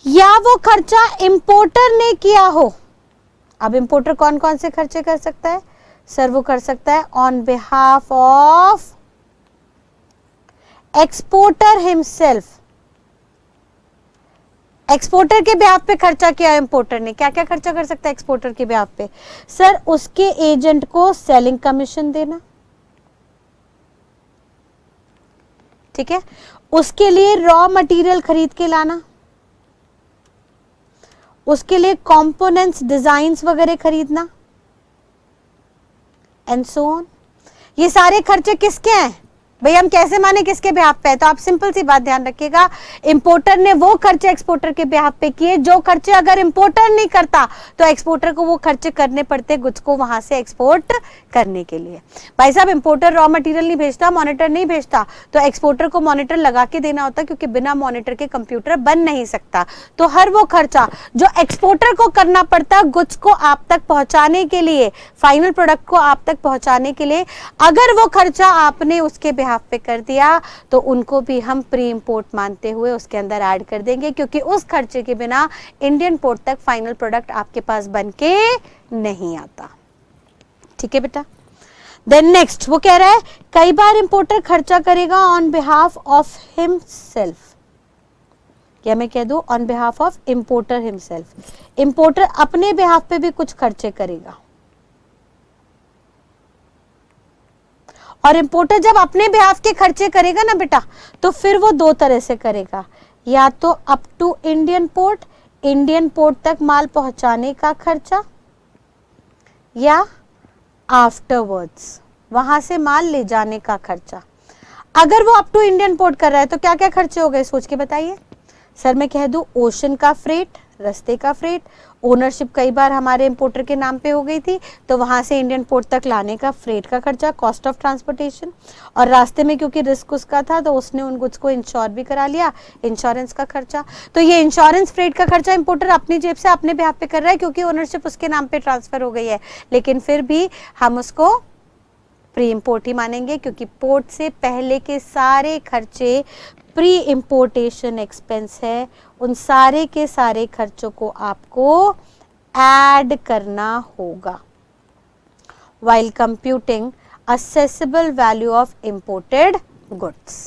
या वो खर्चा इंपोर्टर ने किया हो। अब इंपोर्टर कौन कौन से खर्चे कर सकता है? सर वो कर सकता है on behalf of exporter himself, exporter के बिहाफ पे खर्चा किया इंपोर्टर ने, क्या क्या खर्चा कर सकता है एक्सपोर्टर के बिहाफ पे? सर उसके एजेंट को सेलिंग कमीशन देना, ठीक है, उसके लिए रॉ मटेरियल खरीद के लाना, उसके लिए कंपोनेंट्स डिजाइन्स वगैरह खरीदना, एंड सो ऑन। ये सारे खर्चे किसके हैं भाई? हम कैसे माने किसके बिहाफ पे है? तो आप सिंपल सी बात ध्यान रखिएगा, इंपोर्टर ने वो खर्चे एक्सपोर्टर के बिहाफ पे किए जो खर्चे अगर इंपोर्टर नहीं करता तो एक्सपोर्टर को वो खर्चे करने पड़ते गुड्स को वहां से एक्सपोर्ट करने के लिए। भाई साहब इंपोर्टर रॉ मटेरियल नहीं भेजता, मॉनिटर नहीं भेजता, तो एक्सपोर्टर को मॉनिटर लगा के देना होता, क्योंकि बिना मॉनिटर के कंप्यूटर बन नहीं सकता। तो हर वो खर्चा जो एक्सपोर्टर को करना पड़ता गुड्स को आप तक पहुंचाने के लिए, फाइनल प्रोडक्ट को आप तक पहुंचाने के लिए, अगर वो खर्चा आपने उसके बिहाफ पे कर दिया तो उनको भी हम प्री इंपोर्ट मानते हुए उसके अंदर ऐड कर देंगे, क्योंकि उस खर्चे के बिना इंडियन पोर्ट तक फाइनल प्रोडक्ट आपके पास बन के नहीं आता। ठीक है बेटा? देन नेक्स्ट वो कह रहा है कई बार इंपोर्टर खर्चा करेगा ऑन बिहाफ ऑफ हिमसेल्फ, या मैं कह दूं on behalf of importer himself, importer अपने बिहाफ पे भी कुछ खर्चे करेगा। और इंपोर्टर जब अपने बिहाफ के खर्चे करेगा ना बेटा, तो फिर वो दो तरह से करेगा, या तो up to Indian port, Indian port तक माल पहुंचाने का खर्चा, या आफ्टरवर्ड्स वहां से माल ले जाने का खर्चा। अगर वो अप टू इंडियन पोर्ट कर रहा है तो क्या क्या खर्चे हो गए सोच के बताइए। सर मैं कह दूं ओशन का फ्रेट, रास्ते का फ्रेट, ओनरशिप कई बार हमारे इंपोर्टर के नाम पे हो गई थी तो वहां से इंडियन पोर्ट तक लाने का फ्रेट का खर्चा, कॉस्ट ऑफ ट्रांसपोर्टेशन, और रास्ते में क्योंकि रिस्क उसका था तो उसने उन गुड्स को इंश्योर भी करा लिया, इंश्योरेंस का खर्चा। तो ये इंश्योरेंस फ्रेट का खर्चा इंपोर्टर अपनी जेब से अपने बिहाफ पे कर रहा है क्योंकि ओनरशिप उसके नाम पे ट्रांसफर हो गई है, लेकिन फिर भी हम उसको प्री इंपोर्ट ही मानेंगे क्योंकि पोर्ट से पहले के सारे खर्चे प्री इंपोर्टेशन एक्सपेंस है, उन सारे के सारे खर्चों को आपको ऐड करना होगा while computing assessable value of imported goods।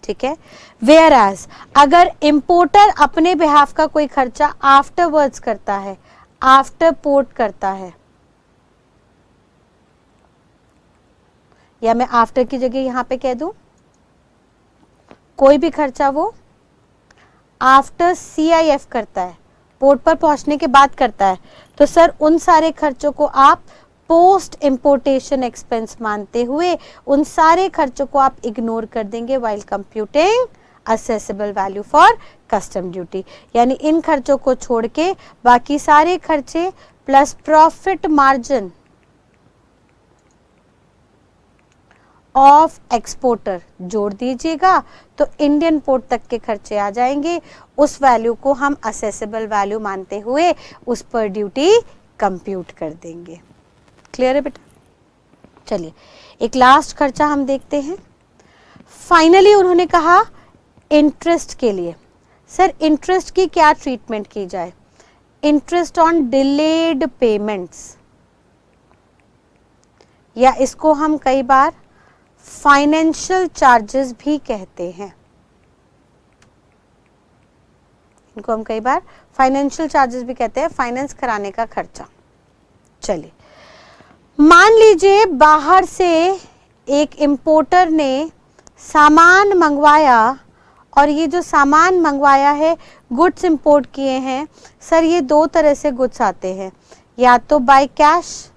ठीक है, whereas अगर इंपोर्टर अपने बिहाफ का कोई खर्चा आफ्टरवर्ड्स करता है, आफ्टर पोर्ट करता है, या मैं आफ्टर की जगह यहां पे कह दूं कोई भी खर्चा वो आफ्टर CIF करता है, पोर्ट पर पहुंचने के बाद करता है, तो सर उन सारे खर्चों को आप पोस्ट इंपोर्टेशन एक्सपेंस मानते हुए उन सारे खर्चों को आप इग्नोर कर देंगे while computing accessible value for custom duty. यानी इन खर्चों को छोड़ के बाकी सारे खर्चे plus profit margin of exporter जोड़ दीजिएगा तो इंडियन पोर्ट तक के खर्चे आ जाएंगे, उस वैल्यू को हम असेसेबल वैल्यू मानते हुए उस पर ड्यूटी कंप्यूट कर देंगे। क्लियर है बेटा? चलिए एक लास्ट खर्चा हम देखते हैं। फाइनली उन्होंने कहा इंटरेस्ट के लिए, सर इंटरेस्ट की क्या ट्रीटमेंट की जाए? इंटरेस्ट ऑन डिलेड पेमेंट्स, या इसको हम कई बार फाइनेंशियल चार्जेस भी कहते हैं, इनको हम कई बार फाइनेंशियल चार्जेस भी कहते हैं, फाइनेंस कराने का खर्चा। चलिए मान लीजिए बाहर से एक इंपोर्टर ने सामान मंगवाया और ये जो सामान मंगवाया है गुड्स इंपोर्ट किए हैं, सर ये दो तरह से गुड्स आते हैं, या तो बाय कैश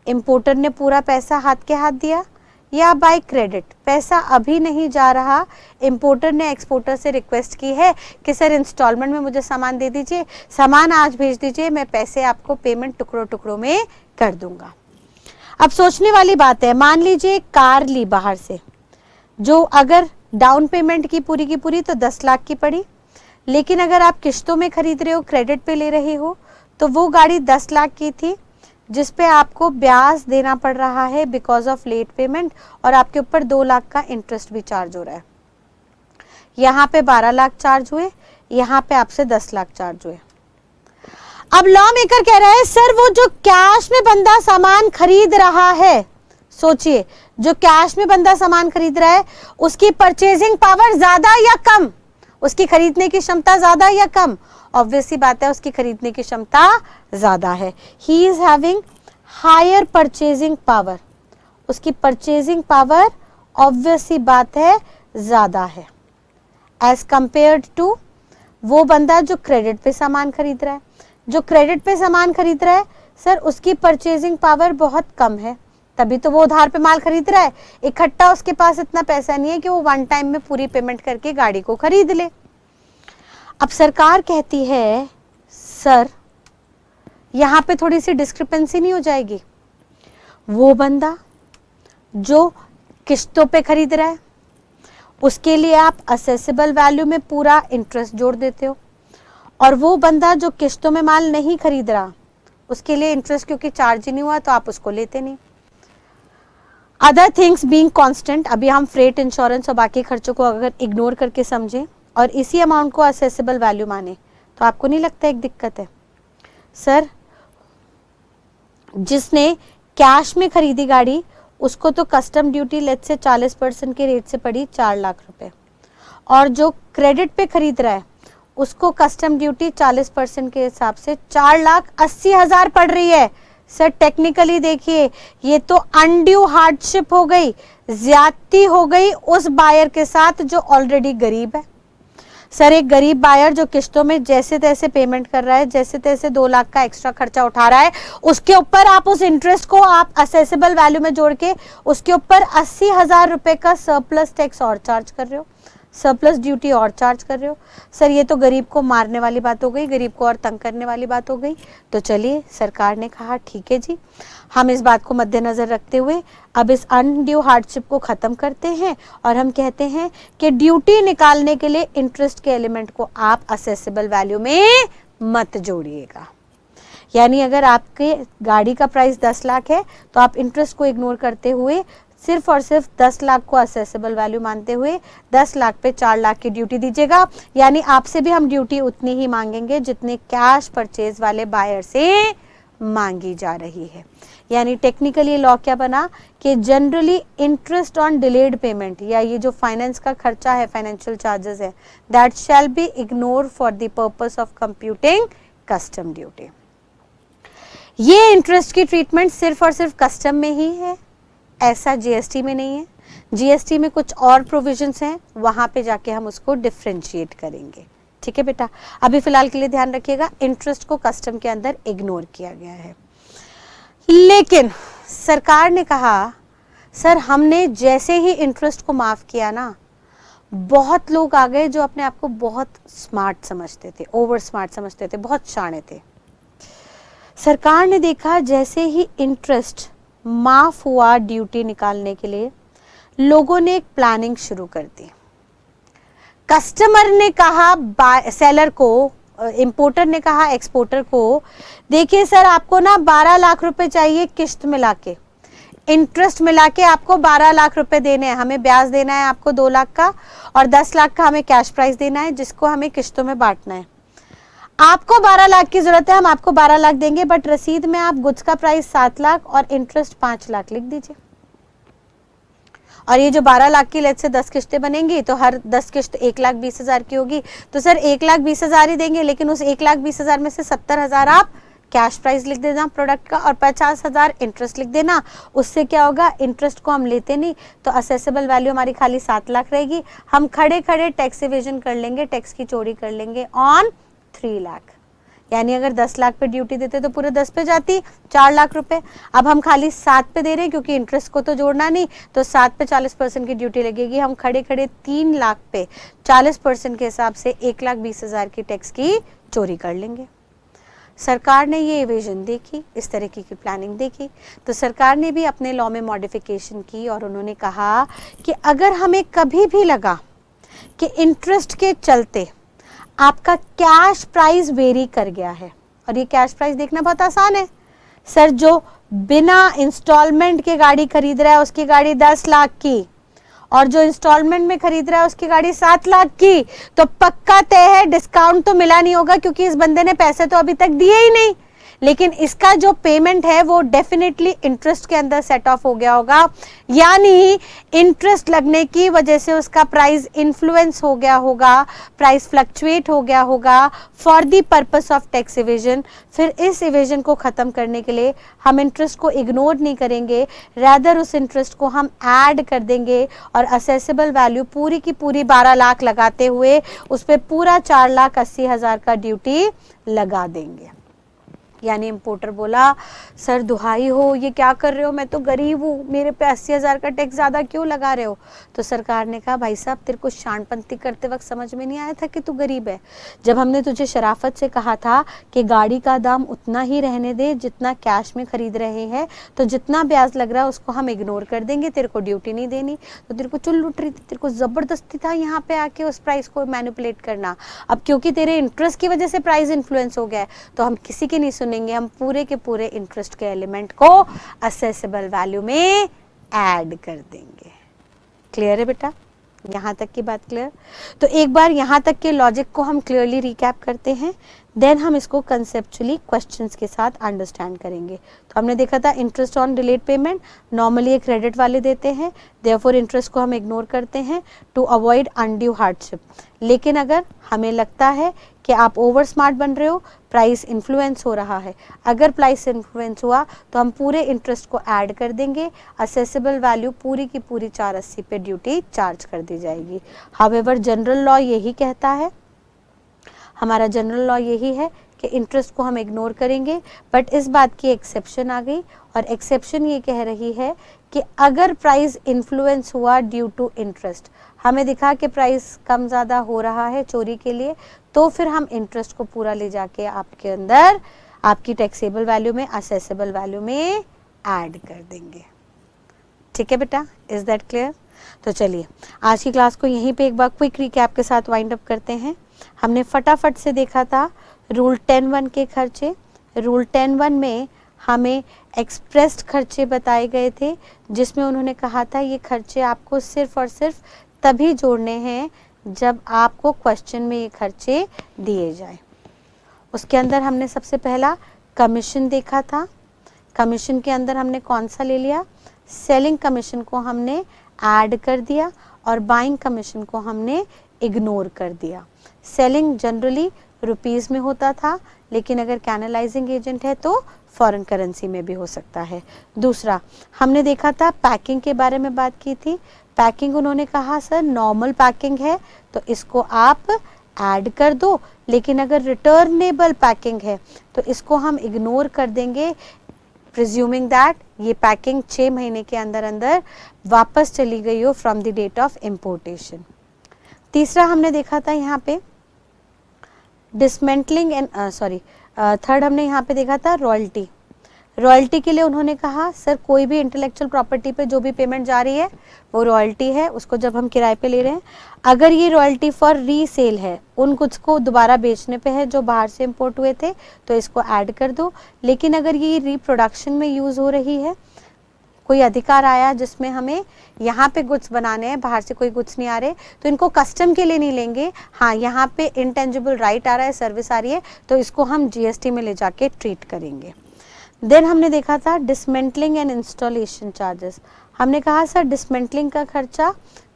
इंपोर्टर ने पूरा पैसा हाथ के हाथ दिया, या बाय क्रेडिट पैसा अभी नहीं जा रहा, इंपोर्टर ने एक्सपोर्टर से रिक्वेस्ट की है कि सर इंस्टॉलमेंट में मुझे सामान दे दीजिए, सामान आज भेज दीजिए, मैं पैसे आपको पेमेंट टुकड़ों टुकड़ों में कर दूंगा। अब सोचने वाली बात है, मान लीजिए कार ली बाहर से, जो अगर डाउन पेमेंट की पूरी तो 10 लाख की पड़ी, लेकिन अगर आप किश्तों में खरीद रहे हो, क्रेडिट पे ले रहे हो, तो वो गाड़ी 10 लाख की थी जिस पे आपको ब्याज देना पड़ रहा है बिकॉज ऑफ लेट पेमेंट, और आपके ऊपर 2 लाख का इंटरेस्ट भी चार्ज हो रहा है। यहाँ पे 12 लाख चार्ज हुए, यहाँ पे आपसे 10 लाख चार्ज हुए। अब लॉ मेकर कह रहा है सर वो जो कैश में बंदा सामान खरीद रहा है, सोचिए जो कैश में बंदा सामान खरीद रहा है उसकी परचेजिंग पावर ज्यादा या कम, उसकी खरीदने की क्षमता ज्यादा या कम? ऑब्वियस सी बात है उसकी खरीदने की क्षमता ज्यादा है। He is having higher purchasing power, उसकी परचेजिंग पावर ऑब्वियस सी बात है ज्यादा है एज कंपेयर्ड टू वो बंदा जो क्रेडिट पे सामान खरीद रहा है। जो क्रेडिट पे सामान खरीद रहा है सर उसकी परचेजिंग पावर बहुत कम है, तभी तो वो उधार पे माल खरीद रहा है, इकट्ठा उसके पास इतना पैसा नहीं है कि वो वन टाइम में पूरी पेमेंट करके गाड़ी को खरीद ले। अब सरकार कहती है सर यहां पे थोड़ी सी डिस्क्रिपेंसी नहीं हो जाएगी? वो बंदा जो किश्तों पे खरीद रहा है उसके लिए आप असेसेबल वैल्यू में पूरा इंटरेस्ट जोड़ देते हो, और वो बंदा जो किश्तों में माल नहीं खरीद रहा उसके लिए इंटरेस्ट क्योंकि चार्ज ही नहीं हुआ तो आप उसको लेते नहीं। अदर थिंग्स बीइंग कांस्टेंट, अभी हम फ्रेट, इंश्योरेंस और बाकी खर्चों को अगर इग्नोर करके समझें और इसी अमाउंट को असेसेबल वैल्यू माने तो आपको नहीं लगता एक दिक्कत है? सर जिसने कैश में खरीदी गाड़ी उसको तो कस्टम ड्यूटी लेट से 40% के रेट से पड़ी 4 लाख रुपए, और जो क्रेडिट पे खरीद रहा है उसको कस्टम ड्यूटी 40% के हिसाब से 4,80,000 पड़ रही है। सर टेक्निकली देखिए ये तो अनड्यू हार्डशिप हो गई, ज्यादती हो गई उस बायर के साथ जो ऑलरेडी गरीब है। सर एक गरीब बायर जो किश्तों में जैसे तैसे पेमेंट कर रहा है, जैसे तैसे 2 लाख का एक्स्ट्रा खर्चा उठा रहा है, उसके ऊपर आप उस इंटरेस्ट को आप असेसेबल वैल्यू में जोड़ के उसके ऊपर 80,000 रुपए का सरप्लस टैक्स और चार्ज कर रहे हो। सरप्लस ड्यूटी और चार्ज कर रहे हो। सर ये तो गरीब को मारने वाली बात हो गई, गरीब को और तंग करने वाली बात हो गई। तो चलिए सरकार ने कहा ठीक है जी, हम इस बात को मद्देनजर रखते हुए अब इस अनड्यू हार्डशिप को खत्म करते हैं और हम कहते हैं कि ड्यूटी निकालने के लिए इंटरेस्ट के एलिमेंट को आप असेसेबल वैल्यू में मत जोड़िएगा। यानी अगर आपके गाड़ी का प्राइस 10 लाख है तो आप इंटरेस्ट को इग्नोर करते हुए सिर्फ और सिर्फ 10 लाख को असेसेबल वैल्यू मानते हुए 10 लाख पे 4 लाख की ड्यूटी दीजिएगा। यानी आपसे भी हम ड्यूटी उतनी ही मांगेंगे जितने कैश परचेज वाले बायर से मांगी जा रही है। यानी टेक्निकली लॉ क्या बना कि generally interest on delayed payment या ये जो फाइनेंस का खर्चा है, फाइनेंशियल चार्जेस है, that shall be ignore for the purpose of computing custom duty. ये इंटरेस्ट की ट्रीटमेंट सिर्फ और सिर्फ कस्टम में ही है, ऐसा जीएसटी में नहीं है। जीएसटी में कुछ और प्रोविजंस हैं, वहां पे जाके हम उसको डिफरेंशिएट करेंगे। ठीक है बेटा, अभी फिलहाल के लिए ध्यान रखिएगा, इंटरेस्ट को कस्टम के अंदर इग्नोर किया गया है। लेकिन सरकार ने कहा सर हमने जैसे ही इंटरेस्ट को माफ किया ना, बहुत लोग आ गए जो अपने आप को बहुत स्मार्ट समझते थे, ओवर स्मार्ट समझते थे, बहुत शाणे थे। सरकार ने देखा जैसे ही इंटरेस्ट माफ हुआ ड्यूटी निकालने के लिए, लोगों ने एक प्लानिंग शुरू कर दी। कस्टमर ने कहा सेलर को, इंपोर्टर ने कहा एक्सपोर्टर को, देखिए सर आपको ना 12 लाख रुपए चाहिए किश्त मिला के, इंटरेस्ट मिला के आपको 12 लाख रुपए देने हैं, हमें ब्याज देना है आपको 2 लाख का और 10 लाख का हमें कैश प्राइस देना है जिसको हमें किश्तों में बांटना है। आपको 12 लाख की जरूरत है, हम आपको 12 लाख देंगे, बट रसीद में आप गुड्स का प्राइस 7 लाख और इंटरेस्ट 5 लाख लिख दीजिए। और ये जो 12 लाख की लेट से 10 किश्तें बनेंगी तो हर 10 किश्त 1,20,000 की होगी, तो सर 1,20,000 ही देंगे, लेकिन उस 1,20,000 में से 70,000 आप कैश प्राइस लिख देना प्रोडक्ट का और 50,000 इंटरेस्ट लिख देना। उससे क्या होगा, इंटरेस्ट को हम लेते नहीं तो असेसेबल वैल्यू हमारी खाली 7 लाख रहेगी। हम खड़े खड़े टैक्स इवेजन कर लेंगे, टैक्स की चोरी कर लेंगे ऑन 3 लाख। यानी अगर 10 लाख पे ड्यूटी देते तो पूरे 10 पे जाती 4 लाख रुपए, अब हम खाली 7 पे दे रहे हैं क्योंकि इंटरेस्ट को तो जोड़ना नहीं, तो 7 पे 40% की ड्यूटी लगेगी। हम खड़े खड़े 3 लाख पे 40% के हिसाब से 1,20,000 की टैक्स की चोरी कर लेंगे। सरकार ने ये इवेजन देखी, इस तरीके की प्लानिंग देखी, तो सरकार ने भी अपने लॉ में मॉडिफिकेशन की और उन्होंने कहा कि अगर हमें कभी भी लगा कि इंटरेस्ट के चलते आपका कैश प्राइस वेरी कर गया है, और ये कैश प्राइस देखना बहुत आसान है सर, जो बिना इंस्टॉलमेंट के गाड़ी खरीद रहा है उसकी गाड़ी 10 लाख की और जो इंस्टॉलमेंट में खरीद रहा है उसकी गाड़ी 7 लाख की, तो पक्का तय है डिस्काउंट तो मिला नहीं होगा क्योंकि इस बंदे ने पैसे तो अभी तक दिए ही नहीं, लेकिन इसका जो पेमेंट है वो डेफिनेटली इंटरेस्ट के अंदर सेट ऑफ हो गया होगा। यानी इंटरेस्ट लगने की वजह से उसका प्राइस इन्फ्लुएंस हो गया होगा, प्राइस फ्लक्चुएट हो गया होगा for the purpose of tax evasion. फिर इस इवेजन को खत्म करने के लिए हम इंटरेस्ट को इग्नोर नहीं करेंगे, रैदर उस इंटरेस्ट को हम ऐड कर देंगे और असेसेबल वैल्यू पूरी की पूरी 12 लाख लगाते हुए उस पर पूरा 4,80,000 का ड्यूटी लगा देंगे। यानी इंपोर्टर बोला सर दुहाई हो, ये क्या कर रहे हो, मैं तो गरीब हूँ, मेरे पे 80,000 का टैक्स ज़्यादा क्यों लगा रहे हो। तो सरकार ने कहा भाई साहब तेरे को शानपंती करते वक्त समझ में नहीं आया था कि तू गरीब है। जब हमने तुझे शराफत से कहा था कि गाड़ी का दाम उतना ही रहने दे जितना कैश में खरीद रहे हैं, तो जितना ब्याज लग रहा है उसको हम इग्नोर कर देंगे, तेरे को ड्यूटी नहीं देनी, तो तेरे को चुल लुट रही थी, तेरे को ज़बरदस्ती था यहाँ पे आके उस प्राइस को मैनिपुलेट करना। अब क्योंकि तेरे इंटरेस्ट की वजह से प्राइस इन्फ्लुएंस हो गया है तो हम किसी की नहीं सुनेंगे, हम पूरे के पूरे इंटरेस्ट के एलिमेंट को असेसेबल वैल्यू में ऐड कर देंगे। क्लियर है बेटा, यहां तक की बात क्लियर। तो एक बार यहां तक के लॉजिक को हम क्लियरली रिकैप करते हैं, देन हम इसको कंसेप्चुअली क्वेश्चंस के साथ अंडरस्टैंड करेंगे। तो हमने देखा था interest on delayed payment normally एक क्रेडिट वाले देते हैं, देयरफॉर इंटरेस्ट को हम इग्नोर करते हैं टू अवॉइड अनड्यू हार्डशिप। लेकिन अगर हमें लगता है कि आप ओवर स्मार्ट बन रहे हो, प्राइस इन्फ्लुएंस हो रहा है, अगर प्राइस इन्फ्लुएंस हुआ तो हम पूरे इंटरेस्ट को ऐड कर देंगे, असेसेबल वैल्यू पूरी की पूरी 480 पे ड्यूटी चार्ज कर दी जाएगी। हाउएवर जनरल लॉ यही कहता है, हमारा जनरल लॉ यही है कि इंटरेस्ट को हम इग्नोर करेंगे, बट इस बात की एक्सेप्शन आ गई, और एक्सेप्शन ये कह रही है कि अगर प्राइस इन्फ्लुएंस हुआ ड्यू टू इंटरेस्ट, हमें दिखा कि प्राइस कम ज़्यादा हो रहा है चोरी के लिए, तो फिर हम इंटरेस्ट को पूरा ले जाके आपके अंदर आपकी टैक्सेबल वैल्यू में, असेसेबल वैल्यू में ऐड कर देंगे। ठीक है बेटा, इज दैट क्लियर? तो चलिए आज की क्लास को यहीं पे एक बार क्विक रिकैप के साथ वाइंड अप करते हैं। हमने फटाफट से देखा था रूल 10(1) के खर्चे। रूल 10(1) में हमें एक्सप्रेस्ड खर्चे बताए गए थे, जिसमें उन्होंने कहा था ये खर्चे आपको सिर्फ और सिर्फ तभी जोड़ने हैं जब आपको क्वेश्चन में ये खर्चे दिए जाए। उसके अंदर हमने सबसे पहला कमीशन देखा था। कमीशन के अंदर हमने कौन सा ले लिया? सेलिंग कमीशन को हमने ऐड कर दिया और बाइंग कमीशन को हमने इग्नोर कर दिया। सेलिंग जनरली रुपीस में होता था, लेकिन अगर कैनलाइजिंग एजेंट है तो फॉरेन करेंसी में भी हो सकता है। दूसरा हमने देखा था पैकिंग के बारे में बात की थी। पैकिंग उन्होंने कहा सर नॉर्मल पैकिंग है तो इसको आप ऐड कर दो, लेकिन अगर रिटर्नेबल पैकिंग है तो इसको हम इग्नोर कर देंगे, प्रिज्यूमिंग दैट ये पैकिंग 6 महीने के अंदर अंदर वापस चली गई हो from the date of importation. तीसरा हमने देखा था यहाँ पे डिसमेंटलिंग एंड थर्ड हमने यहाँ पे देखा था रॉयल्टी। रॉयल्टी के लिए उन्होंने कहा सर कोई भी इंटेलेक्चुअल प्रॉपर्टी पे जो भी पेमेंट जा रही है वो रॉयल्टी है, उसको जब हम किराए पे ले रहे हैं। अगर ये रॉयल्टी फॉर रीसेल है, उन गुड्स को दोबारा बेचने पे है जो बाहर से इंपोर्ट हुए थे, तो इसको ऐड कर दो। लेकिन अगर ये रिप्रोडक्शन में यूज हो रही है, कोई अधिकार आया जिसमें हमें यहाँ पे गुड्स बनाने हैं, बाहर से कोई गुड्स नहीं आ रहे, तो इनको कस्टम के लिए नहीं लेंगे। हाँ, यहाँ पे इंटेंजिबल राइट आ रहा है, सर्विस आ रही है, तो इसको हम जीएसटी में ले जाके ट्रीट करेंगे। देन हमने देखा था डिसमेंटलिंग एंड इंस्टॉलेशन चार्जेस। हमने कहा सर डिसमेंटलिंग का खर्चा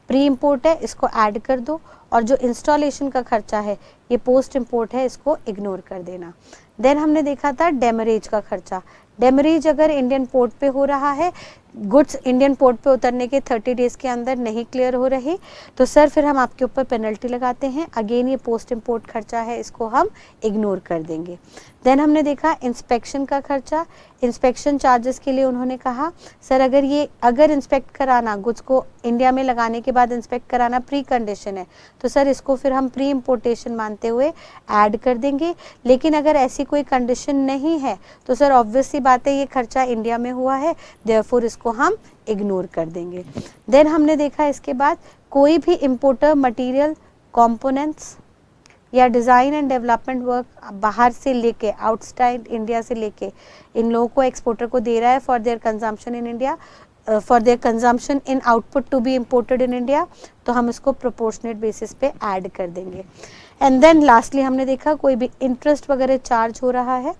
प्री इम्पोर्ट है, इसको ऐड कर दो, और जो इंस्टॉलेशन का खर्चा है ये पोस्ट इम्पोर्ट है, इसको इग्नोर कर देना। देन हमने देखा था डेमरेज का खर्चा। डेमरेज अगर इंडियन पोर्ट पे हो रहा है, गुड्स इंडियन पोर्ट पे उतरने के 30 डेज के अंदर नहीं क्लियर हो रही, तो सर फिर हम आपके ऊपर पेनल्टी लगाते हैं। अगेन ये पोस्ट इम्पोर्ट खर्चा है, इसको हम इग्नोर कर देंगे। देन हमने देखा इंस्पेक्शन का खर्चा। इंस्पेक्शन चार्जेस के लिए उन्होंने कहा सर अगर इंस्पेक्ट कराना, गुड्स को इंडिया में लगाने के बाद इंस्पेक्ट कराना प्री कंडीशन है, तो सर इसको फिर हम प्री इम्पोर्टेशन मानते हुए ऐड कर देंगे। लेकिन अगर ऐसी कोई कंडीशन नहीं है तो सर ऑब्वियस सी बात है ये खर्चा इंडिया में हुआ है, देयरफॉर इसको हम इग्नोर कर देंगे। देन हमने देखा इसके बाद कोई भी इंपोर्टर मटेरियल, कंपोनेंट्स या डिज़ाइन एंड डेवलपमेंट वर्क बाहर से लेके, आउटसाइड इंडिया से लेके इन लोगों को एक्सपोर्टर को दे रहा है for their consumption in India, for their consumption in output to be imported in India, तो हम इसको प्रोपोर्शनेट बेसिस पे ऐड कर देंगे। एंड देन लास्टली हमने देखा कोई भी इंटरेस्ट वगैरह चार्ज हो रहा है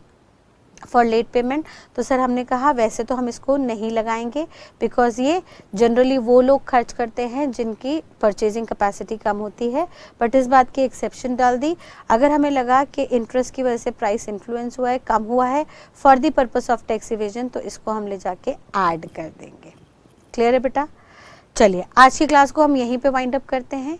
फॉर लेट पेमेंट, तो सर हमने कहा वैसे तो हम इसको नहीं लगाएंगे, बिकॉज ये जनरली वो लोग खर्च करते हैं जिनकी परचेजिंग कैपेसिटी कम होती है। बट इस बात की एक्सेप्शन डाल दी, अगर हमें लगा कि इंटरेस्ट की वजह से प्राइस इन्फ्लुएंस हुआ है, कम हुआ है for the purpose of tax evasion, तो इसको हम ले जाके ऐड कर देंगे। क्लियर है बेटा? चलिए आज की क्लास को हम यहीं पे वाइंड अप करते हैं।